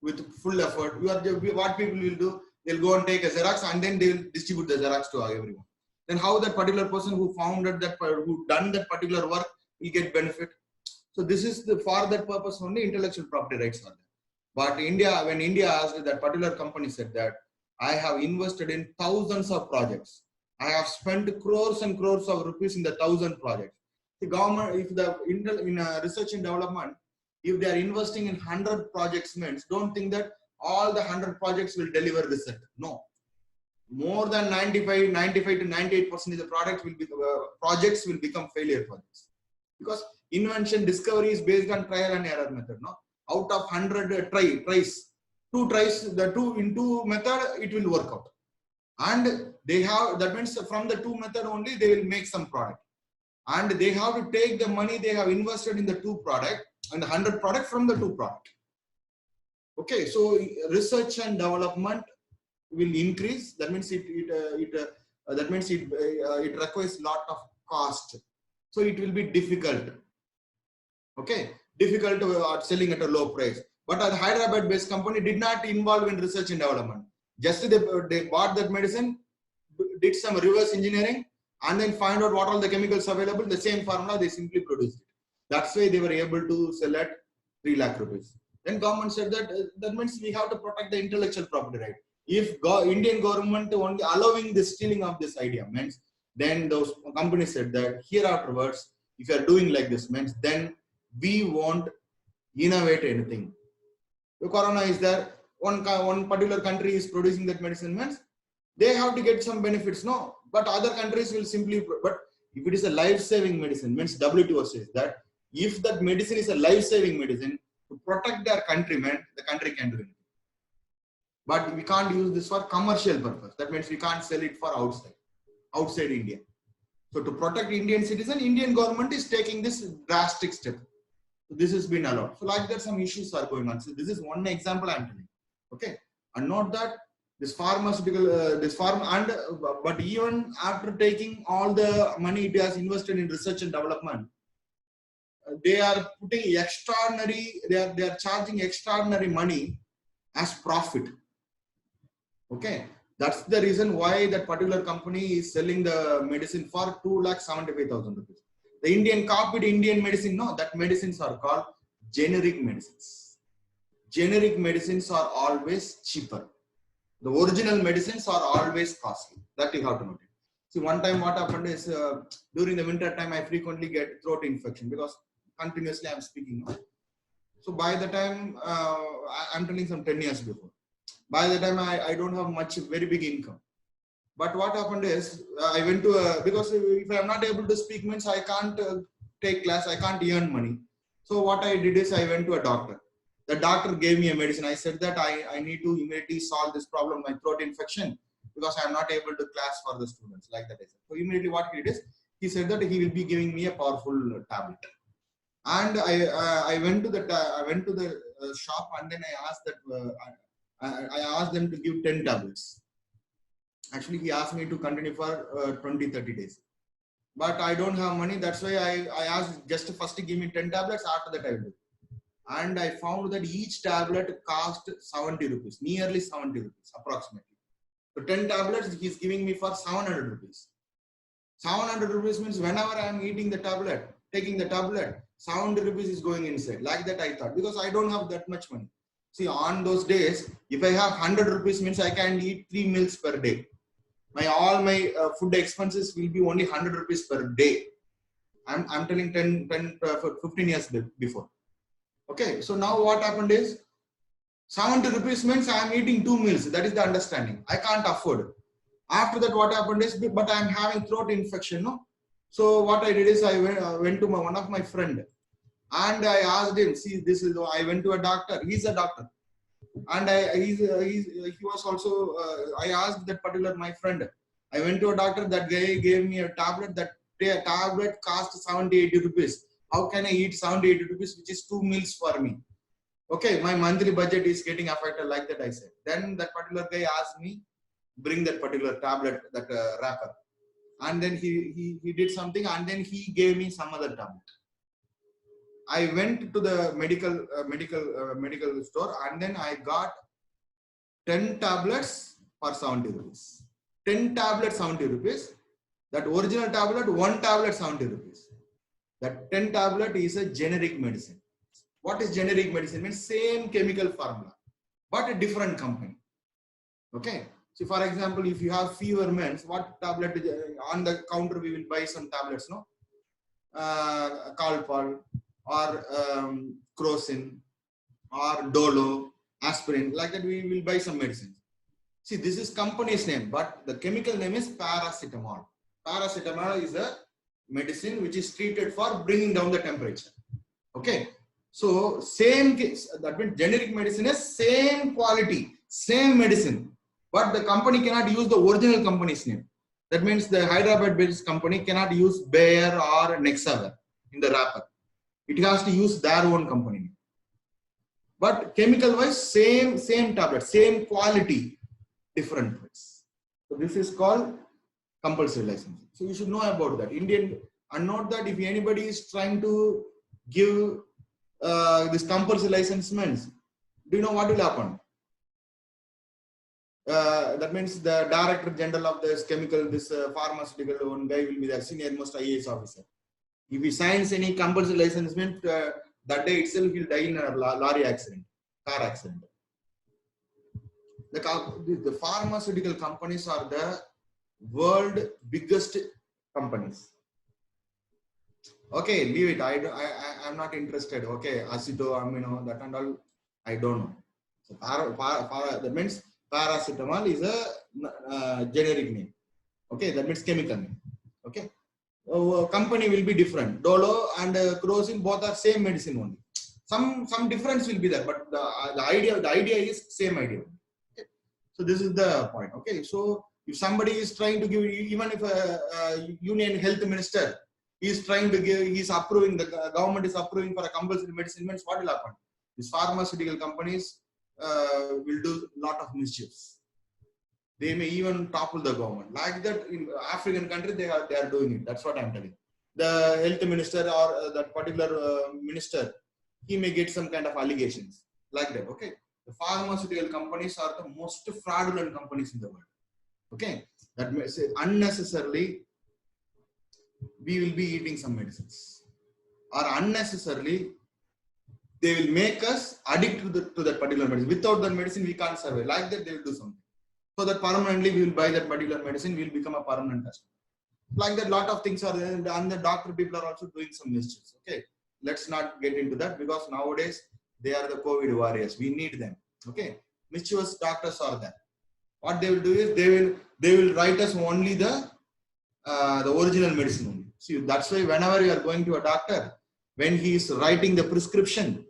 with full effort. What people will do? They'll go and take a Xerox and then they'll distribute the Xerox to everyone. Then how that particular person who founded that, who done that particular work will get benefit? So this is for that purpose only intellectual property rights are there. But India, when India asked, that particular company said that I have invested in thousands of projects. I have spent crores and crores of rupees in the 1,000 projects. The government, if the in research and development, if they are investing in 100 projects, means don't think that all the 100 projects will deliver result. No, more than 95 to 98% of the projects will become failure projects, because invention discovery is based on trial and error method. No, out of 100 tries, 2 tries, the 2 in 2 method it will work out, and they have, that means from the 2 method only they will make some product, and they have to take the money they have invested in the 2 product and the 100 product from the 2 product. Okay, so research and development will increase. That means it requires lot of cost, so it will be difficult. Okay, difficult selling at a low price. But a Hyderabad-based company did not involve in research and development. Just they bought that medicine, did some reverse engineering, and then find out what all the chemicals available. The same formula they simply produced it. That's why they were able to sell at 3 lakh rupees. Then government said that that means we have to protect the intellectual property right. If Indian government only allowing the stealing of this idea means, then those companies said that here afterwards, if you are doing like this means, then we won't innovate anything. The corona is there, one particular country is producing that medicine means they have to get some benefits, no, but other countries will simply, but if it is a life-saving medicine means WTO says that if that medicine is a life-saving medicine, to protect their countrymen, the country can do it. But we can't use this for commercial purpose. That means we can't sell it for outside India. So to protect Indian citizen, Indian government is taking this drastic step. So this has been allowed. So like that, some issues are going on. So this is one example I'm telling. Okay, and note that this pharmaceutical, but even after taking all the money it has invested in research and development, they are putting extraordinary, they are charging extraordinary money as profit. Okay, that's the reason why that particular company is selling the medicine for 2,75,000 rupees. The Indian copied Indian medicine, no, that medicines are called generic medicines. generic medicines are always cheaper. The original medicines are always costly. That you have to note. See, one time what happened is during the winter time, I frequently get throat infection because continuously I'm speaking. So by the time, I'm telling some 10 years before, by the time I don't have much, very big income. But what happened is I went to, because if I'm not able to speak means I can't take class, I can't earn money. So what I did is I went to a doctor. The doctor gave me a medicine. I said that I need to immediately solve this problem, my throat infection, because I'm not able to class for the students, like that. I said. So immediately what he did is, he said that he will be giving me a powerful tablet. And I went to the shop, and then I asked that I asked them to give 10 tablets. Actually, he asked me to continue for 20-30 days. But I don't have money. That's why I asked just first to give me 10 tablets. After that, I will do. And I found that each tablet cost 70 rupees, nearly 70 rupees approximately. So 10 tablets he's giving me for 700 rupees. 700 rupees means whenever I am eating the tablet, taking the tablet, 70 rupees is going inside. Like that I thought, because I don't have that much money. See, on those days, if I have 100 rupees means I can eat 3 meals per day. All my food expenses will be only 100 rupees per day. I'm telling 15 years before. Okay, so now what happened is 70 rupees means I am eating 2 meals. That is the understanding. I can't afford. After that, what happened is, but I am having throat infection. No? So what I did is I went to one of my friend, and I asked him, see, this is, I went to a doctor. He's a doctor. And he was also, I asked that particular my friend. I went to a doctor. That guy gave me a tablet. That tablet cost 70-80 rupees. How can I eat 70-80 rupees, which is 2 meals for me? Okay, my monthly budget is getting affected, like that I said. Then that particular guy asked me, bring that particular tablet, that wrapper. And then he did something, and then he gave me some other tablet. I went to the medical store, and then I got 10 tablets for 70 rupees. 10 tablets, 70 rupees. That original tablet, 1 tablet, 70 rupees. That 10 tablet is a generic medicine. What is generic medicine? Means same chemical formula, but a different company. Okay. So for example, if you have fever means, what tablet on the counter we will buy some tablets, no? Calpol or Crocin or Dolo, aspirin, like that we will buy some medicines. See, this is company's name, but the chemical name is paracetamol. Paracetamol is a medicine which is treated for bringing down the temperature. Okay. So same case, that means generic medicine is same quality, same medicine, but the company cannot use the original company's name. That means the Hyderabad-based company cannot use Bayer or Nexavar in the wrapper. It has to use their own company name. But chemical-wise, same tablet, same quality, different price. So this is called compulsory licensing. So you should know about that. And note that if anybody is trying to give this compulsory license means, do you know what will happen? That means the director general of this chemical, this pharmaceutical one guy will be the senior most IAS officer. If he signs any compulsory license means, that day itself he'll die in a lorry accident, car accident. The pharmaceutical companies are the world biggest companies. Okay, leave it. I'm not interested. Okay, aceto, amino, that and all, I don't know. So that means paracetamol is a generic name. Okay, that means chemical name. Okay, company will be different. Dolo and Crocin both are same medicine only. Some difference will be there, but the idea is same idea. Okay, so this is the point. Okay, so if somebody is trying to give, even if a union health minister is trying to give, he's approving, the government is approving for a compulsory medicine, means what will happen? These pharmaceutical companies will do a lot of mischiefs. They may even topple the government. Like that in African country, they are doing it. That's what I'm telling. The health minister or that particular minister, he may get some kind of allegations like that. Okay. The pharmaceutical companies are the most fraudulent companies in the world. Okay. That means unnecessarily we will be eating some medicines, or unnecessarily they will make us addict to that particular medicine. Without that medicine, we can't survive. Like that, they will do something. So that permanently we will buy that particular medicine, we will become a permanent customer. Like that, lot of things are there, and the doctor people are also doing some mistakes. Okay, let's not get into that, because nowadays they are the COVID warriors. We need them. Okay, mischievous doctors are there. What they will do is they will write us only the original medicine only. See, that's why whenever you are going to a doctor, when he is writing the prescription,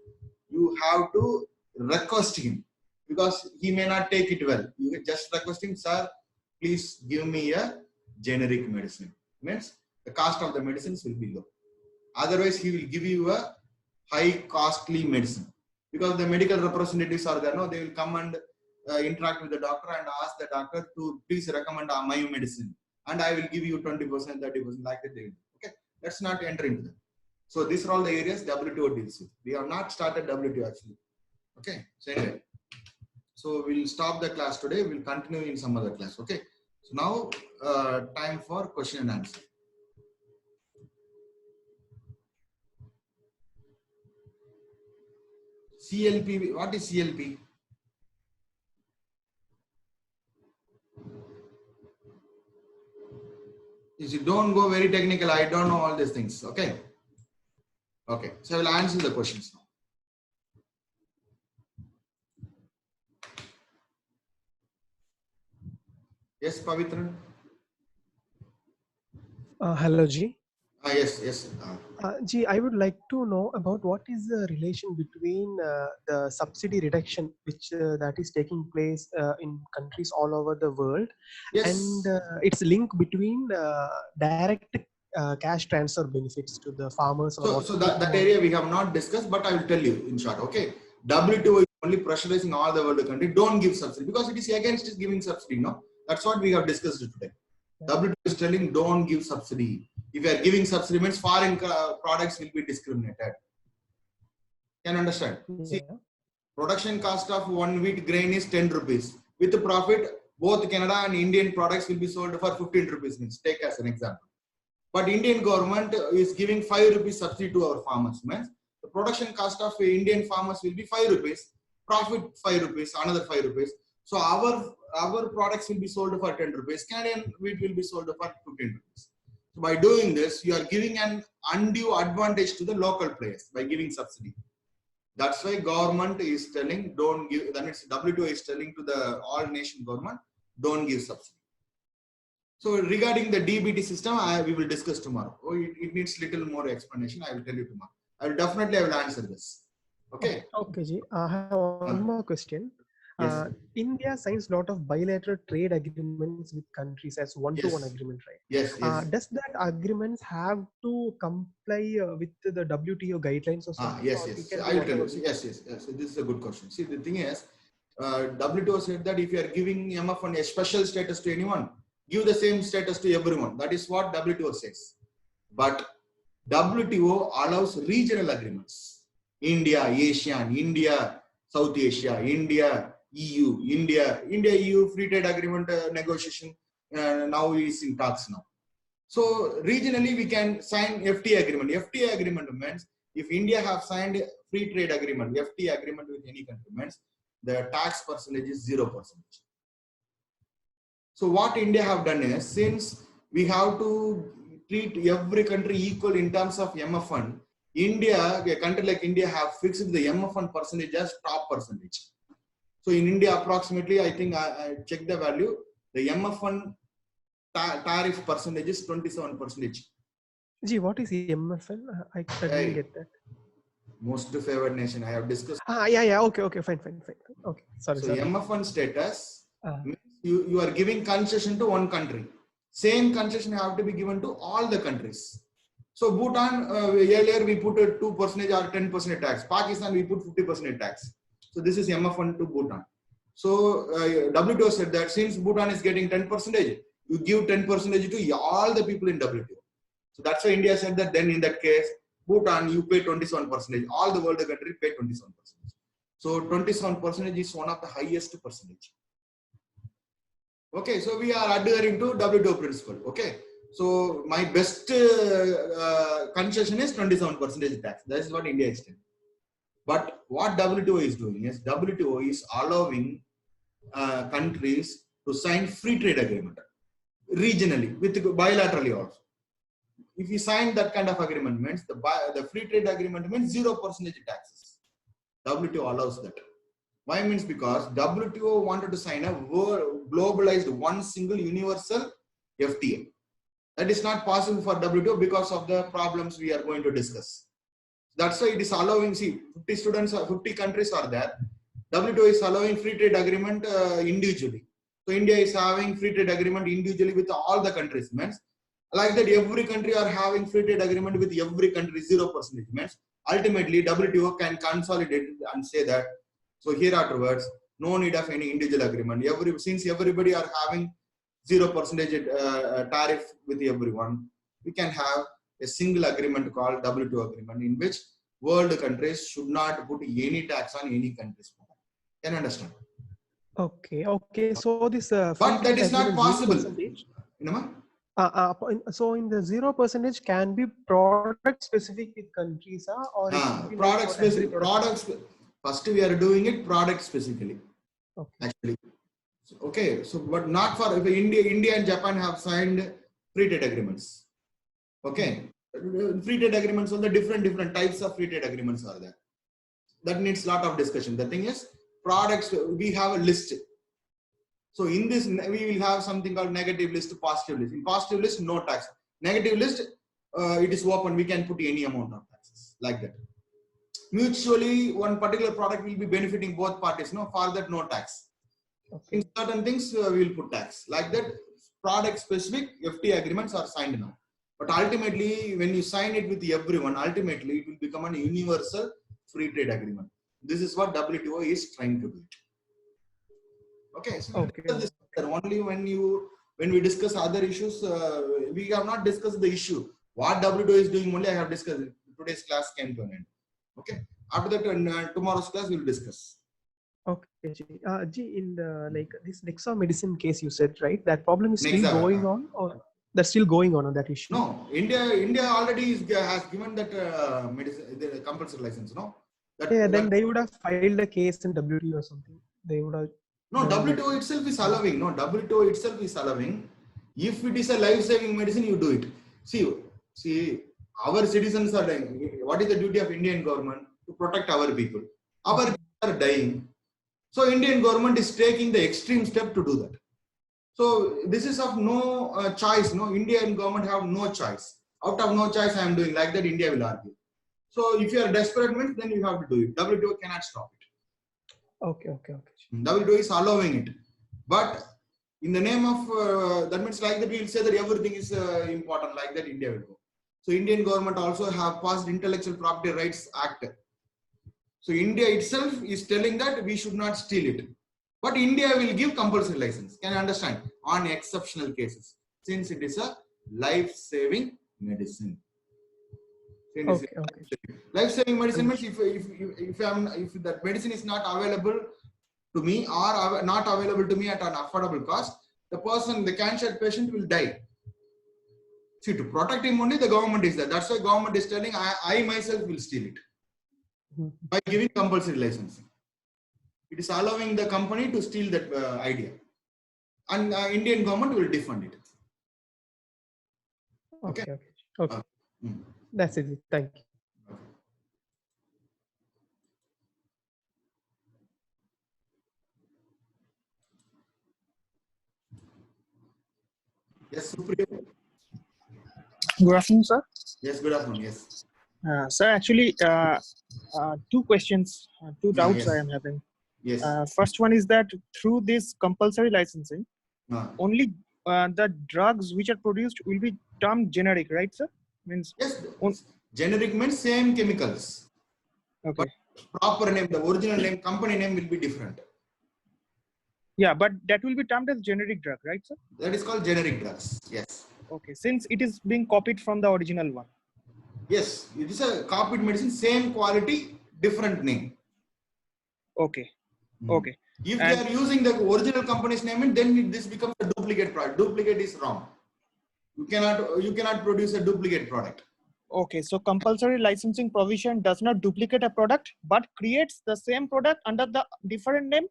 you have to request him, because he may not take it well. You just request him, sir, please give me a generic medicine. Means the cost of the medicines will be low. Otherwise, he will give you a high costly medicine, because the medical representatives are there. No, they will come and interact with the doctor and ask the doctor to please recommend my medicine, and I will give you 20%, 30%, like that they will do. Okay, let's not enter into that. So these are all the areas WTO deals with. We have not started WTO actually. Okay, so anyway, so we'll stop the class today. We'll continue in some other class. Okay, so now time for question and answer. CLP, what is CLP? If you don't go very technical, I don't know all these things. Okay. Okay. So I will answer the questions now. Yes, Pavitra. Hello, Ji. Yes. Ji, I would like to know about what is the relation between the subsidy reduction, which that is taking place in countries all over the world, Yes. and its link between direct cash transfer benefits to the farmers. So that area we have not discussed, but I will tell you in short. Okay, WTO is only pressurizing all the world country. Don't give subsidy, because it is against giving subsidy. No, that's what we have discussed today. Yeah. WTO is telling don't give subsidy. If you are giving subsidy, means foreign products will be discriminated. Can you understand? Yeah. See, production cost of 1 wheat grain is 10 rupees. With the profit, both Canada and Indian products will be sold for 15 rupees. Means take as an example. But Indian government is giving 5 rupees subsidy to our farmers. Means the production cost of Indian farmers will be 5 rupees, profit 5 rupees, another 5 rupees. So our products will be sold for 10 rupees. Canadian wheat will be sold for 15 rupees. So by doing this, you are giving an undue advantage to the local players by giving subsidy. That's why government is telling don't give. That means WTO is telling to the all nation government don't give subsidy. So regarding the DBT system, we will discuss tomorrow. Oh, it needs little more explanation. I will tell you tomorrow. I will answer this. Okay. Okay, Ji. I have one more question. Yes. India signs a lot of bilateral trade agreements with countries as one-to-one agreement, right? Yes. Does that agreements have to comply with the WTO guidelines or something? Yes. I will tell you. Yes. So this is a good question. See, the thing is, WTO said that if you are giving MF1 a special status to anyone, give the same status to everyone. That is what WTO says. But WTO allows regional agreements. India, ASEAN, India, South Asia, India, EU, India, EU free trade agreement negotiation now is in talks now. So regionally we can sign FTA agreement. FTA agreement means if India have signed free trade agreement, FTA agreement with any country means the tax percentage is 0%. So what India have done is, since we have to treat every country equal in terms of MF1, India, a country like India have fixed the MF1 percentage as top percentage. So in India, approximately, I think I checked the value, the MF1 tariff percentage is 27%. Gee, what is MFN? I didn't get that. Most favored nation, I have discussed. Yeah. Okay, fine. Okay, sorry. So MF1 status means you are giving concession to one country. Same concession have to be given to all the countries. So Bhutan, earlier we put a 2% or 10% tax. Pakistan, we put 50% tax. So this is MF1 to Bhutan. So WTO said that since Bhutan is getting 10%, you give 10% to all the people in WTO. So that's why India said that then in that case, Bhutan, you pay 27%. All the world country pay 27%. So 27% is one of the highest percentage. Okay, so we are adhering to WTO principle. Okay, so my best concession is 27% tax. That is what India is telling. But what WTO is doing is WTO is allowing countries to sign free trade agreement regionally with bilaterally also. If you sign that kind of agreement, means the free trade agreement means 0% taxes. WTO allows that. Why? Means because WTO wanted to sign a globalized one single universal FTA. That is not possible for WTO because of the problems we are going to discuss. That's why it is allowing, see, 50 students or 50 countries are there. WTO is allowing free trade agreement individually. So India is having free trade agreement individually with all the countries. Means like that every country are having free trade agreement with every country 0%. Means ultimately WTO can consolidate it and say that, so here afterwards, no need of any individual agreement. Since everybody are having 0% tariff with everyone, we can have a single agreement called WTO agreement in which world countries should not put any tax on any countries. Can you understand? Okay, okay. So this free But that trade is not agreement possible. 0%. You know? So in the 0% can be product specific with countries, or it will be like Product for every specific. product? First we are doing it product specifically. Okay. Actually. Okay, so but not for if India and Japan have signed free trade agreements. Okay, free trade agreements, all the different types of free trade agreements are there. That needs a lot of discussion. The thing is, products, we have a list. So in this, we will have something called negative list, positive list. In positive list, no tax. Negative list, it is open. We can put any amount of taxes like that. Mutually, one particular product will be benefiting both parties. No, for that, no tax. Okay. In certain things, we will put tax like that. Product specific FTA agreements are signed now. But ultimately, when you sign it with everyone, ultimately it will become a universal free trade agreement. This is what WTO is trying to do. Okay, so okay. This only when we discuss other issues, we have not discussed the issue. What WTO is doing only I have discussed. Today's class came to an end. Okay, after that, tomorrow's class we will discuss. Okay, G, in the like this Nexa medicine case you said, right? That problem is still going on, or that's still going on that issue? No, India already has given that medicine, the compulsory license. No. Then they would have filed a case in WTO or something. They would have. No, WTO itself is allowing. No, WTO itself is allowing. If it is a life-saving medicine, you do it. See, our citizens are dying. What is the duty of Indian government? To protect our people. Our people are dying. So Indian government is taking the extreme step to do that. So this is of no choice. No, Indian government have no choice. Out of no choice, I am doing like that. India will argue. So if you are desperate, then you have to do it. WTO cannot stop it. Okay. WTO is allowing it, but in the name of that means like that we will say that everything is important. Like that, India will go. So Indian government also have passed Intellectual Property Rights Act. So India itself is telling that we should not steal it. But India will give compulsory license. Can you understand? On exceptional cases, since it is a life-saving medicine. Okay. Life-saving medicine means if that medicine is not available to me or not available to me at an affordable cost, the cancer patient will die. See, to protect him only, the government is there. That's why government is telling I myself will steal it by giving compulsory licensing. It is allowing the company to steal that idea, and Indian government will defend it. Okay. That's it. Thank you. Yes, Supriya. Good afternoon, sir. Yes, good afternoon. Yes. Sir, actually, two questions, two doubts yes. I am having. Yes. First one is that through this compulsory licensing, only the drugs which are produced will be termed generic, right, sir? Means yes. Generic means same chemicals. Okay. But proper name, the original name, company name will be different. Yeah, but that will be termed as generic drug, right, sir? That is called generic drugs. Yes. Okay, since it is being copied from the original one. Yes, it is a copied medicine, same quality, different name. Okay. Okay. If they are using the original company's name, then this becomes a duplicate product. Duplicate is wrong. You cannot produce a duplicate product. Okay, so compulsory licensing provision does not duplicate a product, but creates the same product under the different name,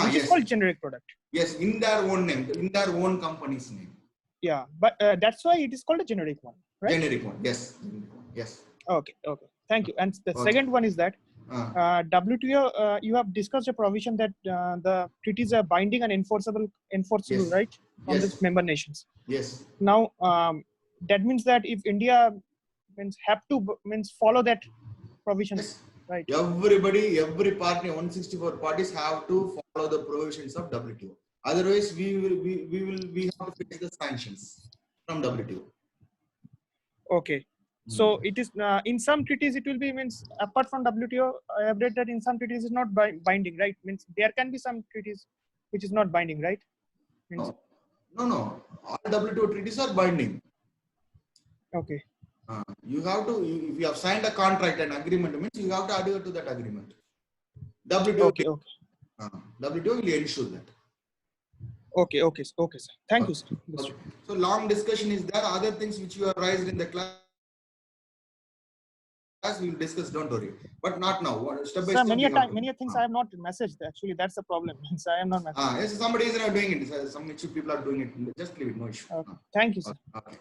which is Yes. called generic product. Yes, in their own name, in their own company's name. Yeah, but that's why it is called a generic one, right? Generic one, yes. Yes. Okay, okay. Thank you. And the Okay. second one is that WTO, you have discussed a provision that the treaties are binding and enforceable, Yes. right, on Yes. the member nations. Yes. Now, that means that if India have to follow that provision, Yes. right? Everybody, every party, 164 parties have to follow the provisions of WTO. Otherwise, we have to face the sanctions from WTO. Okay. So it is in some treaties it will be apart from WTO. I have read that in some treaties is not binding, right? Means there can be some treaties which is not binding, right? No. All WTO treaties are binding. Okay. You have to, if you have signed a contract and agreement, means you have to adhere to that agreement. WTO, WTO will ensure that. Okay, sir. Thank you, sir. Okay. So long discussion is there. Other things which you have raised in the class, we will discuss. Don't worry. But not now. Step by sir, step. Many things I have not messaged. Actually, that's the problem. I am not messaging. Yes, somebody is not doing it. Some people are doing it. Just leave it. No issue. Okay. Thank you, sir. Okay.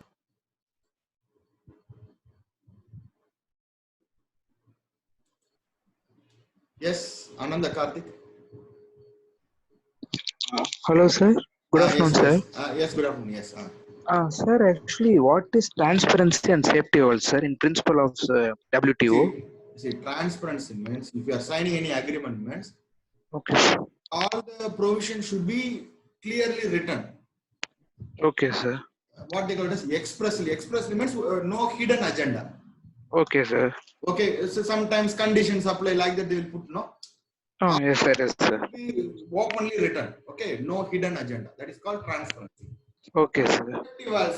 Yes, Ananda Karthik. Hello, sir. Good afternoon, yes, sir. Yes, good afternoon. Yes. Sir, actually, what is transparency and safety also, sir, in principle of WTO? See, transparency means if you are signing any agreement means okay, sir. All the provisions should be clearly written. Okay, sir. What they call it as expressly. Expressly means no hidden agenda. Okay, sir. Okay, so sometimes conditions apply like that they will put no. Oh, yes, sir. Yes, sir. Openly written. Okay, no hidden agenda. That is called transparency. Okay, sir.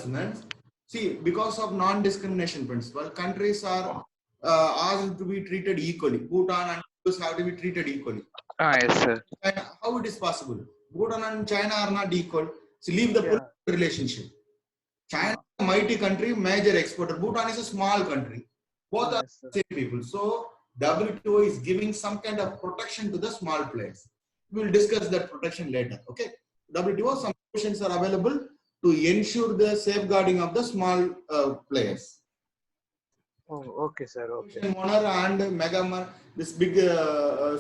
Means, see, because of non-discrimination principle, countries are asked to be treated equally. Bhutan and US have to be treated equally. Yes, sir. And how it is possible? Bhutan and China are not equal. So leave the political relationship. China is a mighty country, major exporter. Bhutan is a small country. Both are the same people. So WTO is giving some kind of protection to the small players. We will discuss that protection later. Okay. WTO, some provisions are available to ensure the safeguarding of the small players. Oh, okay, sir. Okay. Owner and mega, this big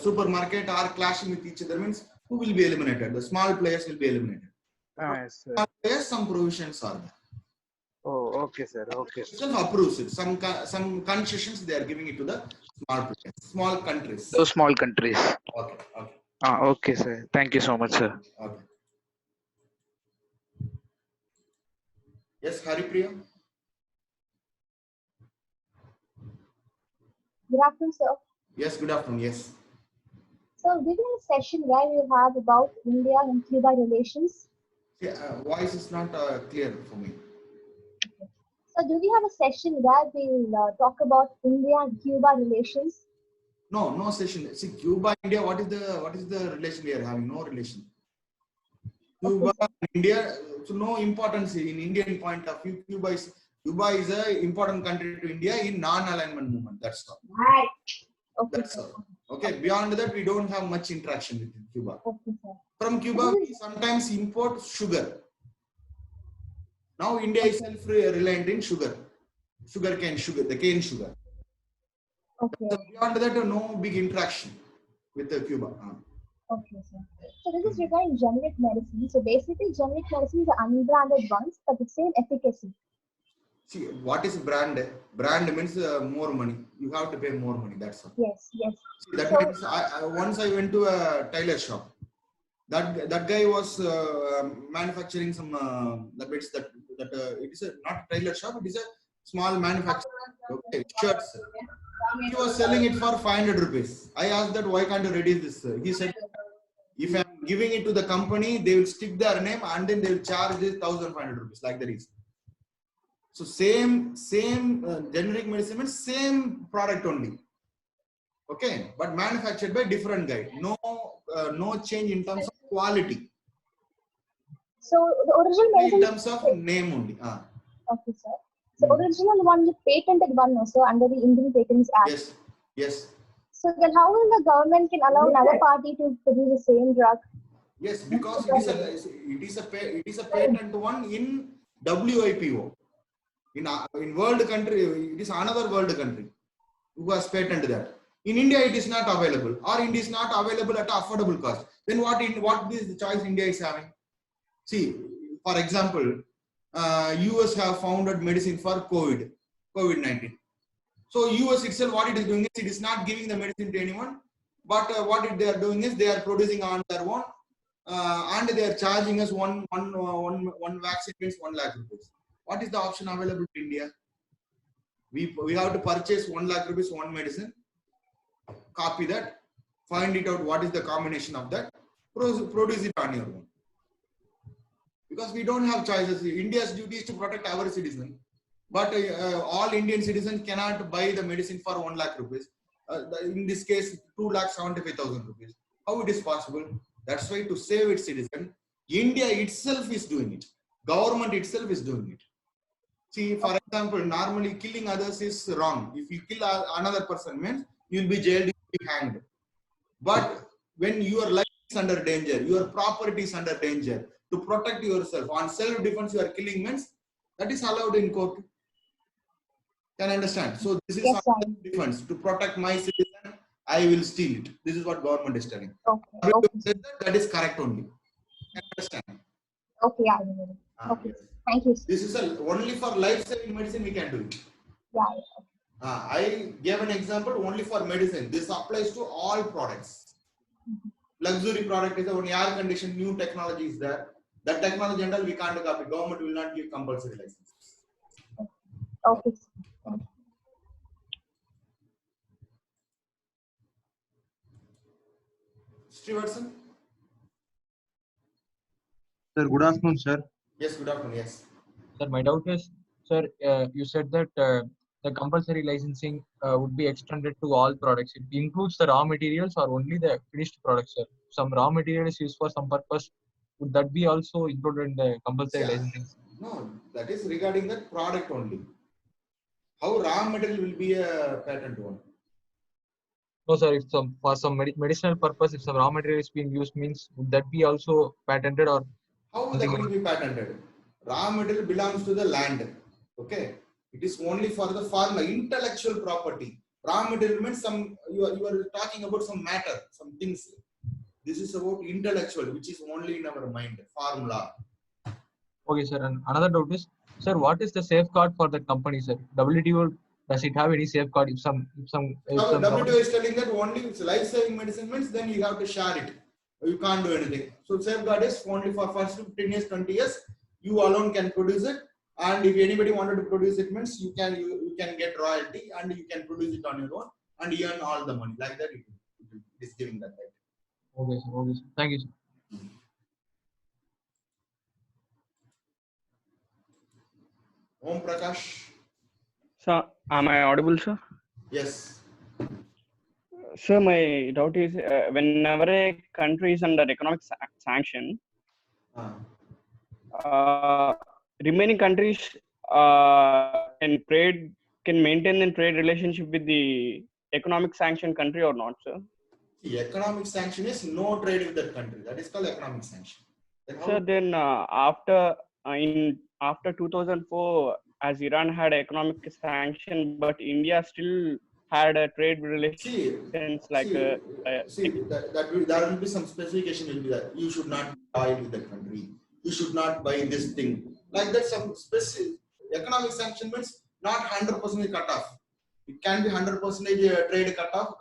supermarket are clashing with each other. Means who will be eliminated? The small players will be eliminated. Yes, sir. Small players, some provisions are there. Oh, okay, sir. Okay. Approves it. Some concessions they are giving it to the small players, small countries. Those small countries. Okay. Okay, sir. Thank you so much, sir. Okay. Yes, Haripriya. Good afternoon, sir. Yes, good afternoon. Yes. So, did you have a session where you have about India and Cuba relations? Yeah, voice is not clear for me. So, do we have a session where we'll talk about India and Cuba relations? No session. See, Cuba, India. What is the relation we are having? No relation. Cuba, India. So no importance in Indian point of view. Cuba is an important country to India in non-alignment movement. That's all. Right. Okay. That's all. Okay. Beyond that, we don't have much interaction with Cuba. Okay, sir. From Cuba, we sometimes import sugar. Now India is self-reliant in sugar. The cane sugar. Okay. So beyond that, no big interaction with Cuba. Okay, sir. So this is regarding generic medicine. So basically, generic medicines are unbranded ones, but the same efficacy. See, what is brand? Brand means more money. You have to pay more money. That's all. Yes. See, that means once I went to a tailor shop. That guy was manufacturing some. That means that it is not a tailor shop. It is a small manufacturer. Okay, shirts. He was selling it for 500 rupees. I asked that why can't you reduce this? He said, if I'm giving it to the company, they will stick their name and then they will charge this 1,500 rupees. Like that is. So same generic medicine means same product only. Okay, but manufactured by different guy. No change in terms of quality. So the original medicine in terms of name only. Okay, sir. So original one with patented one also under the Indian Patents Act. Yes, yes, So then how will the government can allow another party to produce the same drug? yes. Because it is a patent one in WIPO. In world country, it is another world country who has patented that. In India, it is not available, or it is not available at affordable cost. Then what is the choice India is having? See, for example, US have founded medicine for COVID-19. So US itself, what it is doing is it is not giving the medicine to anyone, but they are doing is they are producing on their own, and they are charging us one vaccine means 1 lakh rupees. What is the option available to India? We have to purchase 1 lakh rupees one medicine, copy that, find it out what is the combination of that, produce it on your own. Because we don't have choices. India's duty is to protect our citizens, but all Indian citizens cannot buy the medicine for 1 lakh rupees. In this case, 2,75,000 rupees. How it is possible? That's why to save its citizen, India itself is doing it. Government itself is doing it. See, for example, normally killing others is wrong. If you kill another person, means you will be jailed, you will be hanged. But when your life is under danger, your property is under danger, to protect yourself, on self-defense you are killing means, that is allowed in court. Can I understand? So this is Yes, on self-defense. To protect my citizen, I will steal it. This is what government is telling. Okay. Okay. That is correct only. Can I understand? Okay, I will. Okay. Yes. Thank you. This is only for life-saving medicine we can do it. Yeah. I gave an example only for medicine. This applies to all products. Luxury product is only air conditioned, new technology is there. That technology and all we can't copy. Government will not give compulsory licenses. Okay. Stevenson? Sir, good afternoon, sir. Yes, good afternoon. Yes. Sir, my doubt is, sir, you said that the compulsory licensing would be extended to all products. It includes the raw materials or only the finished products, sir? Some raw material is used for some purpose. Would that be also included in the compulsory licensing? No, that is regarding that product only. How raw material will be a patent one? No, sir. If for some medicinal purpose, if some raw material is being used, means would that be also patented or? How that will be patented? Raw material belongs to the land. Okay, it is only for the farmer, intellectual property. Raw material means some you are talking about some matter, some things. This is about intellectual, which is only in our mind. Formula. Okay, sir. And another doubt is, sir, what is the safeguard for the company, sir? WTO, does it have any safeguard if some WTO is telling that only it's life-saving medicine means then you have to share it. You can't do anything. So safeguard is only for first 15 years, 20 years. You alone can produce it, and if anybody wanted to produce it, means you can get royalty and you can produce it on your own and earn all the money. Like that, it is giving that right. Okay, sir. Okay, sir. Thank you, sir. Om Prakash. So, am I audible, sir? Yes. Sir, my doubt is whenever a country is under economic sanction, remaining countries can maintain the trade relationship with the economic sanction country or not, sir? The economic sanction is no trade with that country. That is called economic sanction. Sir, then after 2004, as Iran had economic sanction, but India still had a trade relations there will be some specification will be that you should not buy with that country. You should not buy this thing. Like that, some specific economic sanction means not 100% cut off. It can be 100% trade cut off,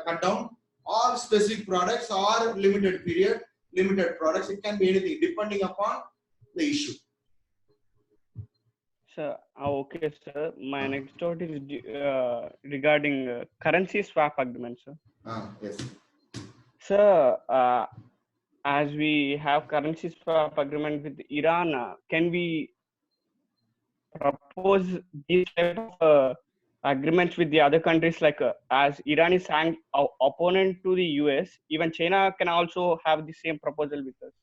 cut down, or specific products or limited period, limited products. It can be anything depending upon the issue. Sir, okay, sir. My next doubt is regarding currency swap agreement, sir. Yes. Sir, as we have currency swap agreement with Iran, can we propose these type of agreements with the other countries? Like as Iran is an opponent to the US, even China can also have the same proposal with us.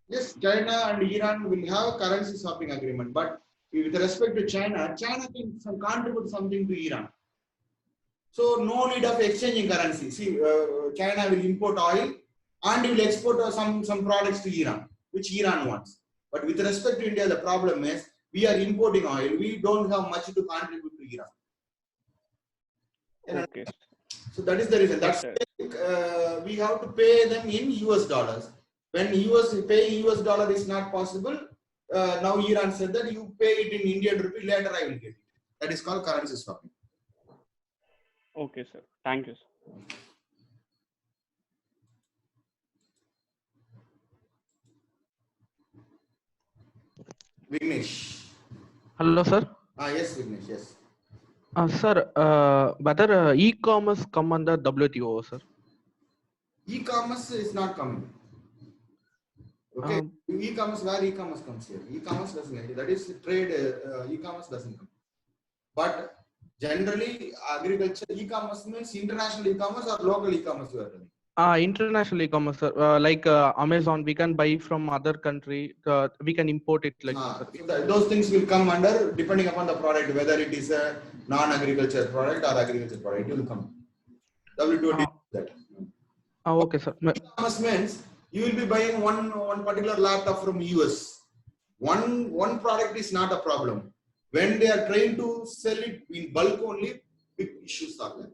Yes, China and Iran will have a currency swapping agreement, but with respect to China, China can contribute something to Iran. So no need of exchanging currency. See, China will import oil and will export some products to Iran, which Iran wants. But with respect to India, the problem is we are importing oil. We don't have much to contribute to Iran. Okay. So that is the reason. Yes, That's sir. we have to pay them in US dollars. When paying US dollar is not possible, now Iran said that you pay it in Indian rupee, later I will get it. That is called currency swapping. Okay, sir. Thank you, sir. Vignesh. Hello, sir. Yes, Vignesh, yes. Sir, whether e-commerce come under WTO, sir? E-commerce is not coming. Okay. E-commerce, where e-commerce comes here? E-commerce doesn't enter. That is trade, e-commerce doesn't come. But generally, agriculture e-commerce means international e-commerce or local e-commerce you are telling? International e-commerce, sir. Like Amazon, we can buy from other country. We can import it like that, sir. Those things will come under depending upon the product, whether it is a non-agriculture product or agriculture product, it will come. WTO deals with that. Okay, sir. E-commerce means you will be buying one particular laptop from US. One product is not a problem. When they are trying to sell it in bulk only, big issues are there.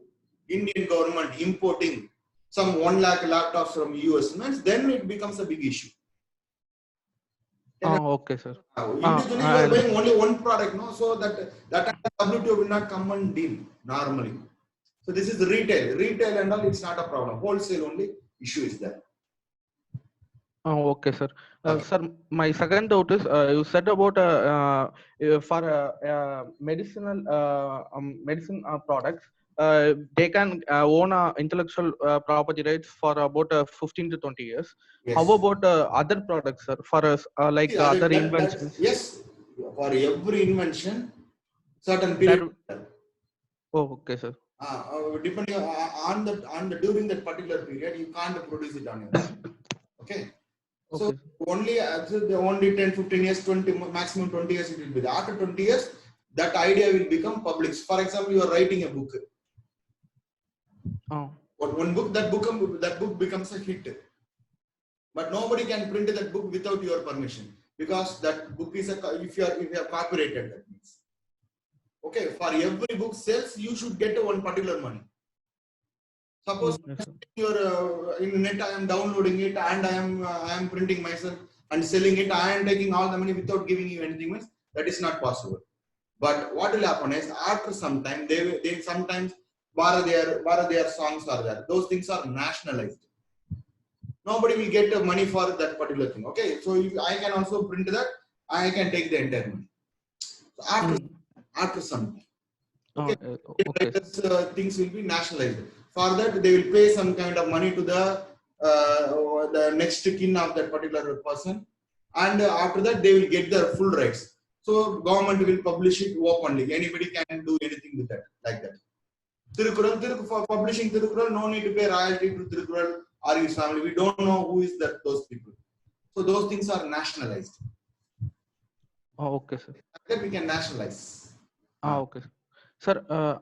Indian government importing some 1 lakh laptops from US means then it becomes a big issue. Okay, sir. Individually, you are buying only one product, no? So that WTO will not come and deal normally. So this is retail and all. It's not a problem. Wholesale only issue is there. Okay, sir. Sir, my second doubt is you said about for medicine products, they can own intellectual property rights for about 15 to 20 years. Yes. How about other products, sir? For us, like other inventions? Yes, for every invention, certain period. Okay, sir. Depending on the during that particular period, you can't produce it on your own. Okay. So only 10, 15 years, 20, maximum 20 years it will be there. After 20 years, that idea will become public. For example, you are writing a book. One book, that book becomes a hit. But nobody can print that book without your permission, because that book is if you have copyrighted, that means. Okay, for every book sales, you should get one particular money. Suppose you're in net, I am downloading it and I am printing myself and selling it. I am taking all the money without giving you anything. Means that is not possible. But what will happen is after some time they sometimes borrow their songs are there. Those things are nationalized. Nobody will get money for that particular thing. Okay, so if I can also print that, I can take the entire money. So after some time, okay, things will be nationalized. For that, they will pay some kind of money to the next kin of that particular person, and after that, they will get their full rights. So government will publish it openly. Anybody can do anything with that, like that. For publishing Tirukkural, no need to pay royalty to Tirukkural or his family. We don't know who is those people. So those things are nationalized. Okay, sir. That we can nationalize. Okay, sir.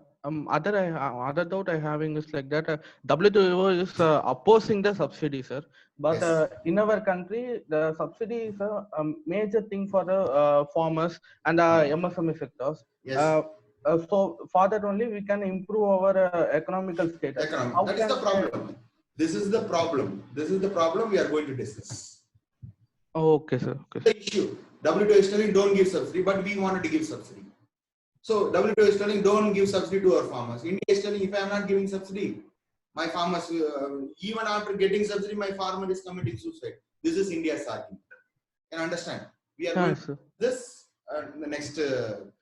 Other doubt I having is like that WTO is opposing the subsidy, sir. But in our country, the subsidy is a major thing for the farmers and the MSME sectors. Yes. So for that only we can improve our economical status. That is the problem. This is the problem. This is the problem we are going to discuss. Okay, sir. Okay. The issue. WTO is telling don't give subsidy, but we wanted to give subsidy. So WTO is telling don't give subsidy to our farmers. India is telling if I am not giving subsidy, my farmers, even after getting subsidy, my farmer is committing suicide. This is India's argument. Can you understand? We are going to this in the next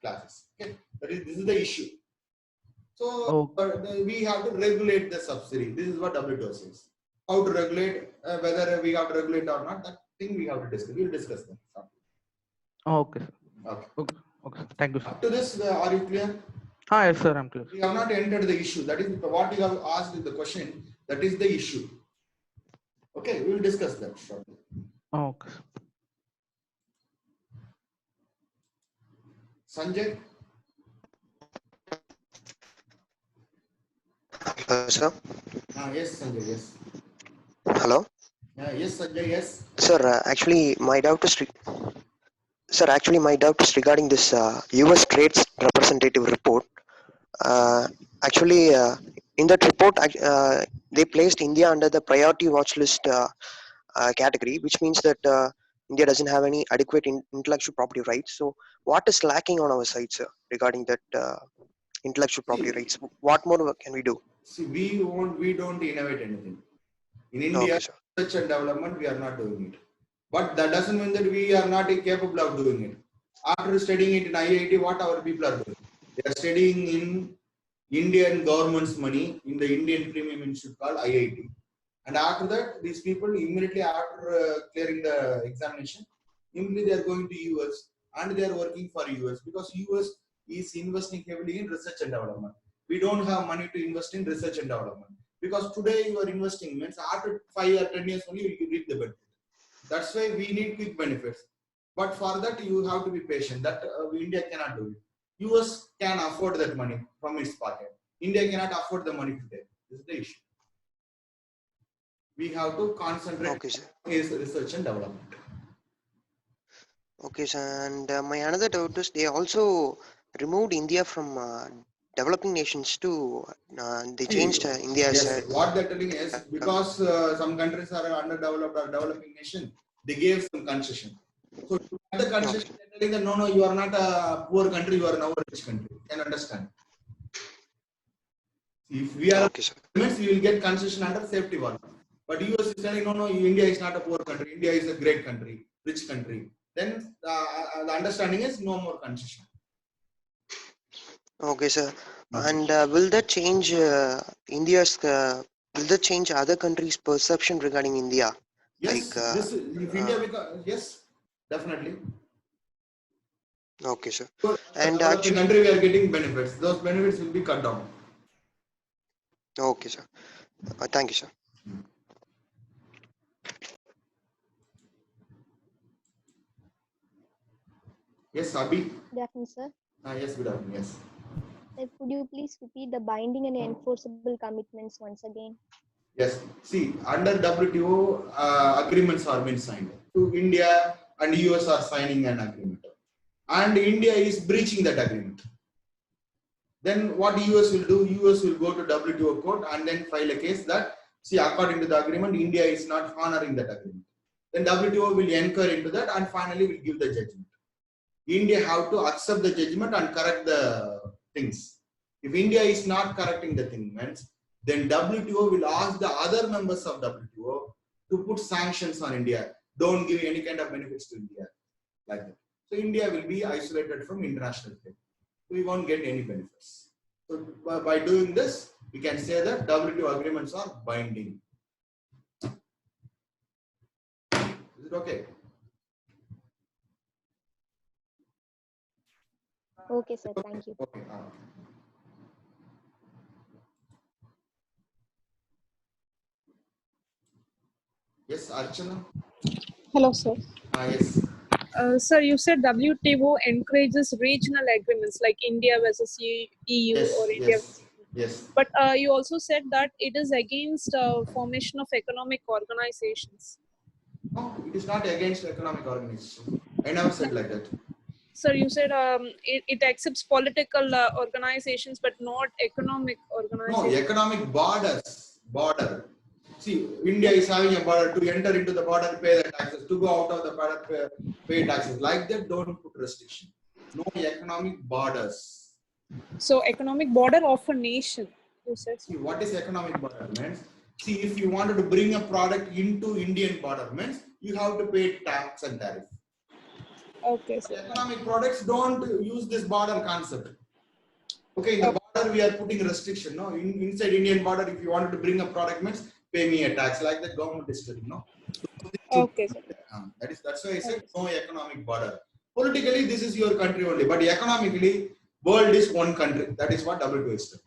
classes. Okay, this is the issue. So we have to regulate the subsidy. This is what WTO says. How to regulate, whether we have to regulate or not, that thing we have to discuss. We will discuss that. Okay, sir. Okay. Okay. Thank you, sir. Up to this, are you clear? Yes, sir. I'm clear. We have not entered the issue. That is what you have asked the question. That is the issue. Okay, we will discuss that shortly. Okay. Sanjay? Hello, sir. Yes, Sanjay, yes. Hello, Yes, Sanjay, yes. sir. Actually, my doubt is regarding this U.S. Trade Representative report. Uh, actually, in that report, they placed India under the priority watch list category, which means that India doesn't have any adequate intellectual property rights. So, what is lacking on our side, sir, regarding that intellectual property See, rights? What more can we do? see, we don't innovate anything. In India, Okay, sir. research and development, we are not doing it. But that doesn't mean that we are not capable of doing it. After studying it in IIT, what our people are doing? They are studying in Indian government's money in the Indian Premium Institute called IIT. And after that, these people immediately after clearing the examination, immediately they are going to US and they are working for US because US is investing heavily in research and development. We don't have money to invest in research and development because today you are investing means after 5 or 10 years only you can reap the benefit. That's why we need quick benefits. But for that you have to be patient. That India cannot do it. US can afford that money from its pocket. India cannot afford the money today. This is the issue. We have to concentrate Okay, sir. on research and development. Okay, sir. And my another doubt is they also removed India from developing nations too. They changed India's. Yes, what they're telling is because some countries are underdeveloped or developing nation, they gave some concession. So the concession, Okay. they're telling that no, you are not a poor country, you are now a rich country. You can understand. If we are Okay, sir. means we will get concession under safety valve. But US is telling no, India is not a poor country. India is a great country, rich country. Then the understanding is no more concession. Okay, sir. Okay. And will that change India's? Will that change other countries' perception regarding India? Yes, Like, this if India becomes yes, definitely. okay, sir. So, And developing actually, country we are getting benefits. Those benefits will be cut down. okay, sir. Thank you, sir. Yes, Abhi. Good afternoon, sir. Yes, good afternoon. Yes. Could you please repeat the binding and enforceable commitments once again? Yes. See, under WTO, agreements are being signed. To India and US are signing an agreement, and India is breaching that agreement. Then what US will do? US will go to WTO court and then file a case that see, according to the agreement, India is not honoring that agreement. Then WTO will inquire into that and finally will give the judgment. India have to accept the judgment and correct the things. If India is not correcting the things, then WTO will ask the other members of WTO to put sanctions on India. Don't give any kind of benefits to India, like that. So India will be isolated from international trade. We won't get any benefits. So by doing this, we can say that WTO agreements are binding. Is it okay? Okay, sir. Thank you. Okay. Yes, Archana? Hello, sir. Yes. Sir, you said WTO encourages regional agreements like India versus EU or India. Yes. But you also said that it is against formation of economic organizations. No, it is not against economic organization. I never said like that. Sir, you said it accepts political organizations but not economic organizations. No, economic border. See, India is having a border. To enter into the border, pay the taxes. To go out of the border, pay taxes. Like that, don't put restriction. No economic borders. So, economic border of a nation, you said. See, what is economic border means? See, if you wanted to bring a product into Indian border means, you have to pay tax and tariff. Okay, sir. Economic products don't use this border concept. Okay, in the border we are putting restriction. No, inside Indian border, if you wanted to bring a product means pay me a tax, like the government is telling. No. Okay, sir. That's why I said no economic border. Politically, this is your country only, but economically, world is one country. That is what WTO is.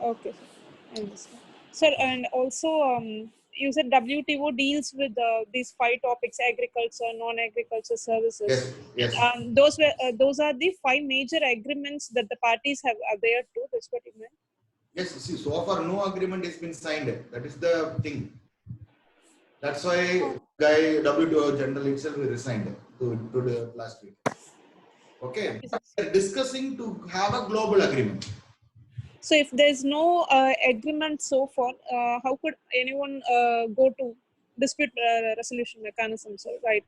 Okay, sir. I understand. Sir, and also you said WTO deals with these 5 topics: agriculture, non-agriculture services. Yes, yes. Those are the 5 major agreements that the parties have adhered to. That's what you meant. Yes, see, so far no agreement has been signed. That is the thing. That's why guy WTO general itself resigned to the last week. Okay, but they're discussing to have a global agreement. So if there's no agreement so far, how could anyone go to dispute resolution mechanism, sir, right?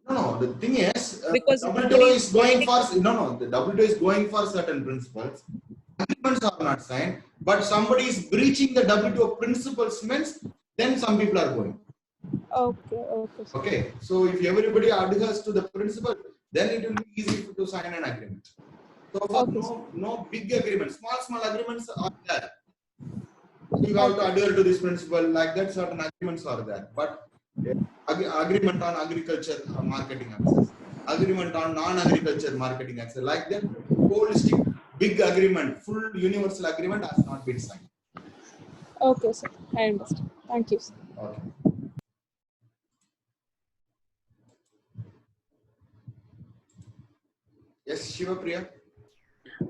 No, the thing is, Because WTO is going for the WTO is going for certain principles. Agreements are not signed, but somebody is breaching the WTO principles means then some people are going. Okay, okay. Sir. Okay, so if everybody adheres to the principle, then it will be easy to sign an agreement. So far, no big agreements. Small agreements are there. You have to adhere to this principle. Like that, certain agreements are there. But agreement on agriculture marketing access, agreement on non-agriculture marketing access, like that, holistic big agreement, full universal agreement has not been signed. Okay, sir. I understand. Thank you, sir. Okay. Yes, Shiva Priya.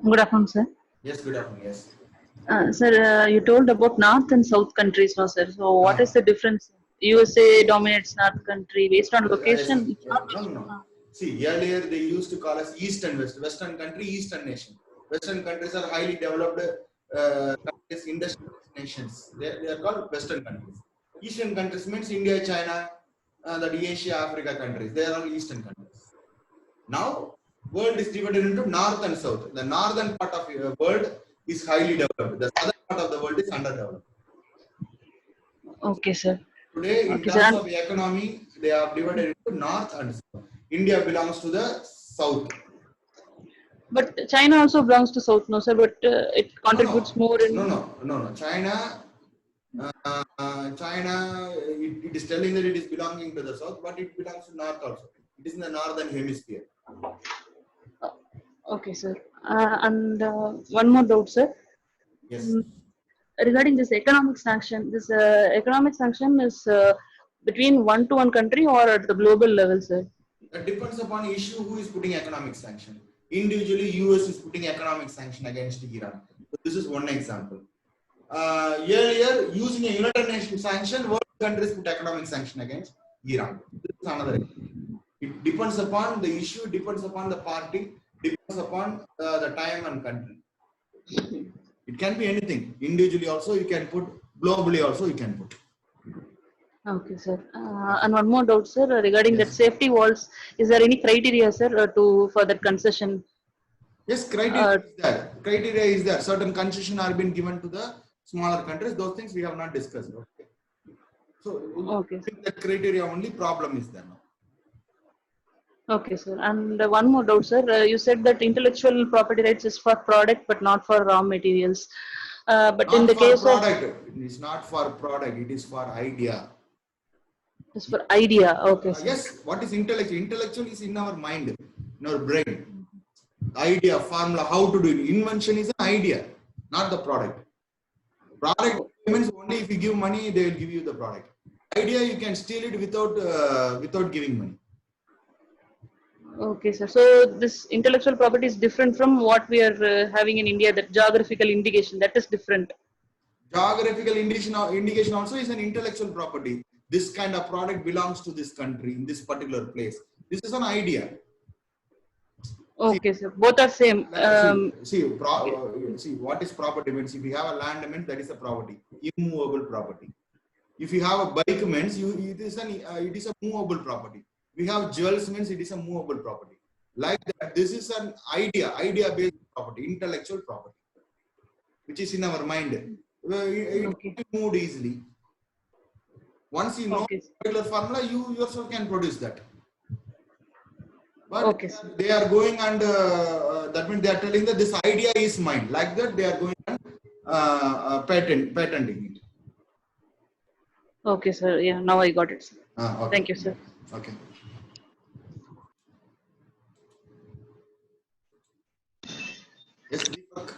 Good afternoon, sir. Yes, good afternoon. Yes. Sir, you told about North and South countries, no, sir. So, what is the difference? USA dominates North country based on location. No. See, earlier they used to call us East and West. Western country, Eastern nation. Western countries are highly developed countries, industrial nations. They are called Western countries. Eastern countries means India, China, the Asia, Africa countries. They are all Eastern countries. Now, world is divided into North and South. The northern part of the world is highly developed. The southern part of the world is underdeveloped. Okay, sir. Today, in terms of economy, they are divided into North and South. India belongs to the South. But China also belongs to South, no, sir. But it contributes more in. No. China, it is telling that it is belonging to the South, but it belongs to North also. It is in the northern hemisphere. Okay, sir. And one more doubt, sir. Yes. Regarding this economic sanction, this economic sanction is between one-to-one country or at the global level, sir? It depends upon the issue who is putting economic sanction. Individually, US is putting economic sanction against Iran. So this is one example. Earlier, using a United Nations sanction, world countries put economic sanction against Iran. This is another example. It depends upon the issue, depends upon the party, depends upon the time and country. It can be anything. Individually also you can put, globally also you can put. Okay, sir. And one more doubt, sir, regarding that safety walls. Is there any criteria, sir, for that concession? Yes, criteria is there. Criteria is there. Certain concession are being given to the smaller countries. Those things we have not discussed. Okay. So, okay, the criteria only, problem is there now. Okay, sir. And one more doubt, sir. You said that intellectual property rights is for product but not for raw materials. But not in the case product, it is not for product. It is for idea. It's for idea. Okay, sir. Yes. What is intellectual? Intellectual is in our mind, in our brain. Idea, formula, how to do it. Invention is an idea, not the product. Product means only if you give money, they will give you the product. Idea, you can steal it without giving money. Okay, sir. So this intellectual property is different from what we are having in India. That geographical indication, that is different. Geographical indication also is an intellectual property. This kind of product belongs to this country in this particular place. This is an idea. Okay, sir. Both are same. See, what is property means? If you have a land means that is a property, immovable property. If you have a bike means it is a movable property. If you have jewels means it is a movable property. Like that, this is an idea-based property, intellectual property, which is in our mind. It can be moved easily. Once you know particular formula, you yourself can produce that. But they are going and that means they are telling that this idea is mine. Like that, they are going and patenting it. Okay, sir. Yeah, now I got it, sir. Okay. Thank you, sir. Okay. Yes, Deepak.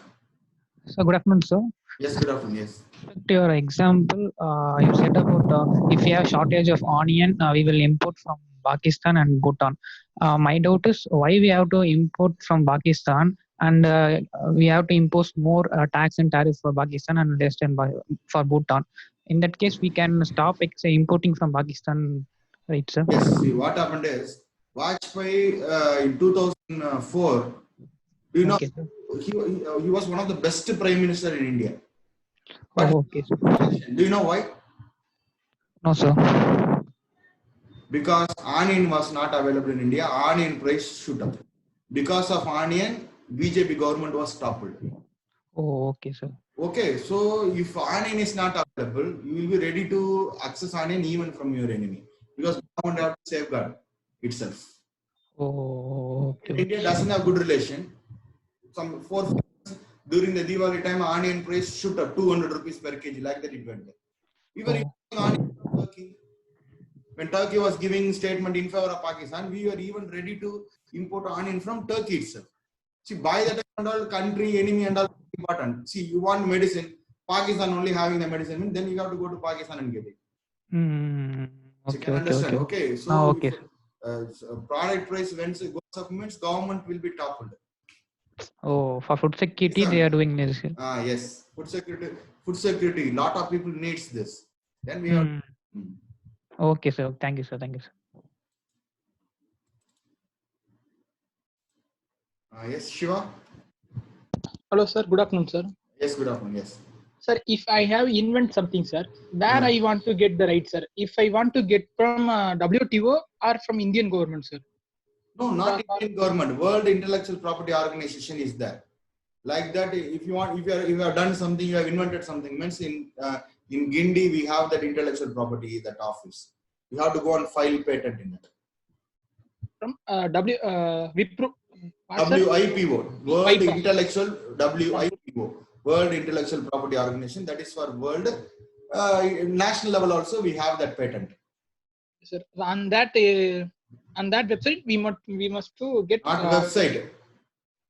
So good afternoon, sir. Yes, good afternoon. Yes. respect to your example, you said about if we have shortage of onion, we will import from Pakistan and Bhutan. My doubt is why we have to import from Pakistan and we have to impose more tax and tariff for Pakistan and less than for Bhutan. In that case, we can stop importing from Pakistan, right, sir? Yes. See, what happened is Vajpayee in 2004. Do you know Okay, he was one of the best prime minister in India. But oh, okay, sir. do you know why? No, sir. Because onion was not available in India. Onion price shoot up. Because of onion, BJP government was toppled. Oh, okay, sir. Okay, so if onion is not available, you will be ready to access onion even from your enemy because government have to safeguard itself. Oh, okay. India doesn't have good relation. Some 4 during the Diwali time, onion price shoot up 200 rupees per kg, like that it went there. We were importing onion from Turkey. When Turkey was giving statement in favor of Pakistan, we were even ready to import onion from Turkey itself. See, by the time and all, country, enemy and all important. See, you want medicine, Pakistan only having the medicine, then you have to go to Pakistan and get it. So you can understand. Okay, so okay. If, product price when it goes up means government will be toppled. Oh, for food security, they are doing this. Yes, food security. Lot of people needs this. Then we have. Okay, sir. Thank you, sir. Thank you, sir. Yes, Shiva. Hello, sir. Good afternoon, sir. Yes, good afternoon. Yes. Sir, if I have invent something, sir, where I want to get the right, sir? If I want to get from WTO or from Indian government, sir? No, not Indian government. World Intellectual Property Organization is there. Like that, if you want, if you have done something, you have invented something. Means in Gindi we have that intellectual property, that office. You have to go and file patent in it. From WIPO, World Intellectual WIPO, World Intellectual Property Organization. That is for world. National level also we have that patent. Sir, on that website we must to get. Not website.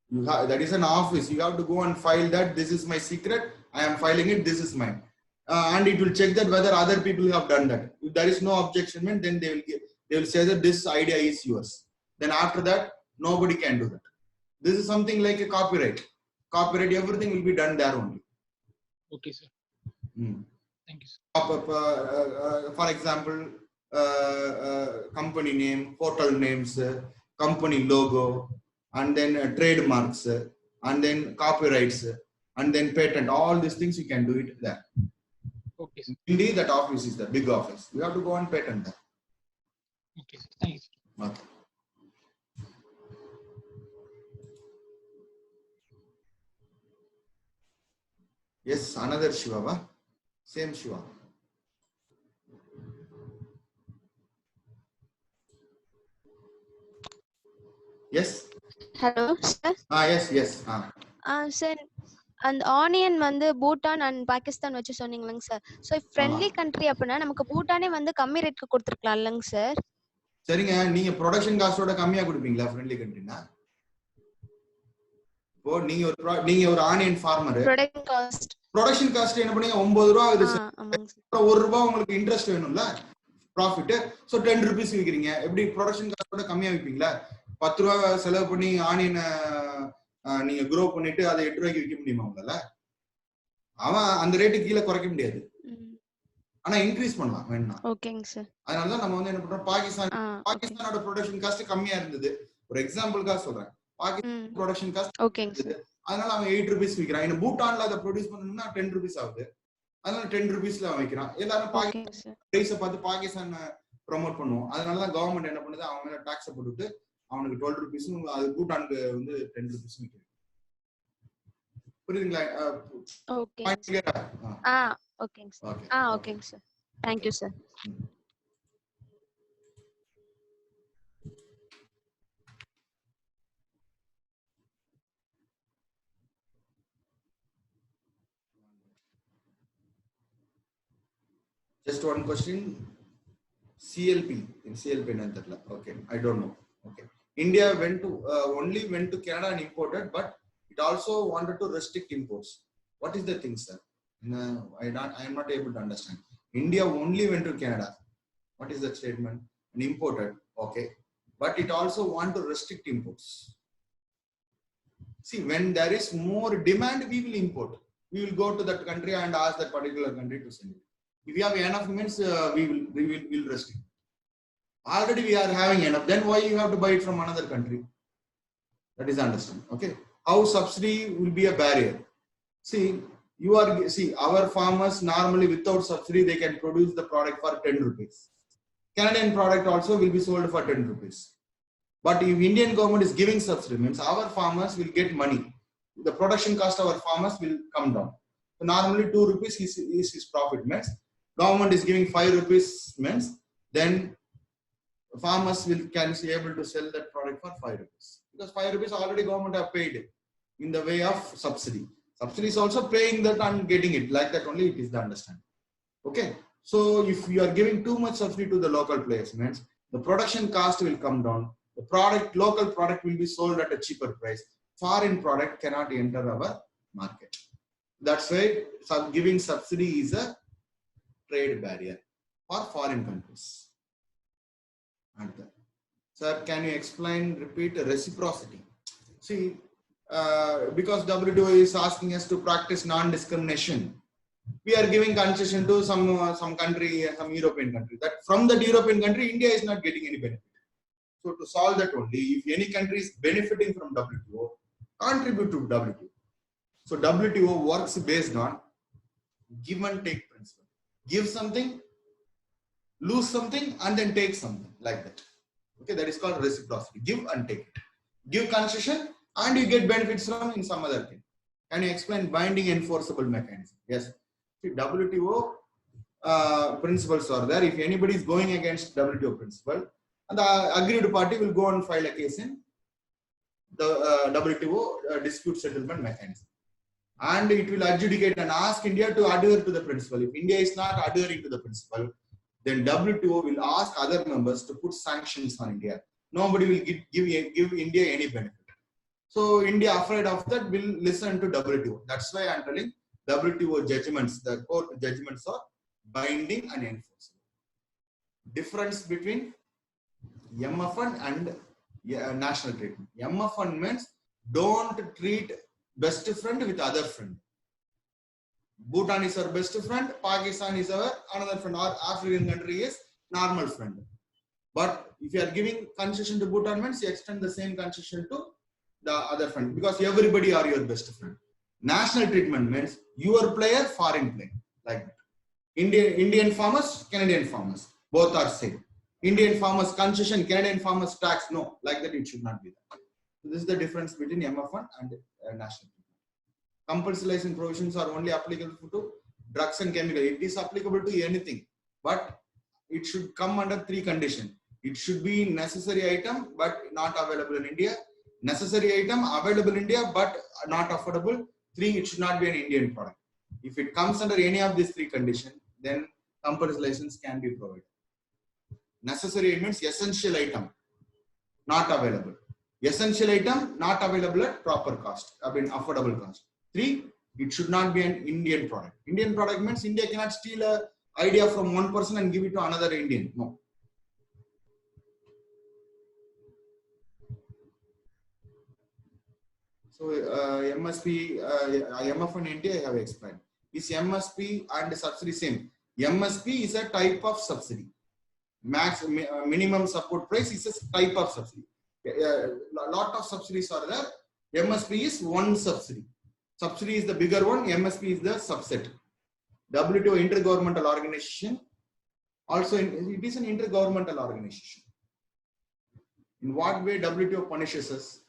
You have, that is an office. You have to go and file that. This is my secret. I am filing it. This is mine, and it will check that whether other people have done that. If there is no objection, then they will say that this idea is yours. Then after that, nobody can do that. This is something like a copyright. Copyright, everything will be done there only. Okay, sir. Thank you, sir. For example, company name, portal names, company logo, and then trademarks, and then copyrights, and then patent. All these things you can do it there. Okay, sir. Indeed, that office is the big office. You have to go and patent that. Okay, sir. Thank you, sir. Okay. Yes, another Shiva. Same Shiva. Yes. Hello, sir. Yes. Sir, and onion வந்து Bhutan and Pakistan வச்சு சொன்னீங்களாங்க sir. So friendly country அப்படின்னா நமக்கு பூட்டானே வந்து கம்மி ரேட்க்கு கொடுத்துருக்கலாம் இல்லைங்க sir? சரிங்க, நீங்க ப்ரொடக்ஷன் காஸ்டோட கம்மியா கொடுப்பீங்களா ஃப்ரெண்ட்லி கண்ட்ரினா? இப்போ நீங்க ஒரு ஆனியன் ஃபார்மர், ப்ரொடக்ஷன் காஸ்ட் என்ன பண்ணீங்க 9 ரூபாய் ஆகுது சார். 1 ரூபாய் உங்களுக்கு இன்ட்ரெஸ்ட் வேணும்ல, ப்ராஃபிட். So 10 rupees விக்கிறீங்க. எப்படி ப்ரொடக்ஷன் காஸ்டோட கம்மியா விப்பீங்களா? 10 ரூபாய் செலவு பண்ணி ஆனியன் நீங்க க்ரோ பண்ணிட்டு அதை 8 ரூபாய்க்கு விற்க முடியுமா உங்களால? அவன் அந்த ரேட்டுக்கு கீழே குறைக்க முடியாது. ஆனா இன்க்ரீஸ் பண்ணலாம் வேணும்னா. ஓகேங்க சார். அதனால தான் நம்ம வந்து என்ன பண்றோம், பாகிஸ்தானோட ப்ரொடக்ஷன் காஸ்ட் கம்மியா இருந்தது. ஒரு எக்ஸாம்பிளுக்காக சொல்றேன். பாகிஸ்தான் ப்ரொடக்ஷன் காஸ்ட் ஓகேங்க. அதனால அவன் 8 ரூபீஸ் விக்கிறான். இந்த பூட்டான்ல அதை ப்ரொடியூஸ் பண்ணனும்னா 10 ரூபீஸ் ஆகுது. அதனால 10 ரூபீஸ்ல அவன் விக்கிறான். எல்லாரும் பாகிஸ்தான் பிரைஸ பார்த்து பாகிஸ்தான் ப்ரோமோட் பண்ணுவோம். அதனால தான் கவர்மெண்ட் என்ன பண்ணுது, அவன் மேல டாக்ஸ் போட்டுட்டு அவனுக்கு 12 ரூபீஸும் அது பூட்டானுக்கு வந்து 10 ரூபீஸும் விக்கிறான். புரியுதுங்களா? ஓகே. ஓகேங்க சார். ஓகேங்க sir. Thank you, sir. Just one question. CLP enna. Okay, I don't know. Okay, India only went to Canada and imported, but it also wanted to restrict imports. What is the thing, sir? No, I am not able to understand. India only went to Canada. What is that statement? And imported, okay. But it also want to restrict imports. See, when there is more demand, we will import. We will go to that country and ask that particular country to send it. If we have enough means we will restrict. Already we are having enough. Then why you have to buy it from another country? That is understand. Okay. How subsidy will be a barrier? See, our farmers normally without subsidy they can produce the product for 10 rupees. Canadian product also will be sold for 10 rupees. But if Indian government is giving subsidy, means our farmers will get money. The production cost of our farmers will come down. So normally 2 rupees is his profit. Means government is giving 5 rupees. Means then farmers can be able to sell that product for 5 rupees. Because 5 rupees already government have paid in the way of subsidy. Subsidy is also paying that and getting it. Like that only it is the understanding. Okay. So if you are giving too much subsidy to the local players, means the production cost will come down. The local product will be sold at a cheaper price. Foreign product cannot enter our market. That's why giving subsidy is a trade barrier for foreign countries. Sir, can you repeat reciprocity? See, because WTO is asking us to practice non-discrimination, we are giving concession to some country, some European country. That from that European country, India is not getting any benefit. So to solve that only, if any country is benefiting from WTO, contribute to WTO. So WTO works based on give and take principle. Give something, lose something, and then take something like that. Okay, that is called reciprocity. Give and take it. Give concession and you get benefits from in some other thing. Can you explain binding enforceable mechanism? Yes. See, WTO principles are there. If anybody is going against WTO principle, and the aggrieved party will go and file a case in the WTO dispute settlement mechanism. And it will adjudicate and ask India to adhere to the principle. If India is not adhering to the principle, then WTO will ask other members to put sanctions on India. Nobody will give India any benefit. So India, afraid of that, will listen to WTO. That's why I'm telling WTO judgments, the court judgments are binding and enforceable. Difference between MFN and national treatment. MFN means don't treat best friend with other friend. Bhutan is our best friend, Pakistan is our another friend, or African country is normal friend. But if you are giving concession to Bhutan means you extend the same concession to the other friend, because everybody are your best friend. National treatment means your player, foreign player, like that. Indian farmers, Canadian farmers, both are same. Indian farmers concession, Canadian farmers tax, no, like that it should not be that. So this is the difference between MFN and national treatment. Compulsory license provisions are only applicable to drugs and chemicals. It is applicable to anything, but it should come under 3 conditions. It should be necessary item but not available in India. Necessary item available in India but not affordable. 3, it should not be an Indian product. If it comes under any of these 3 conditions, then compulsory license can be provided. Necessary means essential item not available. Essential item not available at proper cost, affordable cost. 3, it should not be an Indian product. Indian product means India cannot steal an idea from one person and give it to another Indian. No. So MSP, MF and India I have explained. Is MSP and subsidy same? MSP is a type of subsidy. Minimum support price is a type of subsidy. A lot of subsidies are there. MSP is one subsidy. Subsidy is the bigger one. MSP is the subset. WTO intergovernmental organization. Also, it is an intergovernmental organization. In what way WTO punishes us?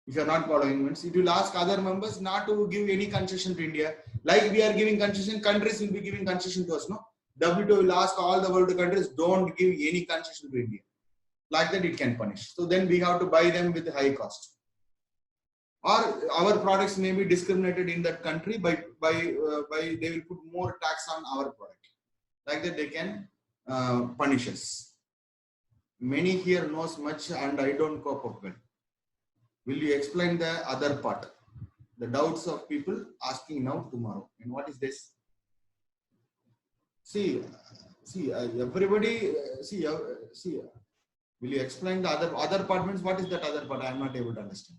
If you are not following, means it will ask other members not to give any concession to India. Like we are giving concession, countries will be giving concession to us. No, WTO will ask all the world countries don't give any concession to India. Like that, it can punish. So then we have to buy them with high cost. Or our products may be discriminated in that country by they will put more tax on our product. Like that, they can punish us. Many here knows much and I don't cope up well. Will you explain the other part? The doubts of people asking now tomorrow. And what is this? See, everybody, see. Will you explain the other part means what is that other part? I am not able to understand.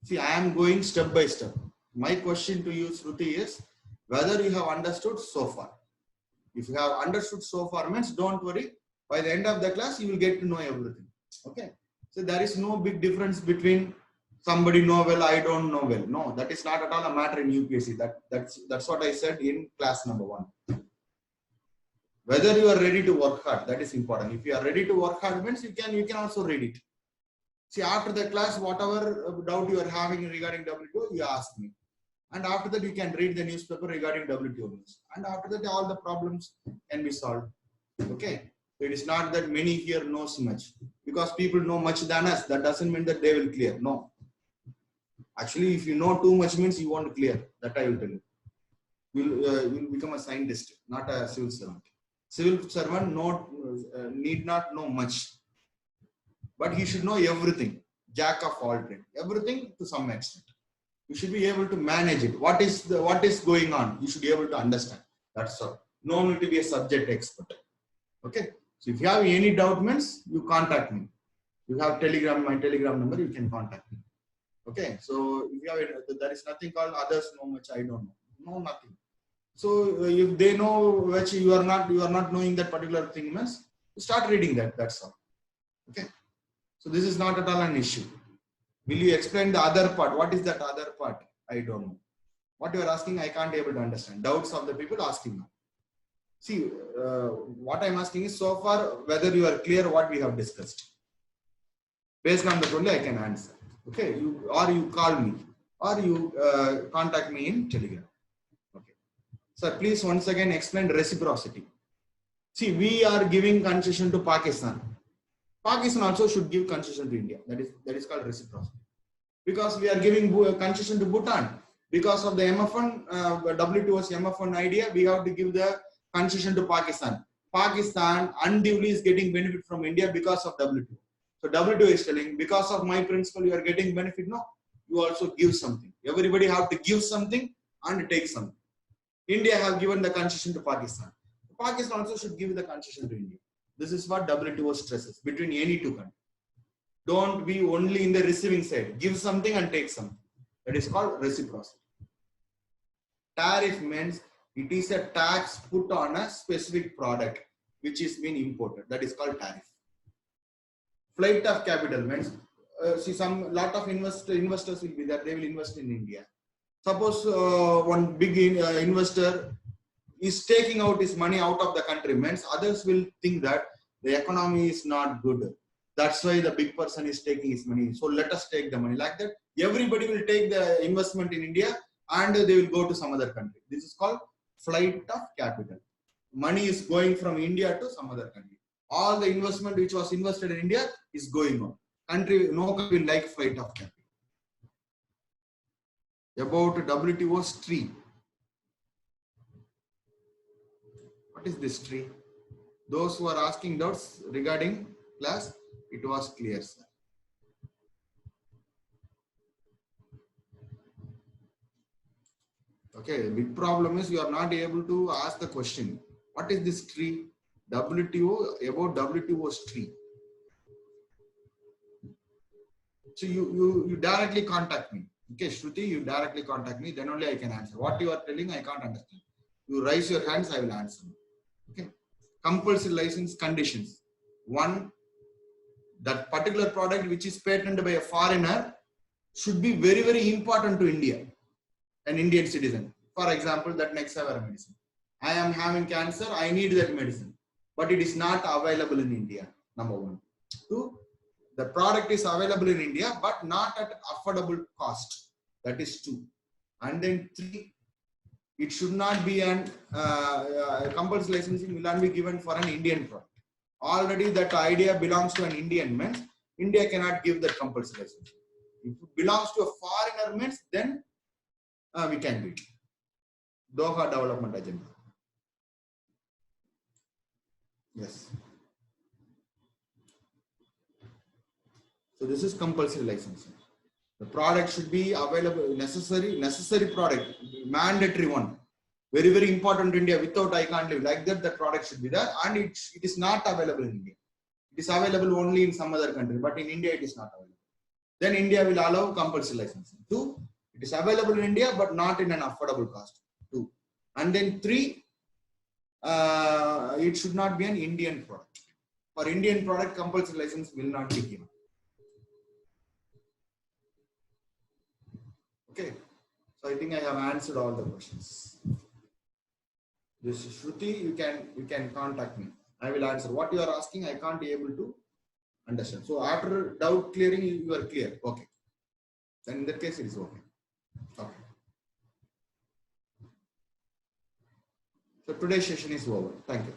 See, I am going step by step. My question to you, Shruti, is whether you have understood so far. If you have understood so far means don't worry. By the end of the class, you will get to know everything. Okay. So there is no big difference between somebody know well, I don't know well. No, that is not at all a matter in UPSC. That's what I said in class number 1. Whether you are ready to work hard, that is important. If you are ready to work hard means you can also read it. See, after the class, whatever doubt you are having regarding WTO, you ask me. And after that, you can read the newspaper regarding WTO news. And after that, all the problems can be solved. Okay. So it is not that many here knows much. Because people know much than us, that doesn't mean that they will clear. No. Actually, if you know too much means you won't clear. That I will tell you. You'll become a scientist, not a civil servant. Civil servant need not know much. But he should know everything. Jack of all trades. Everything to some extent. You should be able to manage it. What is going on? You should be able to understand. That's all. No need to be a subject expert. Okay. So if you have any doubt means you contact me. You have my telegram number, you can contact me. Okay. So if you have there is nothing called others know much, I don't know. No, nothing. So if they know which you are not knowing that particular thing means start reading that. That's all. Okay. So this is not at all an issue. Will you explain the other part? What is that other part? I don't know. What you are asking, I can't able to understand. Doubts of the people asking now. See, what I am asking is so far whether you are clear what we have discussed. Based on that only I can answer. Okay, you call me or you contact me in Telegram. Okay. Sir, please once again explain reciprocity. See, we are giving concession to Pakistan. Pakistan also should give concession to India. That is called reciprocity. Because we are giving concession to Bhutan. Because of the MF1, WTO's MF1 idea, we have to give the concession to Pakistan. Pakistan unduly is getting benefit from India because of WTO. So WTO is telling, because of my principle, you are getting benefit. No, you also give something. Everybody have to give something and take something. India have given the concession to Pakistan. Pakistan also should give the concession to India. This is what WTO stresses between any two countries. Don't be only in the receiving side. Give something and take something. That is called reciprocity. Tariff means it is a tax put on a specific product which is being imported. That is called tariff. Flight of capital means lot of investors will be there. They will invest in India. Suppose one big investor is taking out his money out of the country means others will think that the economy is not good. That's why the big person is taking his money. So let us take the money. Like that, everybody will take the investment in India and they will go to some other country. This is called flight of capital. Money is going from India to some other country. All the investment which was invested in India is going on. No country will like flight of capital. About WTO's tree. What is this tree? Those who are asking doubts regarding class, it was clear, sir. Okay, the big problem is you are not able to ask the question. What is this tree? WTO, about WTO's tree. So you directly contact me. Okay, Shruti, you directly contact me, then only I can answer. What you are telling, I can't understand. You raise your hands, I will answer. Okay. Compulsory license conditions. One, that particular product which is patented by a foreigner should be very, very important to India, an Indian citizen. For example, that Nexavar medicine. I am having cancer, I need that medicine, but it is not available in India, number one. Two, the product is available in India, but not at affordable cost. That is two. And then three, it should not be an compulsory licensing will not be given for an Indian product. Already that idea belongs to an Indian means India cannot give that compulsory licensing. If it belongs to a foreigner means then we can do it. Doha Development Agenda. Yes. So this is compulsory licensing. The product should be available, necessary product, mandatory one. very, very important to India. Without I can't live. Like that, the product should be there, and it is not available in India. It is available only in some other country, but in India it is not available. Then India will allow compulsory licensing. 2, it is available in India, but not in an affordable cost. 2, and then 3, it should not be an Indian product. For Indian product, compulsory license will not be given. Okay, so I think I have answered all the questions. This is Shruti, you can contact me. I will answer what you are asking. I can't be able to understand. So after doubt clearing, you are clear. Okay. Then in that case, it is okay. Okay. So today's session is over. Thank you.